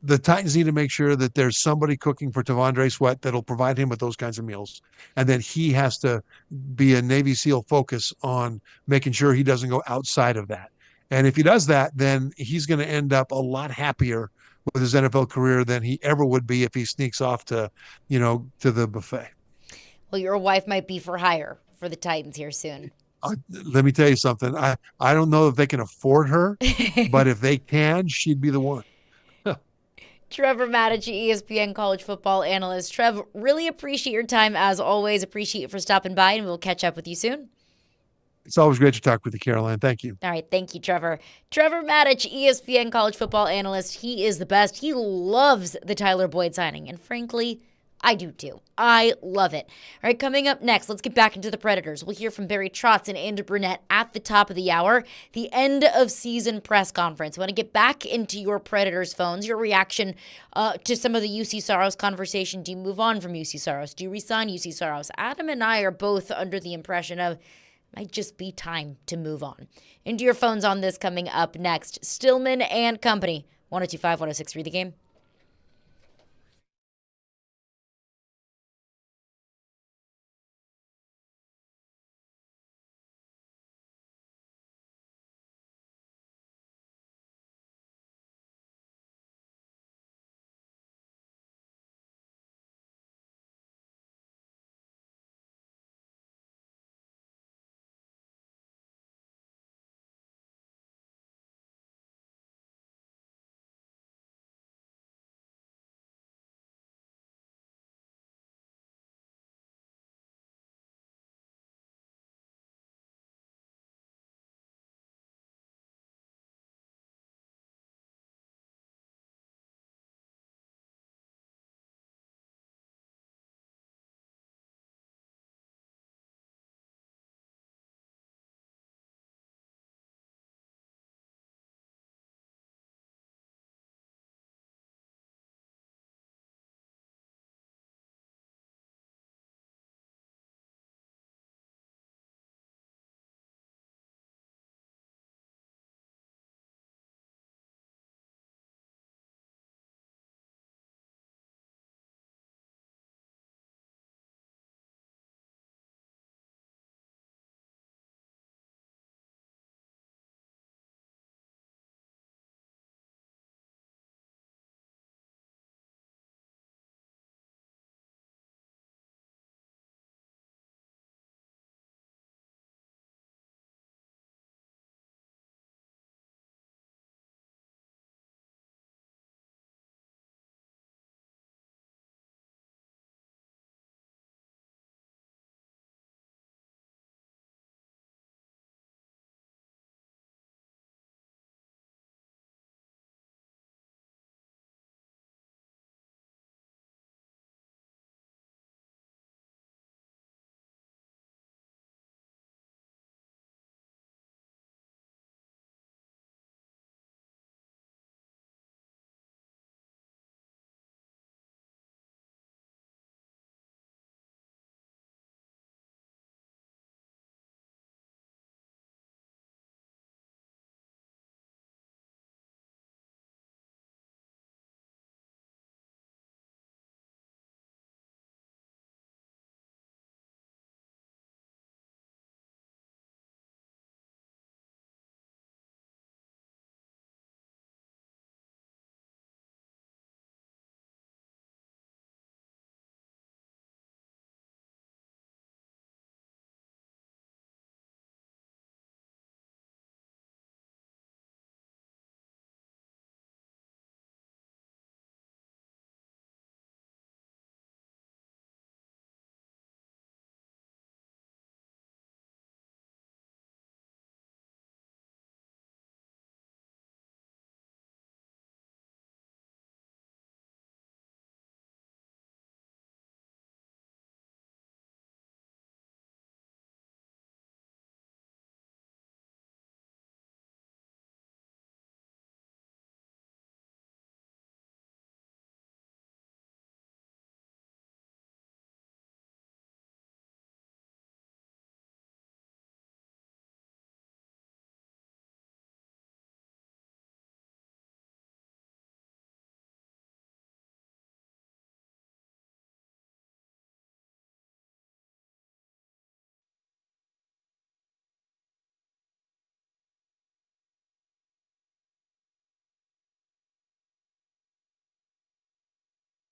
[SPEAKER 7] The Titans need to make sure that there's somebody cooking for Tavondre Sweat that'll provide him with those kinds of meals. And then he has to be a Navy SEAL focus on making sure he doesn't go outside of that. And if he does that, then he's going to end up a lot happier with his NFL career than he ever would be if he sneaks off to the buffet.
[SPEAKER 1] Well, your wife might be for hire for the Titans here soon.
[SPEAKER 7] Let me tell you something. I don't know if they can afford her, but if they can, she'd be the one.
[SPEAKER 1] Trevor Matich, ESPN college football analyst. Trev, really appreciate your time as always. Appreciate you for stopping by, and we'll catch up with you soon.
[SPEAKER 7] It's always great to talk with you, Caroline. Thank you.
[SPEAKER 1] All right. Thank you, Trevor. Trevor Matich, ESPN college football analyst. He is the best. He loves the Tyler Boyd signing, and frankly, I do too. I love it. All right, coming up next, let's get back into the Predators. We'll hear from Barry Trotz and Andrew Burnett at the top of the hour, the end of season press conference. We want to get back into your Predators phones, your reaction to some of the UC Saros conversation. Do you move on from UC Saros? Do you resign UC Saros? Adam and I are both under the impression of might just be time to move on. Into your phones on this coming up next. Stillman and Company, 102.5, 106.3 The Game.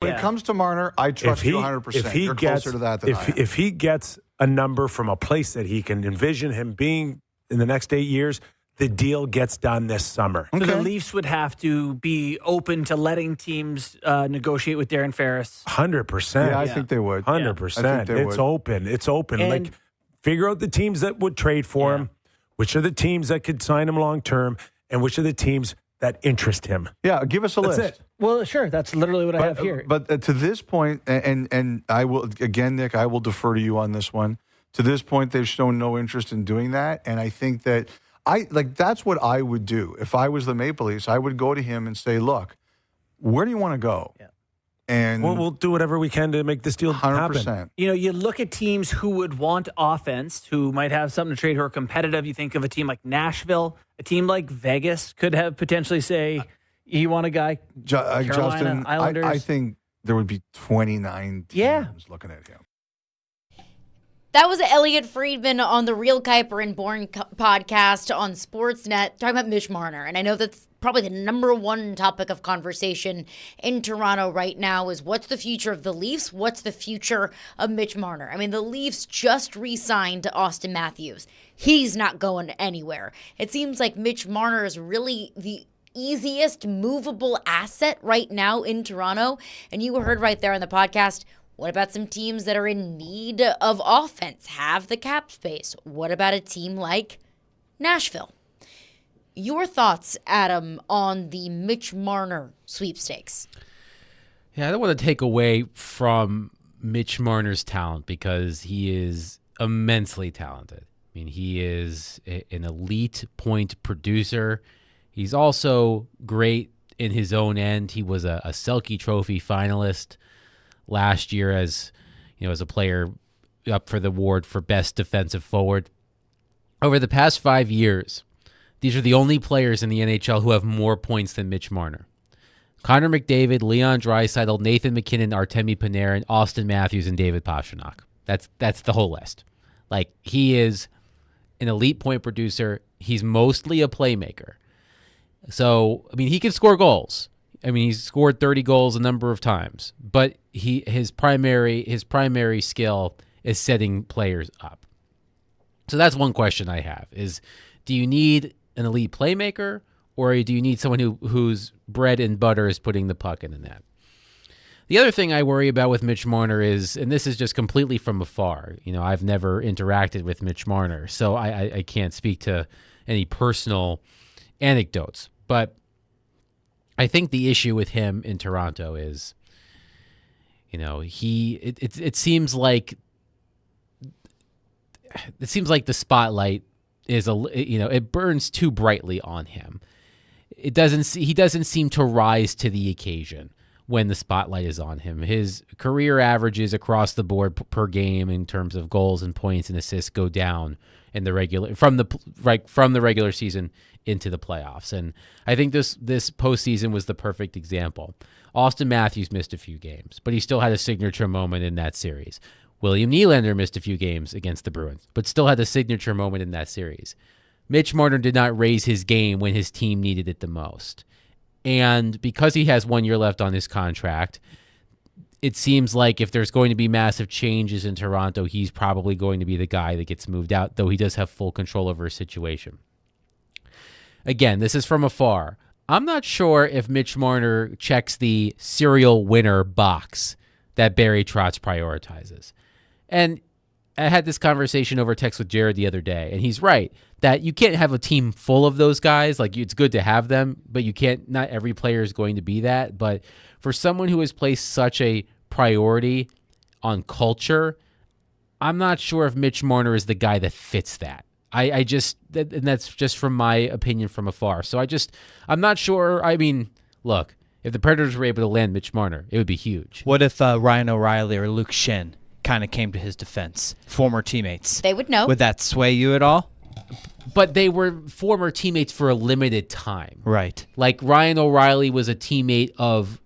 [SPEAKER 8] When it comes to Marner, I trust you 100%. You're closer to that than I am.
[SPEAKER 9] If he gets a number from a place that he can envision him being in the next 8 years, the deal gets done this summer.
[SPEAKER 10] So the Leafs would have to be open to letting teams negotiate with Darren Ferris.
[SPEAKER 9] 100%.
[SPEAKER 8] Yeah, I think they would.
[SPEAKER 9] 100%. It's open. It's open.
[SPEAKER 10] And
[SPEAKER 9] like, figure out the teams that would trade for him, which are the teams that could sign him long term, and which are the teams that interest him.
[SPEAKER 8] Yeah, give us a
[SPEAKER 9] That's
[SPEAKER 8] list.
[SPEAKER 9] it.
[SPEAKER 10] Well, sure. That's literally what I have here.
[SPEAKER 8] But to this point, and I will, again, Nick, I will defer to you on this one. To this point, they've shown no interest in doing that. And I think that that's what I would do. If I was the Maple Leafs, I would go to him and say, look, where do you want to go?
[SPEAKER 10] Yeah.
[SPEAKER 8] And
[SPEAKER 9] we'll do whatever we can to make this deal
[SPEAKER 8] 100%.
[SPEAKER 9] happen.
[SPEAKER 10] You know, you look at teams who would want offense, who might have something to trade, who are competitive. You think of a team like Nashville, a team like Vegas could have potentially say, you want a guy, Carolina,
[SPEAKER 8] Justin,
[SPEAKER 10] Islanders.
[SPEAKER 8] I think there would be 29 teams looking at him.
[SPEAKER 1] That was Elliot Friedman on the Real Kuiper and Bourne podcast on Sportsnet talking about Mitch Marner. And I know that's probably the number one topic of conversation in Toronto right now is what's the future of the Leafs? What's the future of Mitch Marner? I mean, the Leafs just re-signed Austin Matthews. He's not going anywhere. It seems like Mitch Marner is really the easiest movable asset right now in Toronto. And you heard right there on the podcast, what about some teams that are in need of offense, have the cap space? What about a team like Nashville? Your thoughts, Adam, on the Mitch Marner sweepstakes?
[SPEAKER 2] Yeah, I don't want to take away from Mitch Marner's talent because he is immensely talented. I mean, he is an elite point producer. He's also great in his own end. He was a Selke Trophy finalist last year as a player up for the award for best defensive forward. Over the past 5 years, these are the only players in the NHL who have more points than Mitch Marner. Connor McDavid, Leon Draisaitl, Nathan McKinnon, Artemi Panarin, Austin Matthews, and David Pastrnak. That's the whole list. Like, he is an elite point producer. He's mostly a playmaker. So, I mean, he can score goals. I mean, he's scored 30 goals a number of times, but his primary skill is setting players up. So that's one question I have is, do you need an elite playmaker or do you need someone whose bread and butter is putting the puck in the net? The other thing I worry about with Mitch Marner is, and this is just completely from afar, I've never interacted with Mitch Marner, so I can't speak to any personal anecdotes, but I think the issue with him in Toronto is, it seems like the spotlight is it burns too brightly on him. He doesn't seem to rise to the occasion when the spotlight is on him. His career averages across the board per game in terms of goals and points and assists go down in the from the regular season into the playoffs. And I think this postseason was the perfect example. Austin Matthews missed a few games, but he still had a signature moment in that series. William Nylander missed a few games against the Bruins, but still had a signature moment in that series. Mitch Marner did not raise his game when his team needed it the most. And because he has 1 year left on his contract, it seems like if there's going to be massive changes in Toronto, he's probably going to be the guy that gets moved out, though he does have full control over his situation. Again, this is from afar. I'm not sure if Mitch Marner checks the serial winner box that Barry Trotz prioritizes. And I had this conversation over text with Jared the other day, and he's right that you can't have a team full of those guys. Like, it's good to have them, but not every player is going to be that. But for someone who has placed such a priority on culture, I'm not sure if Mitch Marner is the guy that fits that. And that's just from my opinion from afar. So I'm not sure. I mean, look, if the Predators were able to land Mitch Marner, it would be huge.
[SPEAKER 3] What if Ryan O'Reilly or Luke Shen kind of came to his defense? Former teammates.
[SPEAKER 1] They would know.
[SPEAKER 3] Would that sway you at all?
[SPEAKER 2] But they were former teammates for a limited time.
[SPEAKER 3] Right.
[SPEAKER 2] Like, Ryan O'Reilly was a teammate of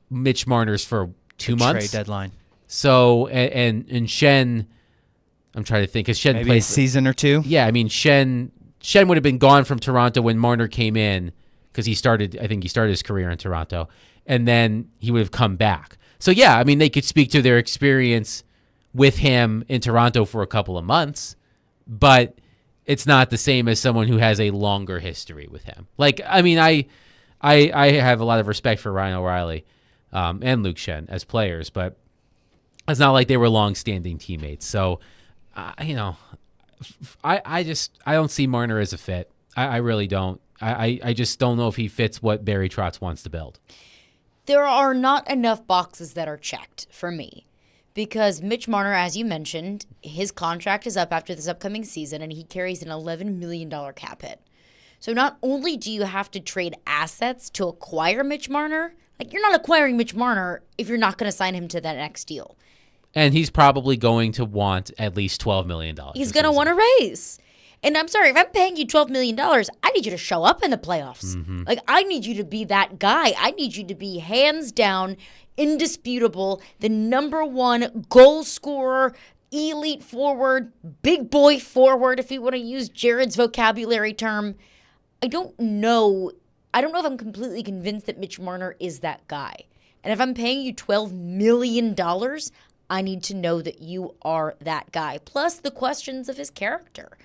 [SPEAKER 2] Mitch Marner's for 2 months.
[SPEAKER 3] Trade deadline.
[SPEAKER 2] So, and Shen, I'm trying to think, because Shen
[SPEAKER 3] maybe
[SPEAKER 2] played
[SPEAKER 3] a season or two.
[SPEAKER 2] Yeah, I mean, Shen would have been gone from Toronto when Marner came in because he started his career in Toronto, and then he would have come back. So yeah, I mean, they could speak to their experience with him in Toronto for a couple of months, but it's not the same as someone who has a longer history with him. Like, I mean, I have a lot of respect for Ryan O'Reilly and Luke Shen as players, but it's not like they were long-standing teammates. So, I don't see Marner as a fit. I really don't. I just don't know if he fits what Barry Trotz wants to build.
[SPEAKER 1] There are not enough boxes that are checked for me because Mitch Marner, as you mentioned, his contract is up after this upcoming season and he carries an $11 million cap hit. So not only do you have to trade assets to acquire Mitch Marner, like you're not acquiring Mitch Marner if you're not going to sign him to that next deal.
[SPEAKER 2] And he's probably going to want at least $12 million.
[SPEAKER 1] He's going to want a raise. And I'm sorry, if I'm paying you $12 million, I need you to show up in the playoffs.
[SPEAKER 2] Mm-hmm.
[SPEAKER 1] Like, I need you to be that guy. I need you to be hands down, indisputable, the number one goal scorer, elite forward, big boy forward, if you want to use Jared's vocabulary term. I don't know if I'm completely convinced that Mitch Marner is that guy. And if I'm paying you $12 million, I need to know that you are that guy. Plus the questions of his character.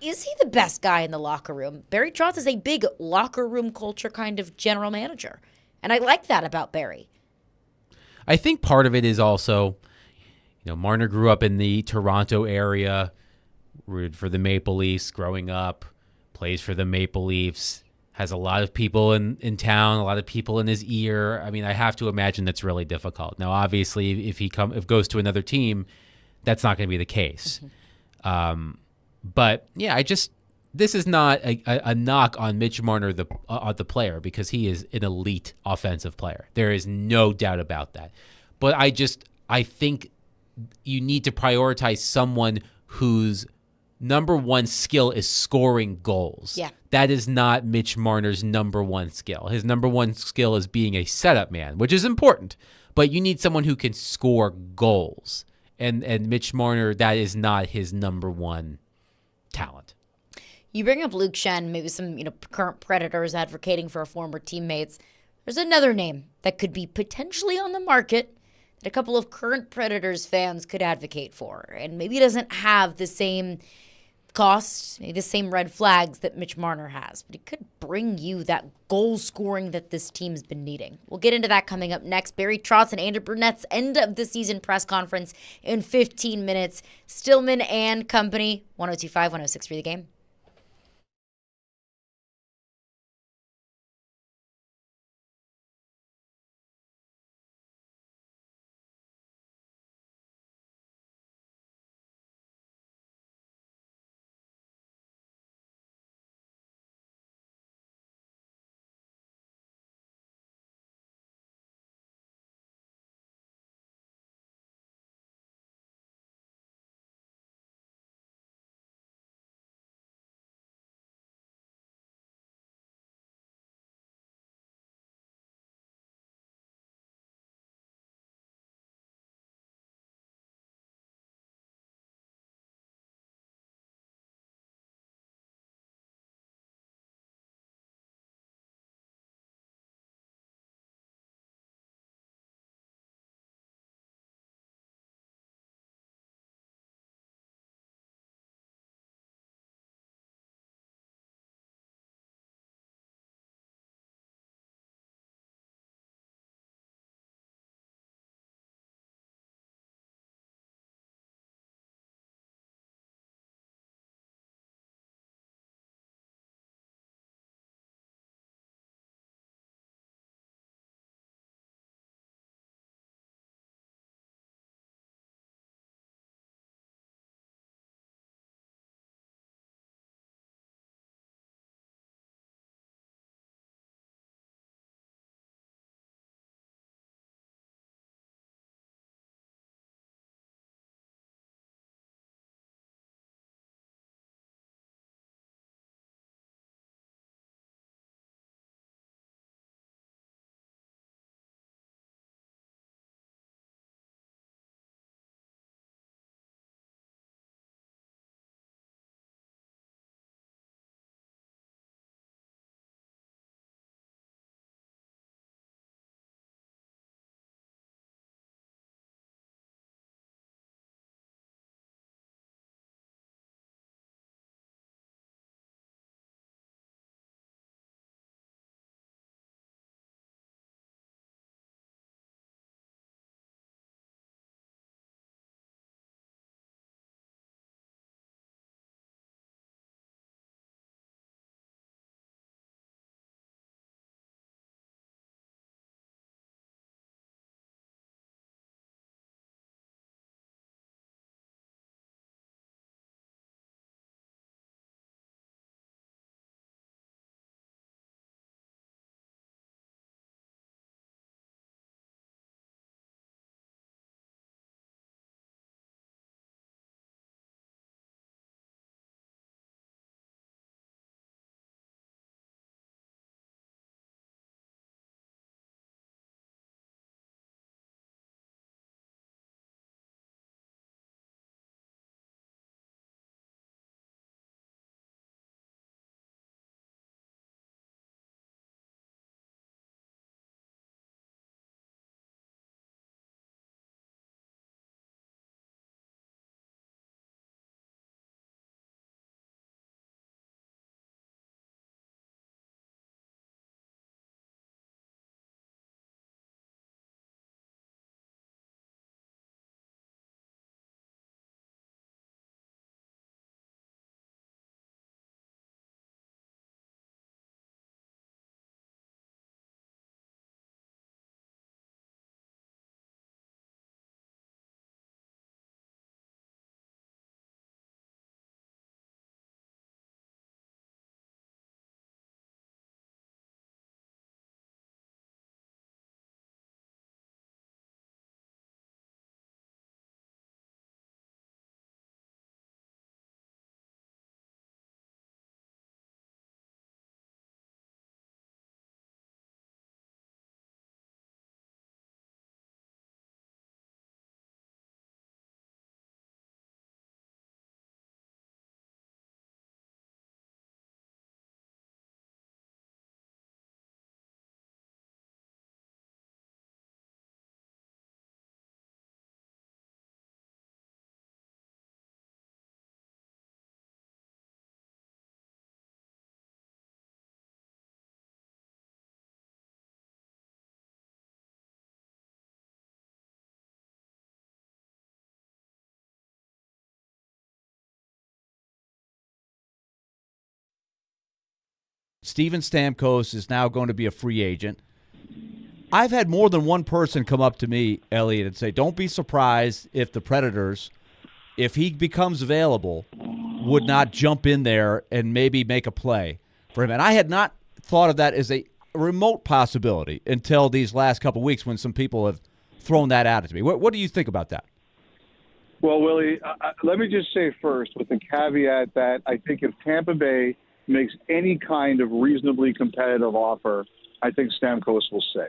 [SPEAKER 1] Is he the best guy in the locker room? Barry Trotz is a big locker room culture kind of general manager. And I like that about Barry.
[SPEAKER 2] I think part of it is also, Marner grew up in the Toronto area, rooted for the Maple Leafs growing up, plays for the Maple Leafs, has a lot of people in town, a lot of people in his ear. I mean, I have to imagine that's really difficult. Now, obviously, if goes to another team, that's not going to be the case. Mm-hmm. But yeah, this is not a knock on Mitch Marner, the player, because he is an elite offensive player. There is no doubt about that. But I think you need to prioritize someone whose number one skill is scoring goals.
[SPEAKER 1] Yeah.
[SPEAKER 2] That is not Mitch Marner's number one skill. His number one skill is being a setup man, which is important. But you need someone who can score goals. And Mitch Marner, that is not his number one talent.
[SPEAKER 1] You bring up Luke Shen, maybe some current Predators advocating for former teammates. There's another name that could be potentially on the market that a couple of current Predators fans could advocate for, and maybe doesn't have the same cost, maybe the same red flags that Mitch Marner has, but it could bring you that goal scoring that this team's been needing. We'll get into that coming up next. Barry Trotz and Andrew Burnett's end of the season press conference in 15 minutes. Stillman and company, 102.5, 106.3 The Game.
[SPEAKER 6] Steven Stamkos is now going to be a free agent. I've had more than one person come up to me, Elliot, and say, don't be surprised if the Predators, if he becomes available, would not jump in there and maybe make a play for him. And I had not thought of that as a remote possibility until these last couple of weeks when some people have thrown that out at me. What do you think about that?
[SPEAKER 11] Well, Willie, let me just say first with the caveat that I think if Tampa Bay makes any kind of reasonably competitive offer, I think Stamkos will stay.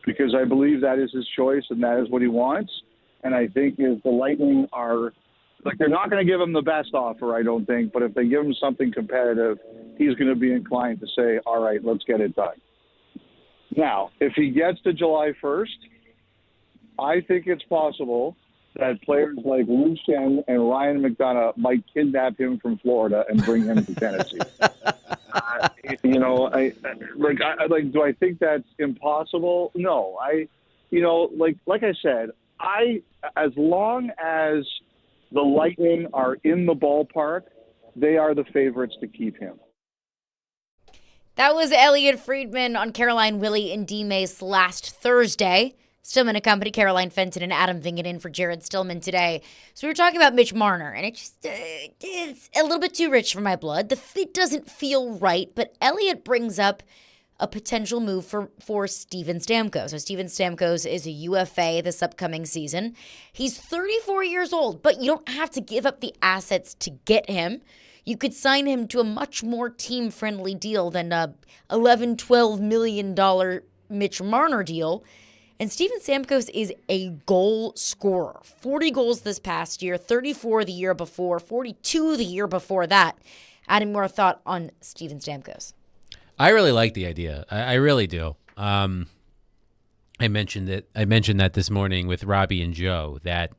[SPEAKER 11] Because I believe that is his choice and that is what he wants. And I think if the Lightning are – they're not going to give him the best offer, I don't think. But if they give him something competitive, he's going to be inclined to say, all right, let's get it done. Now, if he gets to July 1st, I think it's possible that players like Lou Shen and Ryan McDonough might kidnap him from Florida and bring him to Tennessee. Do I think that's impossible? No. Like I said, as long as the Lightning are in the ballpark, they are the favorites to keep him.
[SPEAKER 1] That was Elliot Friedman on Caroline, Willie, and D-Mace last Thursday. Stillman accompanied Caroline Fenton and Adam Vingan in for Jared Stillman today. So we were talking about Mitch Marner, and it's a little bit too rich for my blood. The fit doesn't feel right, but Elliot brings up a potential move for Steven Stamkos. So Steven Stamkos is a UFA this upcoming season. He's 34 years old, but you don't have to give up the assets to get him. You could sign him to a much more team-friendly deal than a $11, $12 million Mitch Marner deal. And Steven Stamkos is a goal scorer. 40 goals this past year, 34 the year before, 42 the year before that. Adding more thought on Steven Stamkos.
[SPEAKER 2] I really like the idea. I really do. I mentioned that this morning with Robbie and Joe that,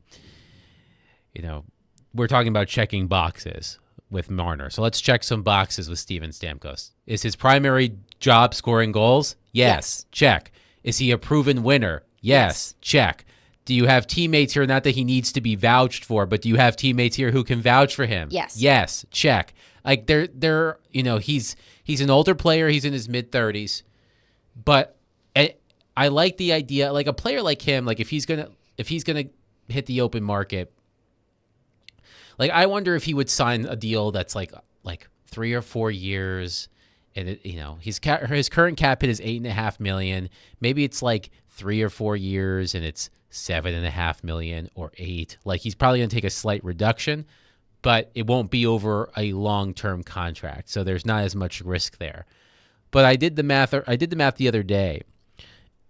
[SPEAKER 2] we're talking about checking boxes with Marner. So let's check some boxes with Steven Stamkos. Is his primary job scoring goals? Yes. Check. Is he a proven winner? Yes. Check. Do you have teammates here? Not that he needs to be vouched for, but do you have teammates here who can vouch for him?
[SPEAKER 1] Yes.
[SPEAKER 2] Yes. Check. Like he's an older player. He's in his mid-30s, but I like the idea. Like a player like him, like if he's gonna hit the open market, like I wonder if he would sign a deal that's like 3 or 4 years. And his current cap hit is $8.5 million. Maybe it's like 3 or 4 years, and it's $7.5 million or $8 million. Like he's probably going to take a slight reduction, but it won't be over a long-term contract, so there's not as much risk there. But I did the math the other day.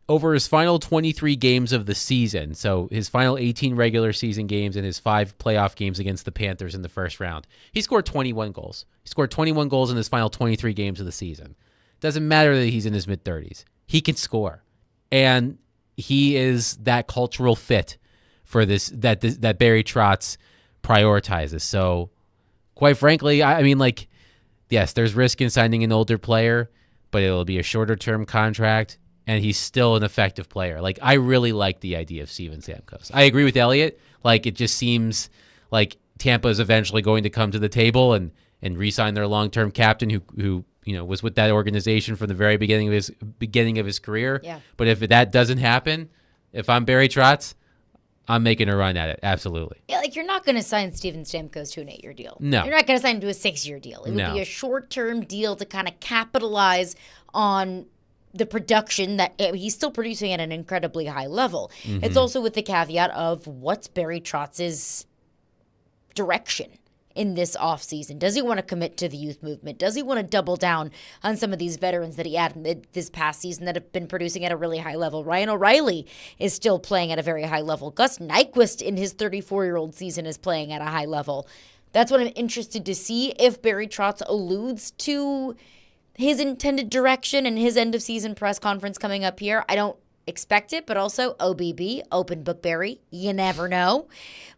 [SPEAKER 2] Over his final 23 games of the season, so his final 18 regular season games and his 5 playoff games against the Panthers in the first round, he scored 21 goals. He scored 21 goals in his final 23 games of the season. Doesn't matter that he's in his mid-30s. He can score. And he is that cultural fit for this that Barry Trotz prioritizes. So, quite frankly, I mean, yes, there's risk in signing an older player, but it'll be a shorter-term contract. And he's still an effective player. Like, I really like the idea of Steven Stamkos. I agree with Elliot. Like, it just seems like Tampa is eventually going to come to the table and re-sign their long-term captain who was with that organization from the very beginning of his career.
[SPEAKER 1] Yeah.
[SPEAKER 2] But if that doesn't happen, if I'm Barry Trotz, I'm making a run at it. Absolutely.
[SPEAKER 1] Yeah, you're not going to sign Steven Stamkos to an 8-year deal.
[SPEAKER 2] No.
[SPEAKER 1] You're not going to sign him to a 6-year deal. It would be a short-term deal to kind of capitalize on the production that he's still producing at an incredibly high level. Mm-hmm. It's also with the caveat of what's Barry Trotz's direction in this offseason. Does he want to commit to the youth movement? Does he want to double down on some of these veterans that he had this past season that have been producing at a really high level? Ryan O'Reilly is still playing at a very high level. Gus Nyquist in his 34-year-old season is playing at a high level. That's what I'm interested to see if Barry Trotz alludes to his intended direction and his end-of-season press conference coming up here. I don't expect it, but also OBB, Open Book Barry. You never know.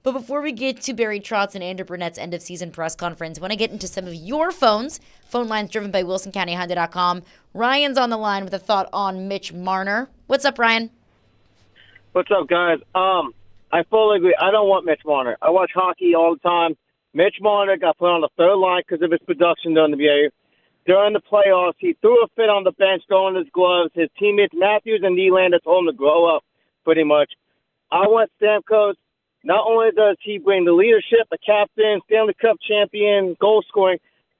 [SPEAKER 1] But before we get to Barry Trotz and Andrew Burnett's end-of-season press conference, I want to get into some of your phones. Phone lines driven by WilsonCountyHonda.com. Ryan's on the line with a thought on Mitch Marner. What's up, Ryan?
[SPEAKER 12] What's up, guys? I fully agree. I don't want Mitch Marner. I watch hockey all the time. Mitch Marner got put on the third line because of his production during the NBA. during the playoffs, he threw a fit on the bench, throwing his gloves. His teammates Matthews and Nylander told him to grow up, pretty much. I want Stamkos. Not only does he bring the leadership, the captain, Stanley Cup champion, goal scoring,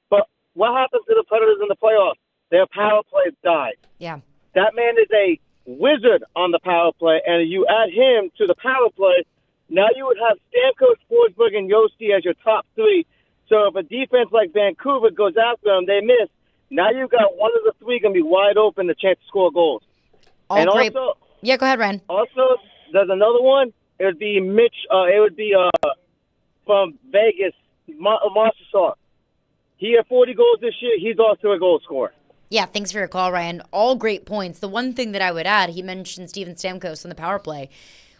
[SPEAKER 12] but what happens to the Predators in the playoffs? Their power play dies.
[SPEAKER 1] Yeah.
[SPEAKER 12] That man is a wizard on the power play, and you add him to the power play, now you would have Stamkos, Forsberg, and Yossi as your top three. So if a defense like Vancouver goes after them, they miss. Now you've got one of the three going to be wide open, the chance to score goals.
[SPEAKER 1] All
[SPEAKER 12] and
[SPEAKER 1] great.
[SPEAKER 12] Also,
[SPEAKER 1] yeah, go ahead, Ryan.
[SPEAKER 12] also, there's another one. It would be Mitch. It would be from Vegas, Marchessault. He had 40 goals this year. He's also a goal scorer.
[SPEAKER 1] Yeah, thanks for your call, Ryan. All great points. The one thing that I would add, he mentioned Steven Stamkos on the power play.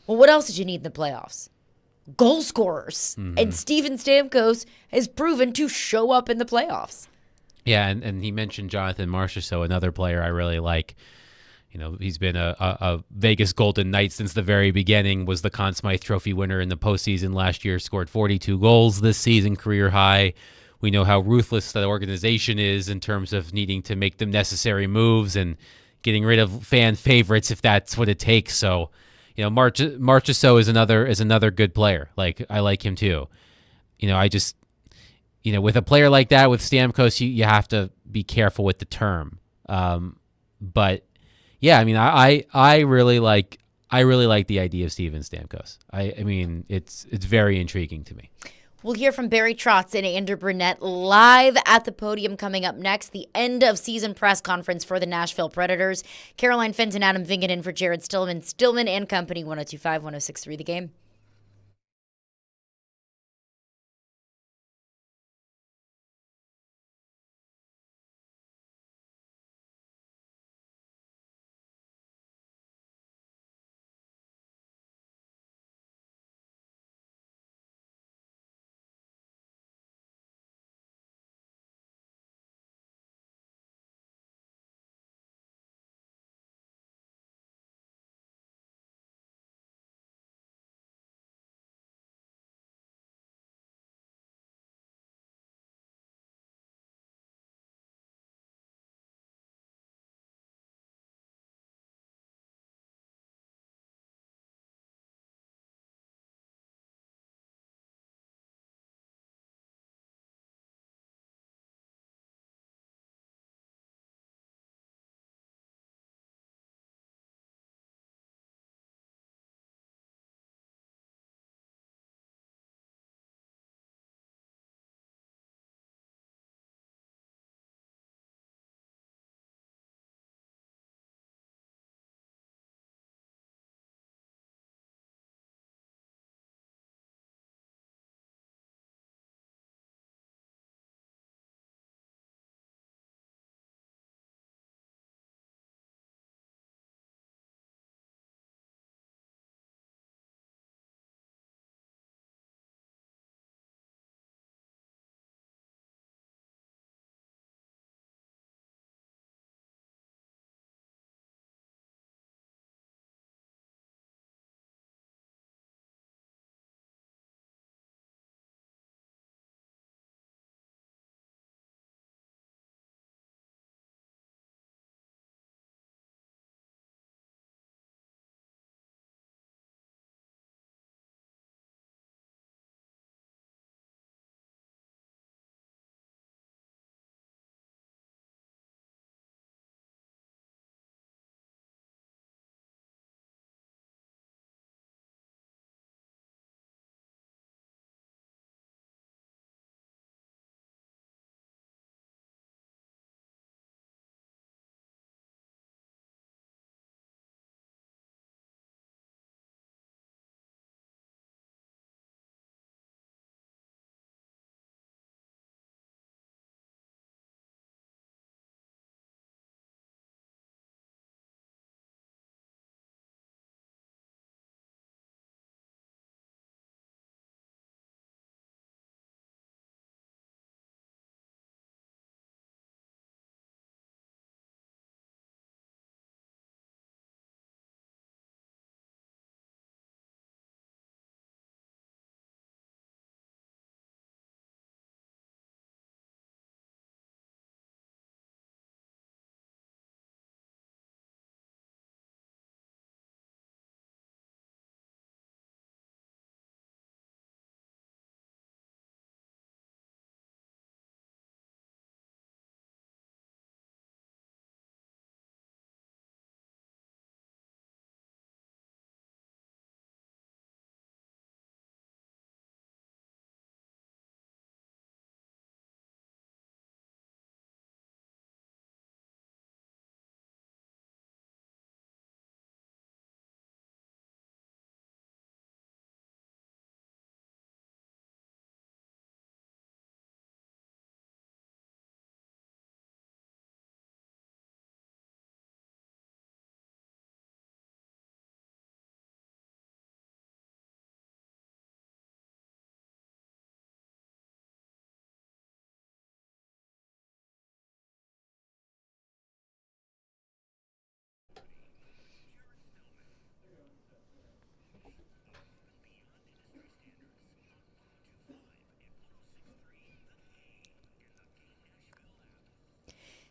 [SPEAKER 1] Well, what else did you need in the playoffs? Goal scorers. And Steven Stamkos has proven to show up in the playoffs.
[SPEAKER 2] Yeah, and he mentioned Jonathan Marchessault, another player I really like. You know, he's been a Vegas Golden Knight since the very beginning, was the Conn Smythe Trophy winner in the postseason last year, scored 42 goals this season, career high. We know how ruthless the organization is in terms of needing to make the necessary moves and getting rid of fan favorites if that's what it takes. So, you know, Marchessault is another good player. Like, I like him too. You know, I just, you know, with a player like that, with Stamkos, you have to be careful with the term. But yeah, I mean, I really like the idea of Steven Stamkos. I mean, it's very intriguing to me.
[SPEAKER 1] We'll hear from Barry Trotz and Andrew Burnett live at the podium coming up next, the end of season press conference for the Nashville Predators. Caroline Fenton, Adam Vingan in for Jared Stillman. Stillman and Company, 102.5, 106.3 The Game.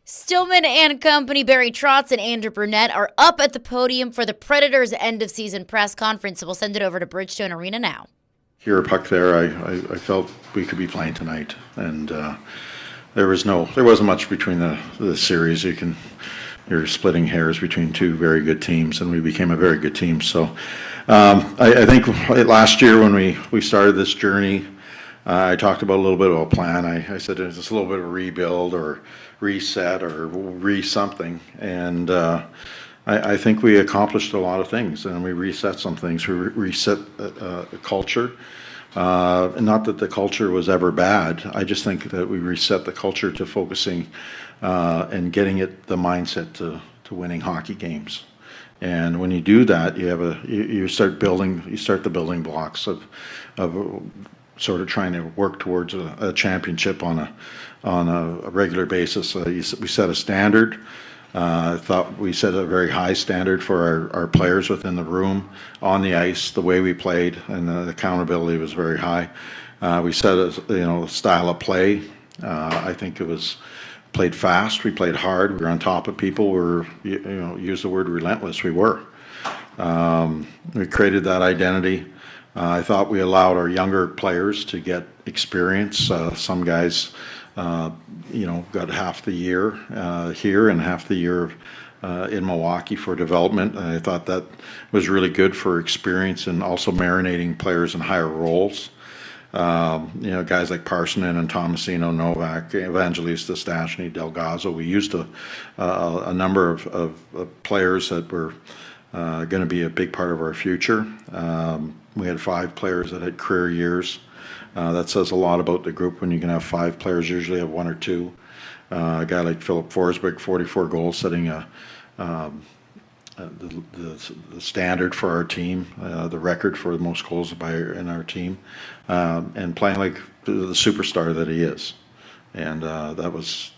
[SPEAKER 1] Stillman and company, Barry Trotz and Andrew Burnett are up at the podium for the Predators' end-of-season press conference, so we'll send it over to Bridgestone Arena now.
[SPEAKER 13] Here, puck there, I felt we could be playing tonight, and there wasn't much between the series. You're splitting hairs between two very good teams, and we became a very good team. So I think last year when we started this journey, I talked about a little bit of a plan. I said it's a little bit of a rebuild or reset or something, and I think we accomplished a lot of things, and we reset some things. We reset a culture. Not that the culture was ever bad. I just think that we reset the culture to focusing and getting the mindset to winning hockey games. And when you do that, you start the building blocks of sort of trying to work towards a championship on a regular basis. We set a standard. I thought we set a very high standard for our players within the room, on the ice, the way we played, and the accountability was very high. We set a style of play. I think it was played fast. We played hard. We were on top of people. Use the word relentless. We were. We created that identity. I thought we allowed our younger players to get experience. Some guys, got half the year here and half the year in Milwaukee for development. I thought that was really good for experience and also marinating players in higher roles. Guys like Parsonen and Tomasino, Novak, Evangelista, Stastny, Delgado. We used a number of players that were going to be a big part of our future. We had 5 players that had career years. That says a lot about the group when you can have 5 players, usually have 1 or 2. A guy like Philip Forsberg, 44 goals, setting the standard for our team, the record for the most goals in our team, and playing like the superstar that he is. And that was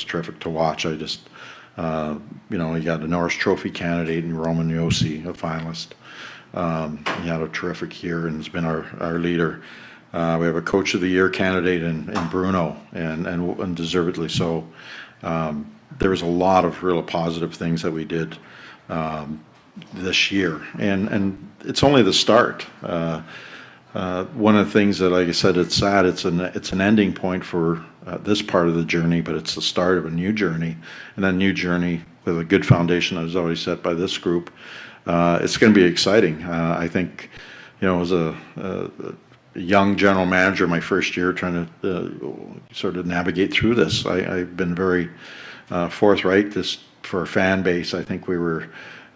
[SPEAKER 13] terrific to watch. I just, he got a Norris Trophy candidate in Roman Josi, a finalist. He had a terrific year and has been our leader. We have a Coach of the Year candidate in Bruno, and deservedly so. There was a lot of real positive things that we did this year, and it's only the start. One of the things that, like I said, it's sad. It's an ending point for this part of the journey, but it's the start of a new journey, and that new journey with a good foundation that was already set by this group. It's going to be exciting. I think, as a young general manager, my first year trying to sort of navigate through this, I've been very forthright. This for a fan base, I think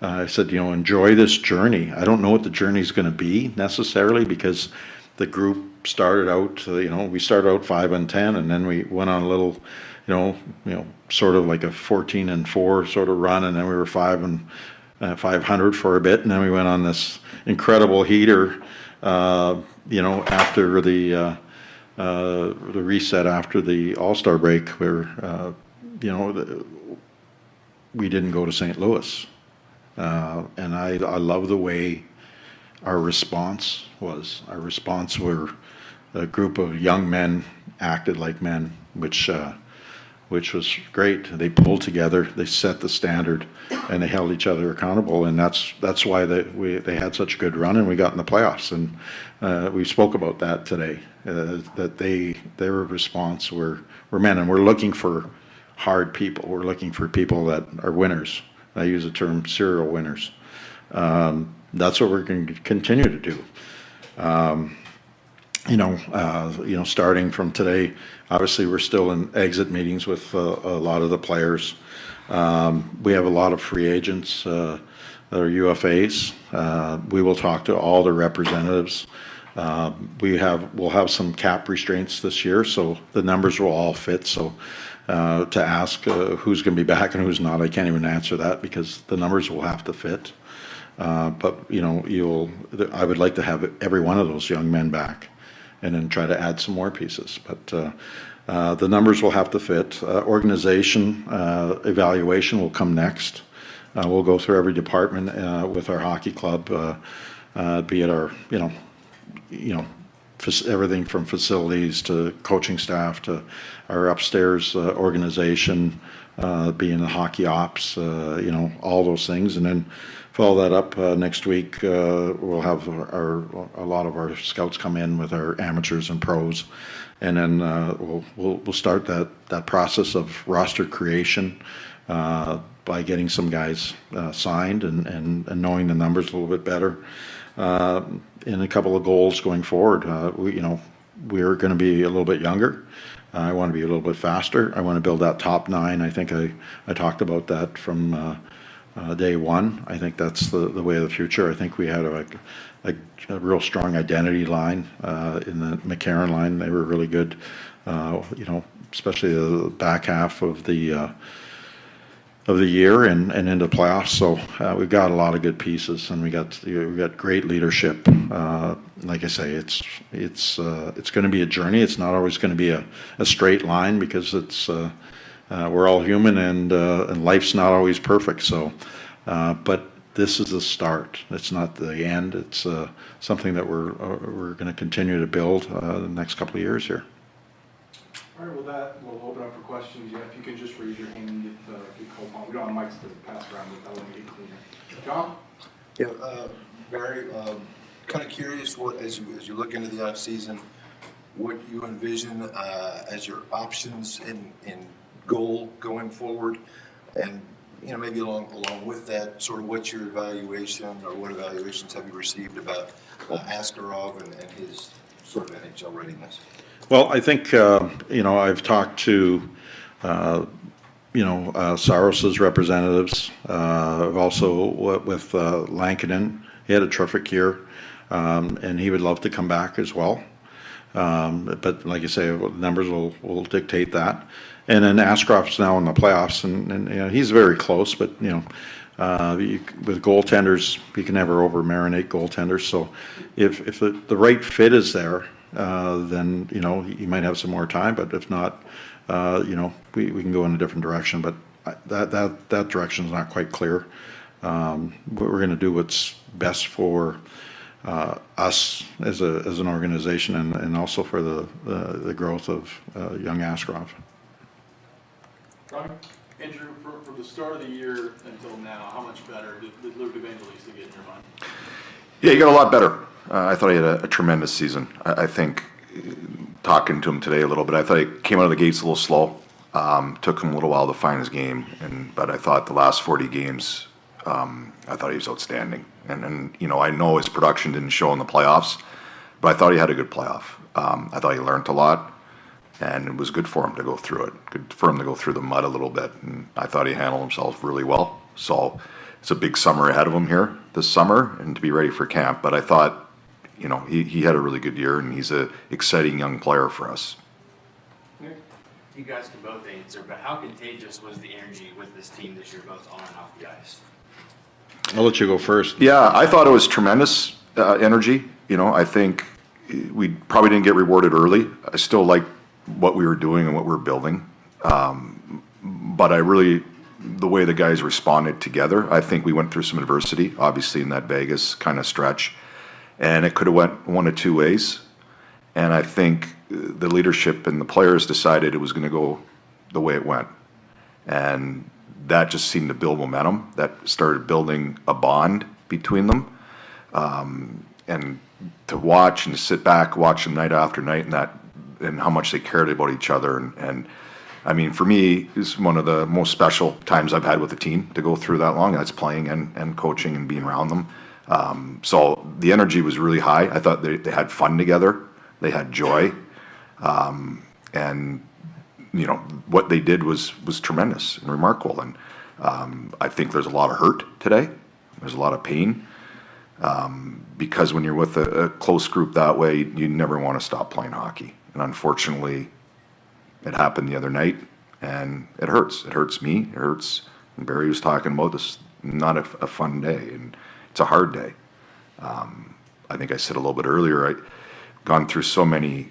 [SPEAKER 13] I said, enjoy this journey. I don't know what the journey is going to be necessarily, because the group started out, we started out 5-10, and then we went on a little, sort of like a 14-4 sort of run, and then we were 500 for a bit, and then we went on this incredible heater, after the reset after the All-Star break, where we didn't go to St. Louis, and I love the way our response was. Our response were a group of young men acted like men, which was great. They pulled together, they set the standard, and they held each other accountable, and that's why they had such a good run, and we got in the playoffs. And we spoke about that today, that their response were men, and we're looking for hard people. We're looking for people that are winners. I use the term serial winners. That's what we're going to continue to do. Starting from today, obviously we're still in exit meetings with a lot of the players. We have a lot of free agents that are UFAs. We will talk to all the representatives. We'll have some cap restraints this year, so the numbers will all fit. So to ask who's going to be back and who's not, I can't even answer that, because the numbers will have to fit. But I would like to have every one of those young men back, and then try to add some more pieces. But the numbers will have to fit. Organization evaluation will come next. We'll go through every department with our hockey club, be it our everything from facilities to coaching staff to our upstairs organization, being the hockey ops, all those things. And then follow that up next week. We'll have a lot of our scouts come in with our amateurs and pros, and then we'll start that process of roster creation by getting some guys signed and knowing the numbers a little bit better. And a couple of goals going forward. We're going to be a little bit younger. I want to be a little bit faster. I want to build that top nine. I think I talked about that from day one. I think that's the way of the future. I think we had a real strong identity line in the McCarran line. They were really good, especially the back half of the year and into the playoffs. So we've got a lot of good pieces, and we got great leadership. Like I say, it's going to be a journey. It's not always going to be a straight line, because it's we're all human, and life's not always perfect. So, but this is the start. It's not the end. It's something that we're going to continue to build the next couple of years here.
[SPEAKER 14] All right, with that, we'll open up for questions. Yeah, if you could just raise your hand and get called on. We don't have mics to pass around, but that will make it cleaner. John?
[SPEAKER 15] Yeah, Barry, kind of curious what, as you look into the off season, what you envision as your options in goal going forward, and maybe along with that, sort of what's your evaluation, or what evaluations have you received about Askarov and his sort of NHL readiness?
[SPEAKER 13] Well, I think, I've talked to, Saros's representatives. I've also with Lankinen. He had a terrific year, and he would love to come back as well. But like you say, the numbers will dictate that. And then Askarov's now in the playoffs, and he's very close, but, with goaltenders, you can never over-marinate goaltenders. So if the right fit is there, then you might have some more time. But if not, we can go in a different direction. But that direction is not quite clear. But we're going to do what's best for us as an organization, and also for the growth of young Askarov.
[SPEAKER 14] Andrew, from the start of the year until now, how much better did Luke Evangelista get in your mind?
[SPEAKER 16] Yeah, he got a lot better. I thought he had a tremendous season. I think, talking to him today a little bit, I thought he came out of the gates a little slow. Took him a little while to find his game, but I thought the last 40 games, I thought he was outstanding. And I know his production didn't show in the playoffs, but I thought he had a good playoff. I thought he learned a lot, and it was good for him to go through it. Good for him to go through the mud a little bit, and I thought he handled himself really well. So it's a big summer ahead of him here this summer, and to be ready for camp. But I thought, he had a really good year, and he's an exciting young player for us.
[SPEAKER 17] You guys can both answer, but how contagious was the energy with this team this year, both on and off the ice?
[SPEAKER 13] I'll let you go first.
[SPEAKER 16] Yeah, I thought it was tremendous energy. I think we probably didn't get rewarded early. I still like what we were doing and what we were building. But the way the guys responded together, I think we went through some adversity, obviously, in that Vegas kind of stretch. And it could have went one of two ways. And I think the leadership and the players decided it was going to go the way it went. And that just seemed to build momentum. That started building a bond between them. And to watch and to sit back, watch them night after night, and how much they cared about each other. And I mean, for me, it's one of the most special times I've had with the team to go through that long. That's playing and coaching and being around them. So the energy was really high. I thought they had fun together. They had joy. And what they did was tremendous and remarkable. And I think there's a lot of hurt today. There's a lot of pain. Because when you're with a close group that way, you never want to stop playing hockey. And unfortunately, it happened the other night, and it hurts. It hurts me. It hurts. And Barry was talking about this, not a fun day, and it's a hard day. I think I said a little bit earlier, I've gone through so many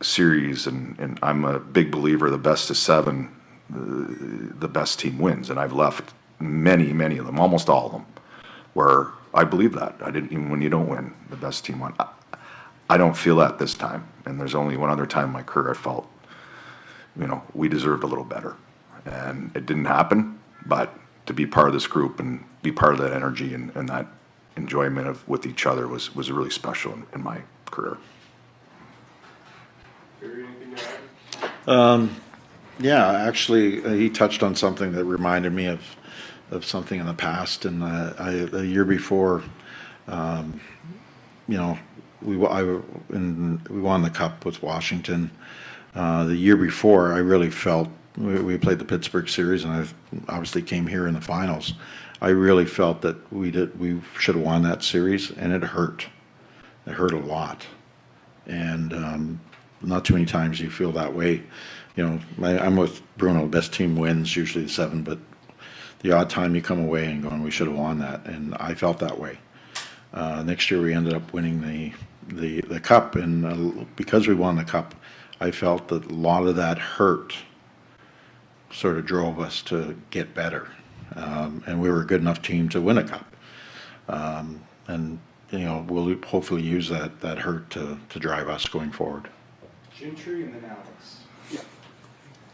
[SPEAKER 16] series, and I'm a big believer the best of seven, the best team wins. And I've left many of them, almost all of them, where I believe that. I didn't even when you don't win, the best team won. I don't feel that this time. And there's only one other time in my career I felt, we deserved a little better. And it didn't happen, but to be part of this group and be part of that energy and that enjoyment of with each other was really special in my career.
[SPEAKER 13] Yeah, actually, he touched on something that reminded me of something in the past. And a year before, we won the Cup with Washington. The year before, I really felt we played the Pittsburgh series, and I obviously came here in the finals. I really felt that we should have won that series, and it hurt. It hurt a lot, and not too many times you feel that way. I'm with Bruno. The best team wins, usually the 7, but the odd time you come away and going, we should have won that, and I felt that way. Next year we ended up winning the Cup, and because we won the Cup, I felt that a lot of that hurt sort of drove us to get better, and we were a good enough team to win a Cup. And we'll hopefully use that hurt to drive us going forward.
[SPEAKER 14] Gentry and then Alex. Yeah.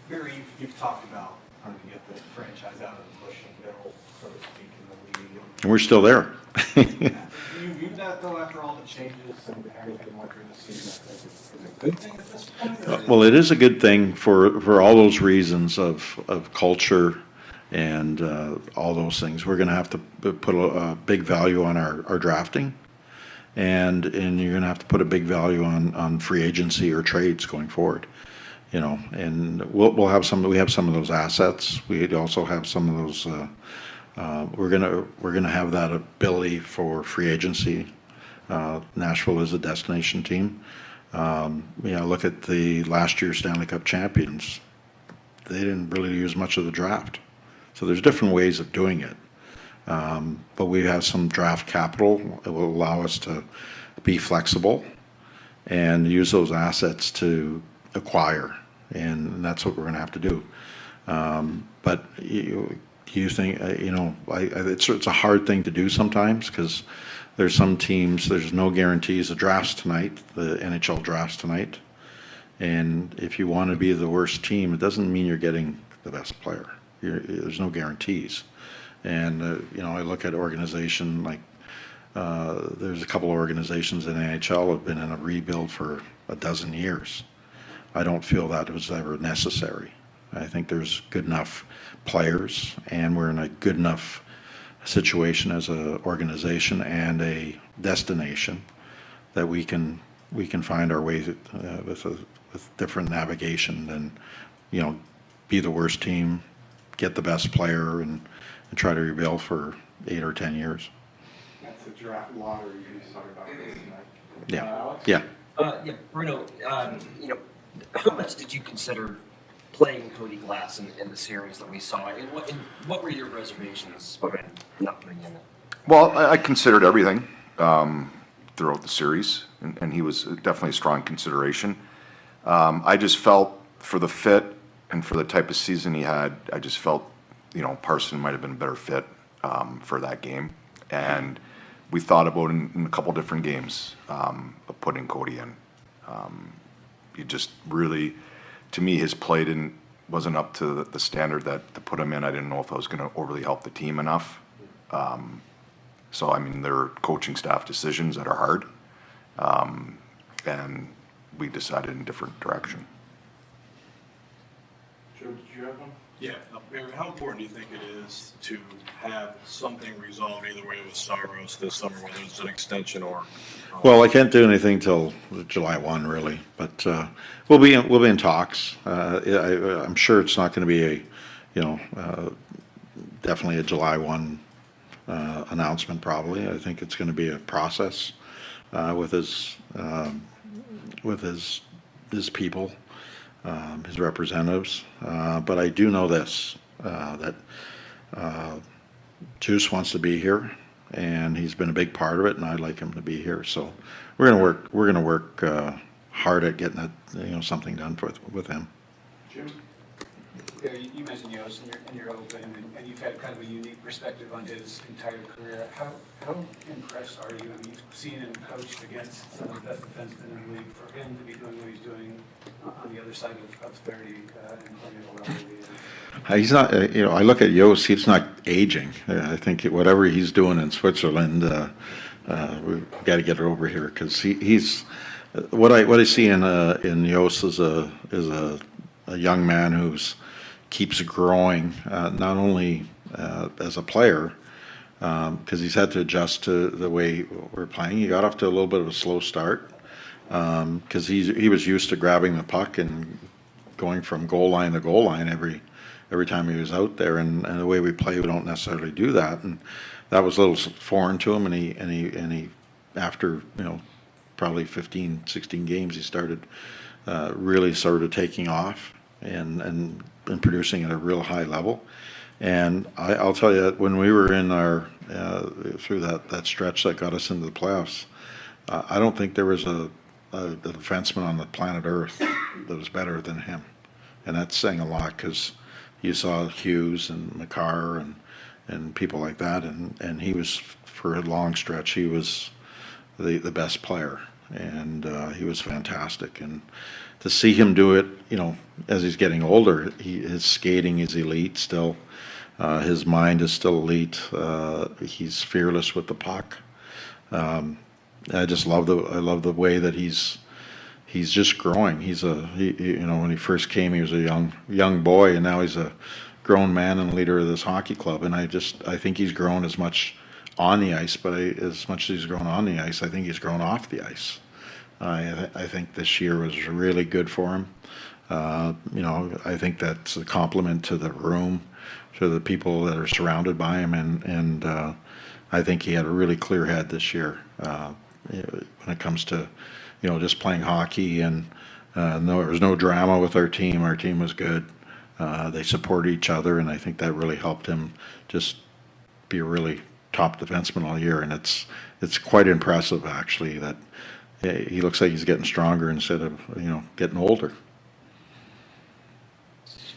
[SPEAKER 14] Barry, you've talked about how to get the franchise out of the pushing middle, so to speak, in the league.
[SPEAKER 13] And we're still there.
[SPEAKER 14] Do you view that, though, after all the changes and everything like during the season, as a good thing at this point?
[SPEAKER 13] Well, it is a good thing for all those reasons of culture and all those things. We're going to have to put a big value on our drafting, and you're going to have to put a big value on free agency or trades going forward. And we'll have we have some of those assets. We also have some of those. We're gonna have that ability for free agency. Nashville is a destination team. Look at the last year's Stanley Cup champions. They didn't really use much of the draft. So there's different ways of doing it. But we have some draft capital that will allow us to be flexible and use those assets to acquire, and that's what we're going to have to do. But you think, it's a hard thing to do sometimes because there's some teams, there's no guarantees. The draft's tonight, the NHL draft's tonight, and if you want to be the worst team, it doesn't mean you're getting the best player. There's no guarantees. And, I look at organization like there's a couple of organizations in the NHL have been in a rebuild for a dozen years. I don't feel that it was ever necessary. I think there's good enough players, and we're in a good enough situation as an organization and a destination that we can find our way with different navigation than, be the worst team, get the best player, and try to rebuild for 8 or 10 years.
[SPEAKER 14] That's a draft lottery you talk about this tonight.
[SPEAKER 13] Yeah.
[SPEAKER 14] Alex?
[SPEAKER 13] Yeah.
[SPEAKER 18] Yeah, Bruno, how much did you consider playing Cody Glass in the series that we saw? And what were your reservations about not putting him in?
[SPEAKER 16] Well, I considered everything throughout the series, and he was definitely a strong consideration. I just felt for the fit and for the type of season he had, I just felt, Parson might have been a better fit for that game. And we thought about in a couple different games of putting Cody in. He just really, to me, his play wasn't up to the standard that to put him in. I didn't know if I was going to overly help the team enough. So, there are coaching staff decisions that are hard. And we decided in a different direction.
[SPEAKER 14] Joe, did you have one?
[SPEAKER 19] Yeah. Barry, how important do you think it is to have something resolved either way with Saros this summer, whether it's an extension or?
[SPEAKER 13] Well, I can't do anything till July 1, really, but we'll be in talks. I'm sure it's not going to be definitely a July 1 announcement. Probably, I think it's going to be a process with his people, his representatives. But I do know this that Juice wants to be here, and he's been a big part of it, and I'd like him to be here. So we're gonna work hard at getting that something done with him.
[SPEAKER 14] Jim? Yeah, you mentioned Yost in your open, and you've had kind of a unique perspective on his entire career. How impressed are you? I mean, you've seen him coached against some of the best defensemen in the league. For him to be doing what he's doing on the other side of 30 and playing at the level he is.
[SPEAKER 13] He's not, I look at Yost, he's not aging. I think whatever he's doing in Switzerland, we've got to get it over here because he's what I see in Yost is a young man who's keeps growing, not only as a player, because he's had to adjust to the way we're playing. He got off to a little bit of a slow start because he was used to grabbing the puck and going from goal line to goal line every time he was out there, and the way we play, we don't necessarily do that, and that was a little foreign to him. And he after probably 15, 16 games, he started really sort of taking off and producing at a real high level. And I'll tell you, when we were in our through that stretch that got us into the playoffs, I don't think there was a defenseman on the planet Earth that was better than him, and that's saying a lot because you saw Hughes and Makar and people like that, and he was, for a long stretch, he was the best player, and he was fantastic. And to see him do it, as he's getting older, his skating is elite still. His mind is still elite. He's fearless with the puck. I just love the way that he's just growing. When he first came, he was a young boy, and now he's a grown man and leader of this hockey club. And I think he's grown as much on the ice, but as much as he's grown on the ice, I think he's grown off the ice. I think this year was really good for him. I think that's a compliment to the room, to the people that are surrounded by him, and I think he had a really clear head this year when it comes to just playing hockey. And there was no drama with our team. Our team was good. They support each other, and I think that really helped him just be a really top defenseman all year. And it's quite impressive, actually, that he looks like he's getting stronger instead of getting older.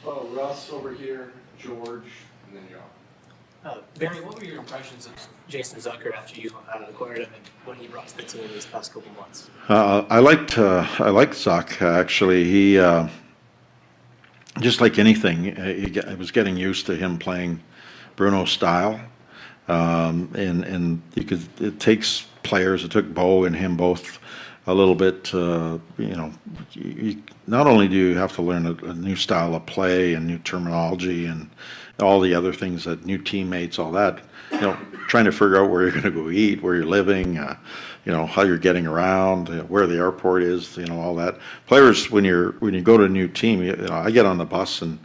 [SPEAKER 14] Russ over here, George, and then John.
[SPEAKER 20] Barry, what were your impressions of Jason Zucker after you acquired him and what he brought to the team these past couple months?
[SPEAKER 13] I liked Zuck, actually. He just like anything, I was getting used to him playing Bruno's style, and it takes players. It took Bo and him both a little bit. Not only do you have to learn a new style of play and new terminology and all the other things, that new teammates, all that, trying to figure out where you're going to go eat, where you're living, how you're getting around, where the airport is, all that. Players, when you go to a new team, I get on the bus in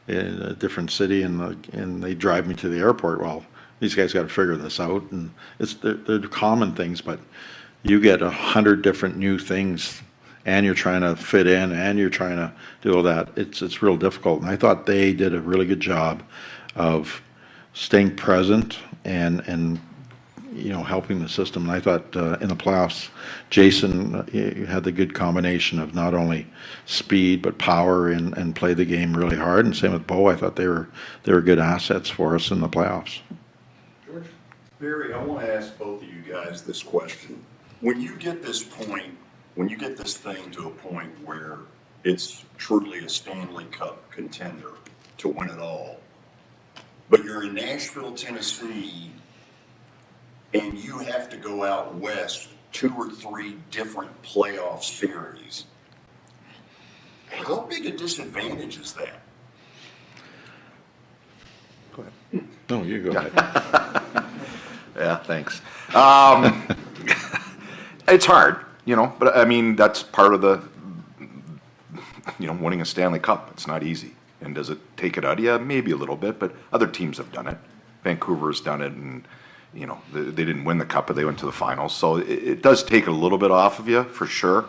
[SPEAKER 13] a different city and they drive me to the airport. Well, these guys got to figure this out, and they're common things, but you get 100 different new things, and you're trying to fit in, and you're trying to do all that. It's real difficult. And I thought they did a really good job of staying present and helping the system. And I thought in the playoffs, Jason had the good combination of not only speed but power and play the game really hard. And same with Bo. I thought they were good assets for us in the playoffs.
[SPEAKER 21] George? Barry, I want to ask both of you guys this question. When you get this thing to a point where it's truly a Stanley Cup contender to win it all, but you're in Nashville, Tennessee, and you have to go out west 2 or 3 different playoff series, how big a disadvantage is that?
[SPEAKER 16] Go ahead. No, you go ahead.
[SPEAKER 22] Yeah, thanks. It's hard, but I mean, that's part of the, winning a Stanley Cup. It's not easy. And does it take it out of you? Maybe a little bit, but other teams have done it. Vancouver's done it, and, they didn't win the Cup, but they went to the finals. So it does take a little bit off of you, for sure.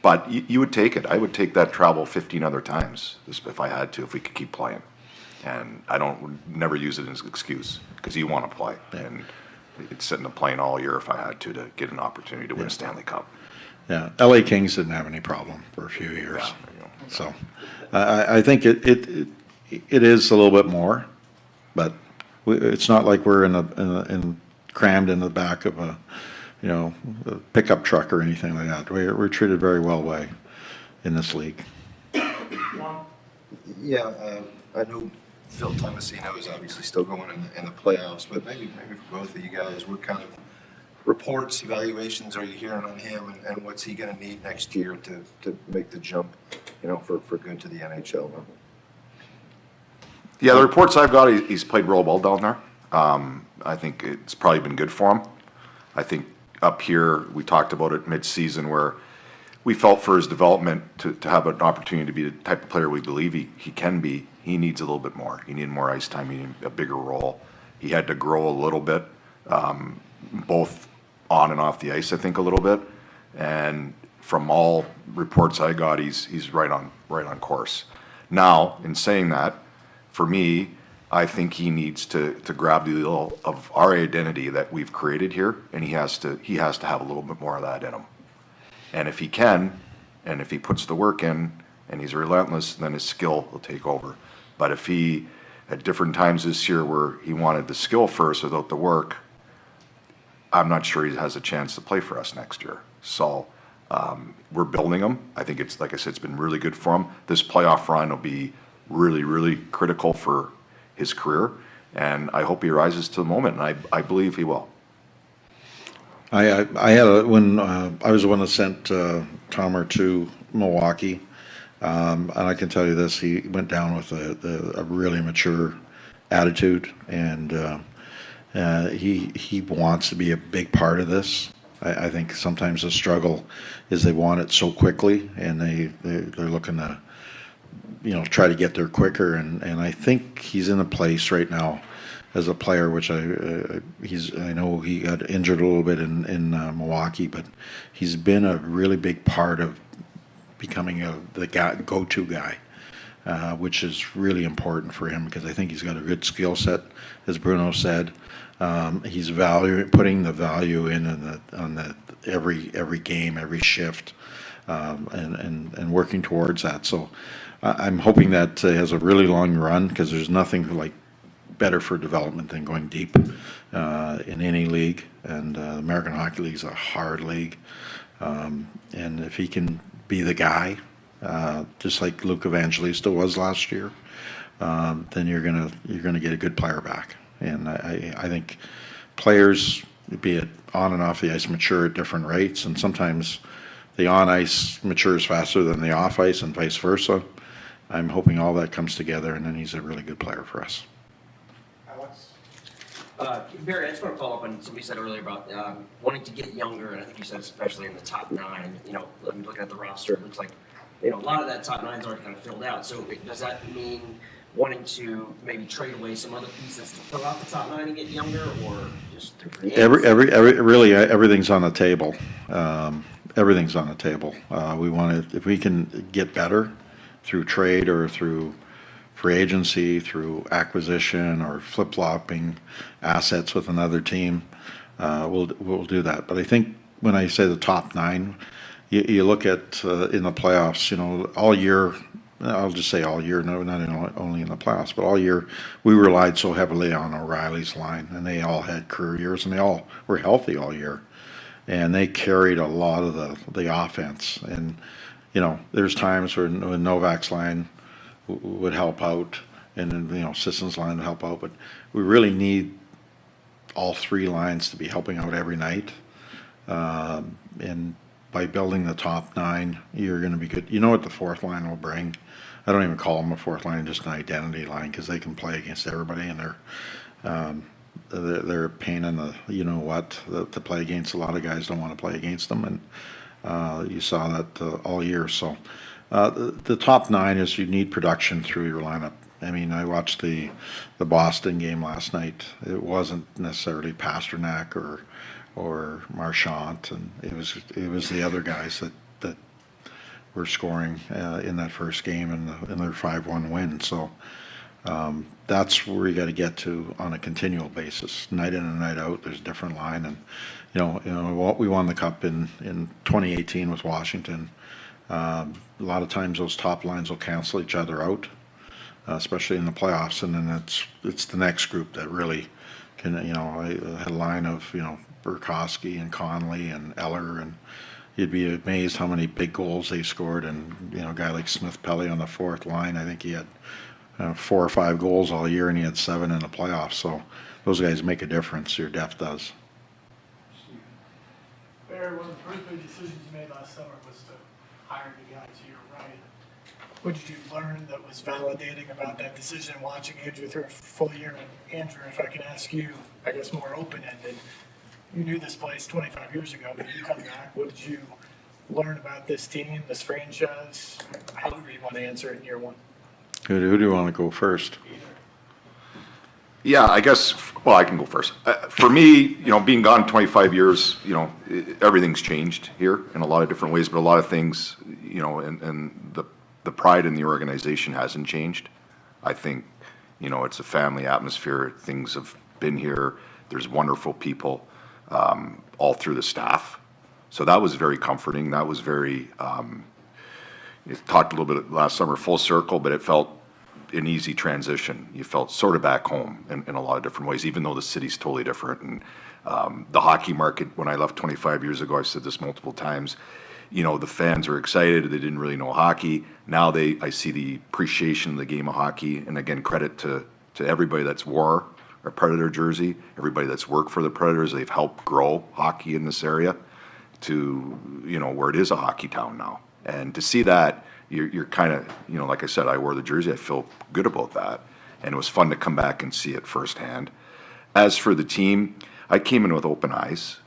[SPEAKER 22] But you would take it. I would take that travel 15 other times if I had to, if we could keep playing. And I never use it as an excuse, because you want to play. And it's sitting in the plane all year if I had to get an opportunity to win a Stanley Cup.
[SPEAKER 13] Yeah, LA Kings didn't have any problem for a few years. So I think
[SPEAKER 16] it is a little bit more, but it's not like we're crammed in the back of a pickup truck or anything like that. We're treated very well in this league.
[SPEAKER 15] Yeah, I know Phil Tomasino is obviously still going in the playoffs, but maybe for both of you guys, what kind of reports, evaluations are you hearing on him, and what's he going to need next year to make the jump, for good to the NHL level?
[SPEAKER 16] Yeah, the reports I've got, he's played real well down there. I think it's probably been good for him. I think up here, we talked about it mid-season where we felt for his development to have an opportunity to be the type of player we believe he can be. He needs a little bit more. He needed more ice time. He needed a bigger role. He had to grow a little bit, both on and off the ice, I think, a little bit. And from all reports I got, he's right on course. Now, in saying that, for me, I think he needs to grab the little of our identity that we've created here, and he has to have a little bit more of that in him. And if he can, and if he puts the work in, and he's relentless, then his skill will take over. But if he, at different times this year where he wanted the skill first without the work, I'm not sure he has a chance to play for us next year. So we're building him. I think it's, like I said, it's been really good for him. This playoff run will be really, really critical for his career, and I hope he rises to the moment, and I believe he will.
[SPEAKER 4] I had when I was the one that sent Tomer to Milwaukee, and I can tell you this: he went down with a really mature attitude, and he wants to be a big part of this. I think sometimes the struggle is they want it so quickly, and they're looking to try to get there quicker, and I think he's in a place right now as a player, which I know he got injured a little bit in Milwaukee, but he's been a really big part of becoming the go-to guy, which is really important for him because I think he's got a good skill set, as Bruno said. He's putting the value on every game, every shift, and working towards that. So I'm hoping that has a really long run because there's nothing like better for development than going deep in any league, and the American Hockey League is a hard league, and if he can be the guy, just like Luke Evangelista was last year, then you're gonna get a good player back. And I think players, be it on and off the ice, mature at different rates, and sometimes the on ice matures faster than the off ice, and vice versa. I'm hoping all that comes together, and then he's a really good player for us.
[SPEAKER 18] Barry, I just want to follow up on something you said earlier about wanting to get younger, and I think you said especially in the top nine. Looking at the roster, it looks like a lot of that top nine's already kind of filled out. So does that mean wanting to maybe trade away some other pieces to fill out the top nine and get younger, or just to create?
[SPEAKER 4] Really, everything's on the table. Everything's on the table. We want to, if we can get better through trade or through free agency, through acquisition or flip-flopping assets with another team, we'll do that. But I think when I say the top nine, you look at in the playoffs, all year, I'll just say all year, no, not only in the playoffs, but all year, we relied so heavily on O'Reilly's line, and they all had career years, and they all were healthy all year. And they carried a lot of the offense. And, there's times when Novak's line would help out, and then Sisson's line would help out, but we really need all three lines to be helping out every night, and by building the top nine, you're going to be good. You know what the fourth line will bring. I don't even call them a fourth line, just an identity line, because they can play against everybody, and they're a pain in the to play against. A lot of guys don't want to play against them, and you saw that all year. So the top nine is you need production through your lineup. I mean, I watched the Boston game last night. It wasn't necessarily Pasternak or Marchand, and it was the other guys that were scoring in that first game in their 5-1 win. So that's where you got to get to on a continual basis, night in and night out. There's a different line, and we won the cup in 2018 with Washington. A lot of times those top lines will cancel each other out.
[SPEAKER 13] especially in the playoffs. And then it's the next group that really can, I had a line of, Burkowski and Conley and Eller, and you'd be amazed how many big goals they scored. And, a guy like Smith Pelly on the fourth line, I think he had 4 or 5 goals all year, and he had 7 in the playoffs. So those guys make a difference. Your depth does.
[SPEAKER 5] Barry, one of the first big decisions you made last summer was to hire the guy to your right. What did you learn that was validating about that decision watching Andrew through a full year? And Andrew, if I can ask you, I guess more open-ended, you knew this place 25 years ago, but you come back, what did you learn about this team, this franchise, however you want to answer it in year one?
[SPEAKER 13] Who do you want to go first?
[SPEAKER 22] Yeah, I guess, well, I can go first. For me, being gone 25 years, everything's changed here in a lot of different ways, but a lot of things, and the pride in the organization hasn't changed. I think, it's a family atmosphere. Things have been here. There's wonderful people all through the staff. So that was very comforting. That was very, it talked a little bit last summer, full circle, but it felt an easy transition. You felt sort of back home in a lot of different ways, even though the city's totally different. And the hockey market, when I left 25 years ago, I've said this multiple times, the fans were excited. They didn't really know hockey. Now I see the appreciation of the game of hockey. And again, credit to everybody that's wore a Predator jersey, everybody that's worked for the Predators. They've helped grow hockey in this area to, where it is a hockey town now. And to see that, you're kind of, like I said, I wore the jersey. I feel good about that. And it was fun to come back and see it firsthand. As for the team, I came in with open eyes.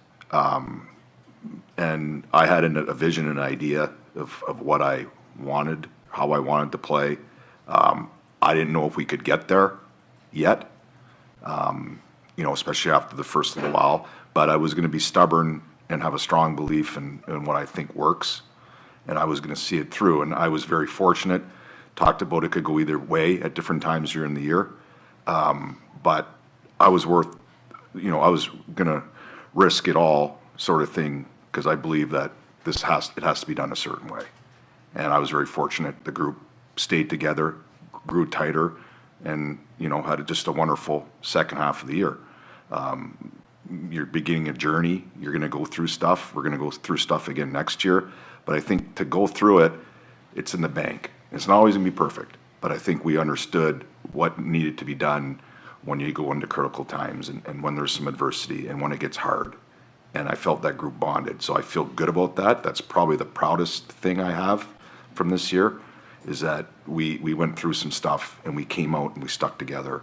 [SPEAKER 22] And I had a vision, an idea of what I wanted, how I wanted to play. I didn't know if we could get there yet, especially after the first little while. But I was going to be stubborn and have a strong belief in what I think works. And I was going to see it through. And I was very fortunate. Talked about it could go either way at different times during the year. But I was I was going to risk it all sort of thing because I believe that it has to be done a certain way. And I was very fortunate. The group stayed together, grew tighter, and, had just a wonderful second half of the year. You're beginning a journey. You're going to go through stuff. We're going to go through stuff again next year. But I think to go through it, it's in the bank. It's not always going to be perfect, but I think we understood what needed to be done when you go into critical times and when there's some adversity and when it gets hard. And I felt that group bonded. So I feel good about that. That's probably the proudest thing I have from this year is that we went through some stuff and we came out and we stuck together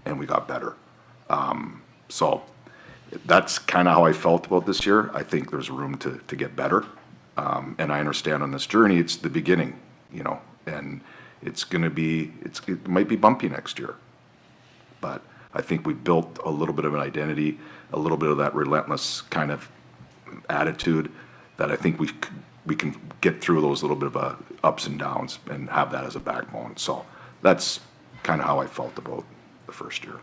[SPEAKER 22] and we got better. So that's kind of how I felt about this year. I think there's room to get better. And I understand on this journey, it's the beginning, and it might be bumpy next year. But I think we built a little bit of an identity, a little bit of that relentless kind of attitude that I think we can get through those little bit of ups and downs and have that as a backbone. So that's kind of how I felt about the first year.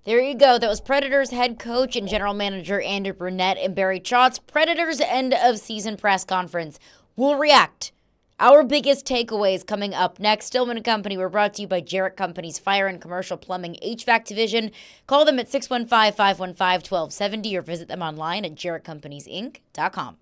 [SPEAKER 1] There you go. That was Predators head coach and general manager Andrew Brunette and Barry Trotz. Predators end of season press conference. We'll react. Our biggest takeaways coming up next. Stillman and Company were brought to you by Jarrett Company's Fire and Commercial Plumbing HVAC Division. Call them at 615-515-1270 or visit them online at jarrettcompaniesinc.com.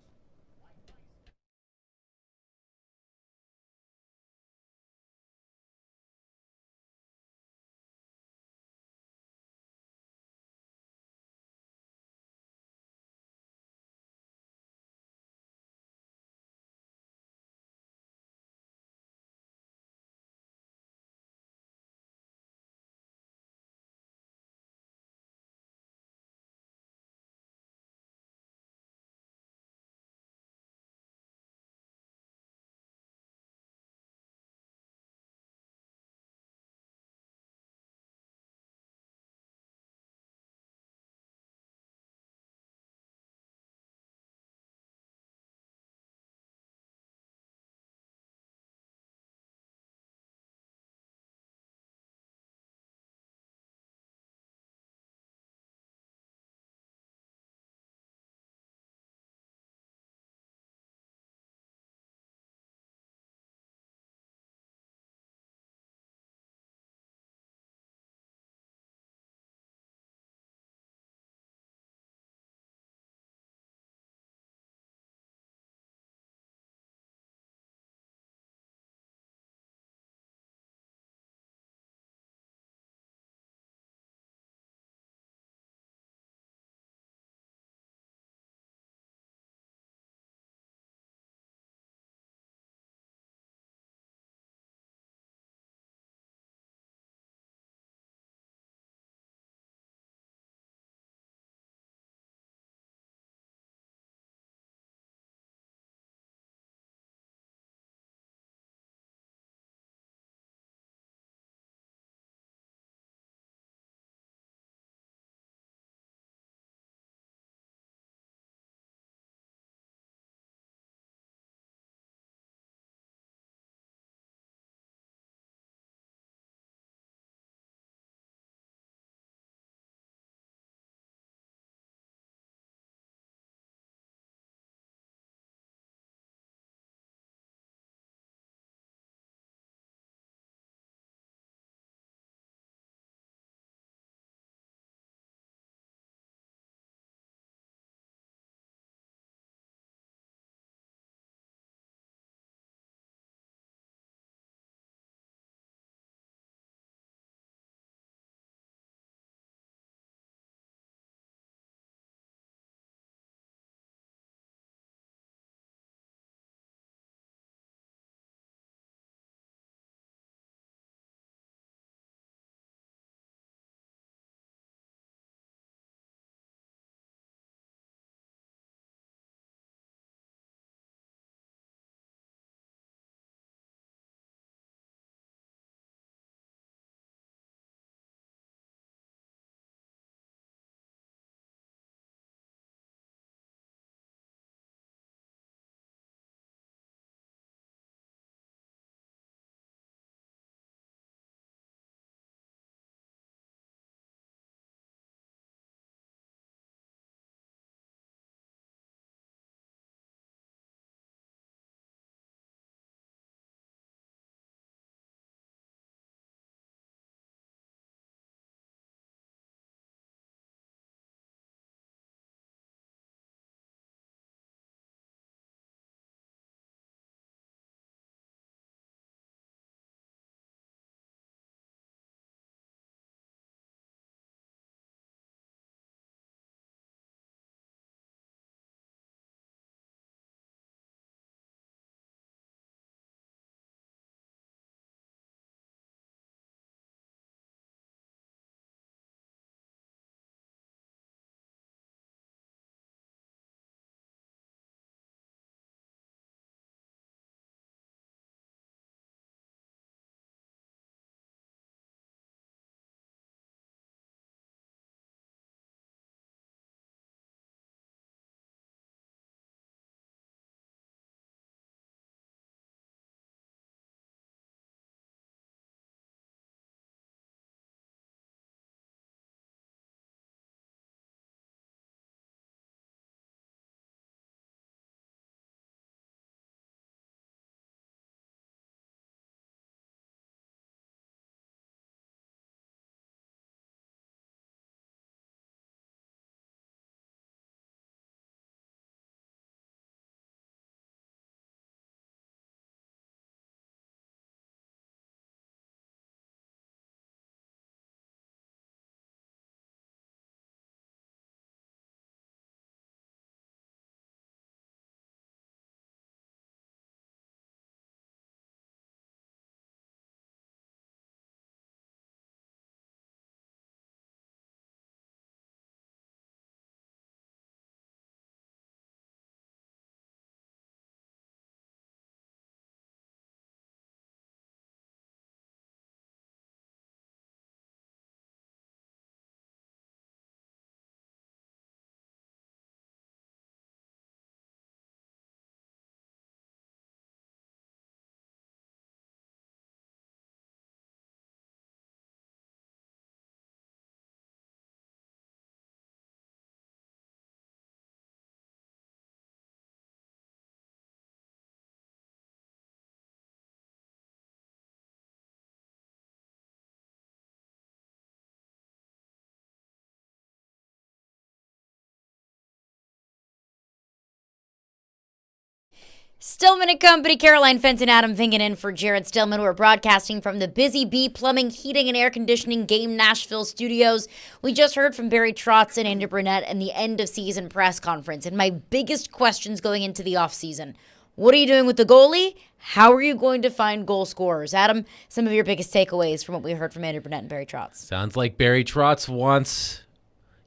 [SPEAKER 1] Stillman and Company, Caroline Fenton, Adam Vingan in for Jared Stillman. We're broadcasting from the Busy Bee Plumbing, Heating, and Air Conditioning Game Nashville studios. We just heard from Barry Trotz and Andy Burnett in the end-of-season press conference. And my biggest questions going into the offseason: what are you doing with the goalie? How are you going to find goal scorers? Adam, some of your biggest takeaways from what we heard from Andy Burnett and Barry Trotz.
[SPEAKER 2] Sounds like Barry Trotz wants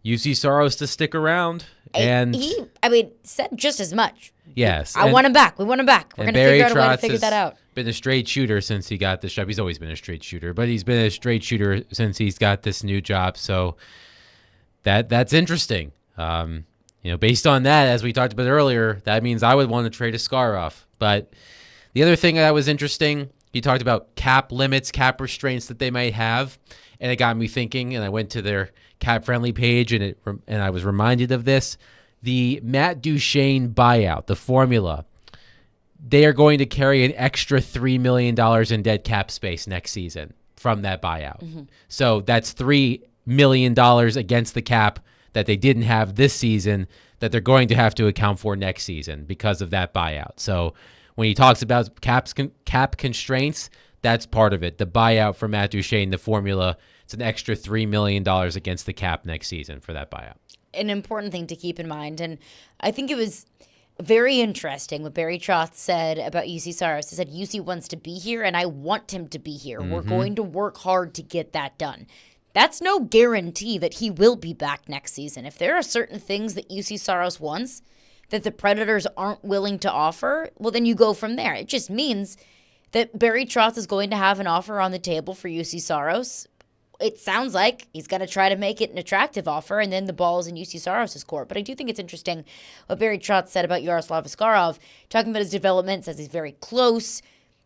[SPEAKER 2] UC Saros to stick around. And
[SPEAKER 1] He said just as much.
[SPEAKER 2] Yes.
[SPEAKER 1] I want him back. We want him back. We're going to figure out a way to figure that out.
[SPEAKER 2] Been a straight shooter since he got this job. He's always been a straight shooter, but he's been a straight shooter since he's got this new job. So that's interesting. Based on that, as we talked about earlier, that means I would want to trade Askarov. But the other thing that was interesting, he talked about cap limits, cap restraints that they might have, and it got me thinking. And I went to their cap-friendly page, and I was reminded of this. The Matt Duchene buyout, the formula, they are going to carry an extra $3 million in dead cap space next season from that buyout. Mm-hmm. So that's $3 million against the cap that they didn't have this season that they're going to have to account for next season because of that buyout. So when he talks about cap constraints, that's part of it. The buyout for Matt Duchene, the formula, it's an extra $3 million against the cap next season for that buyout.
[SPEAKER 1] An important thing to keep in mind, and I think it was very interesting what Barry Trotz said about UC Saros. He said, UC wants to be here, and I want him to be here. Mm-hmm. We're going to work hard to get that done. That's no guarantee that he will be back next season. If there are certain things that UC Saros wants that the Predators aren't willing to offer, well, then you go from there. It just means that Barry Trotz is going to have an offer on the table for UC Saros. It sounds like he's going to try to make it an attractive offer, and then the ball is in UC Saros' court. But I do think it's interesting what Barry Trotz said about Yaroslav Askarov, talking about his development, says he's very close.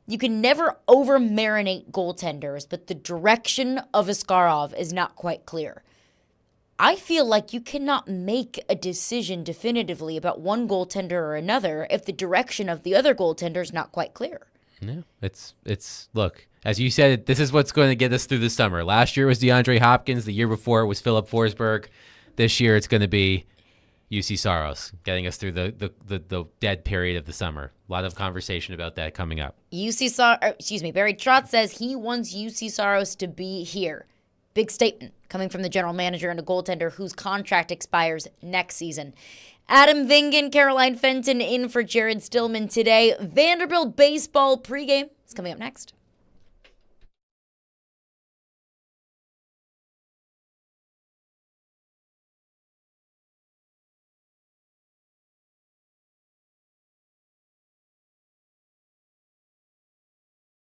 [SPEAKER 1] You can never over-marinate goaltenders, but the direction of Askarov is not quite clear. I feel like you cannot make a decision definitively about one goaltender or another if the direction of the other goaltender is not quite clear.
[SPEAKER 2] Yeah, it's look, as you said, this is what's going to get us through the summer. Last year was DeAndre Hopkins. The year before it was Philip Forsberg. This year it's going to be UC Saros, getting us through the dead period of the summer. A lot of conversation about that coming up.
[SPEAKER 1] Barry Trotz says he wants UC Saros to be here. Big statement coming from the general manager and a goaltender whose contract expires next season. Adam Vingan, Caroline Fenton in for Jared Stillman today. Vanderbilt baseball pregame is coming up next.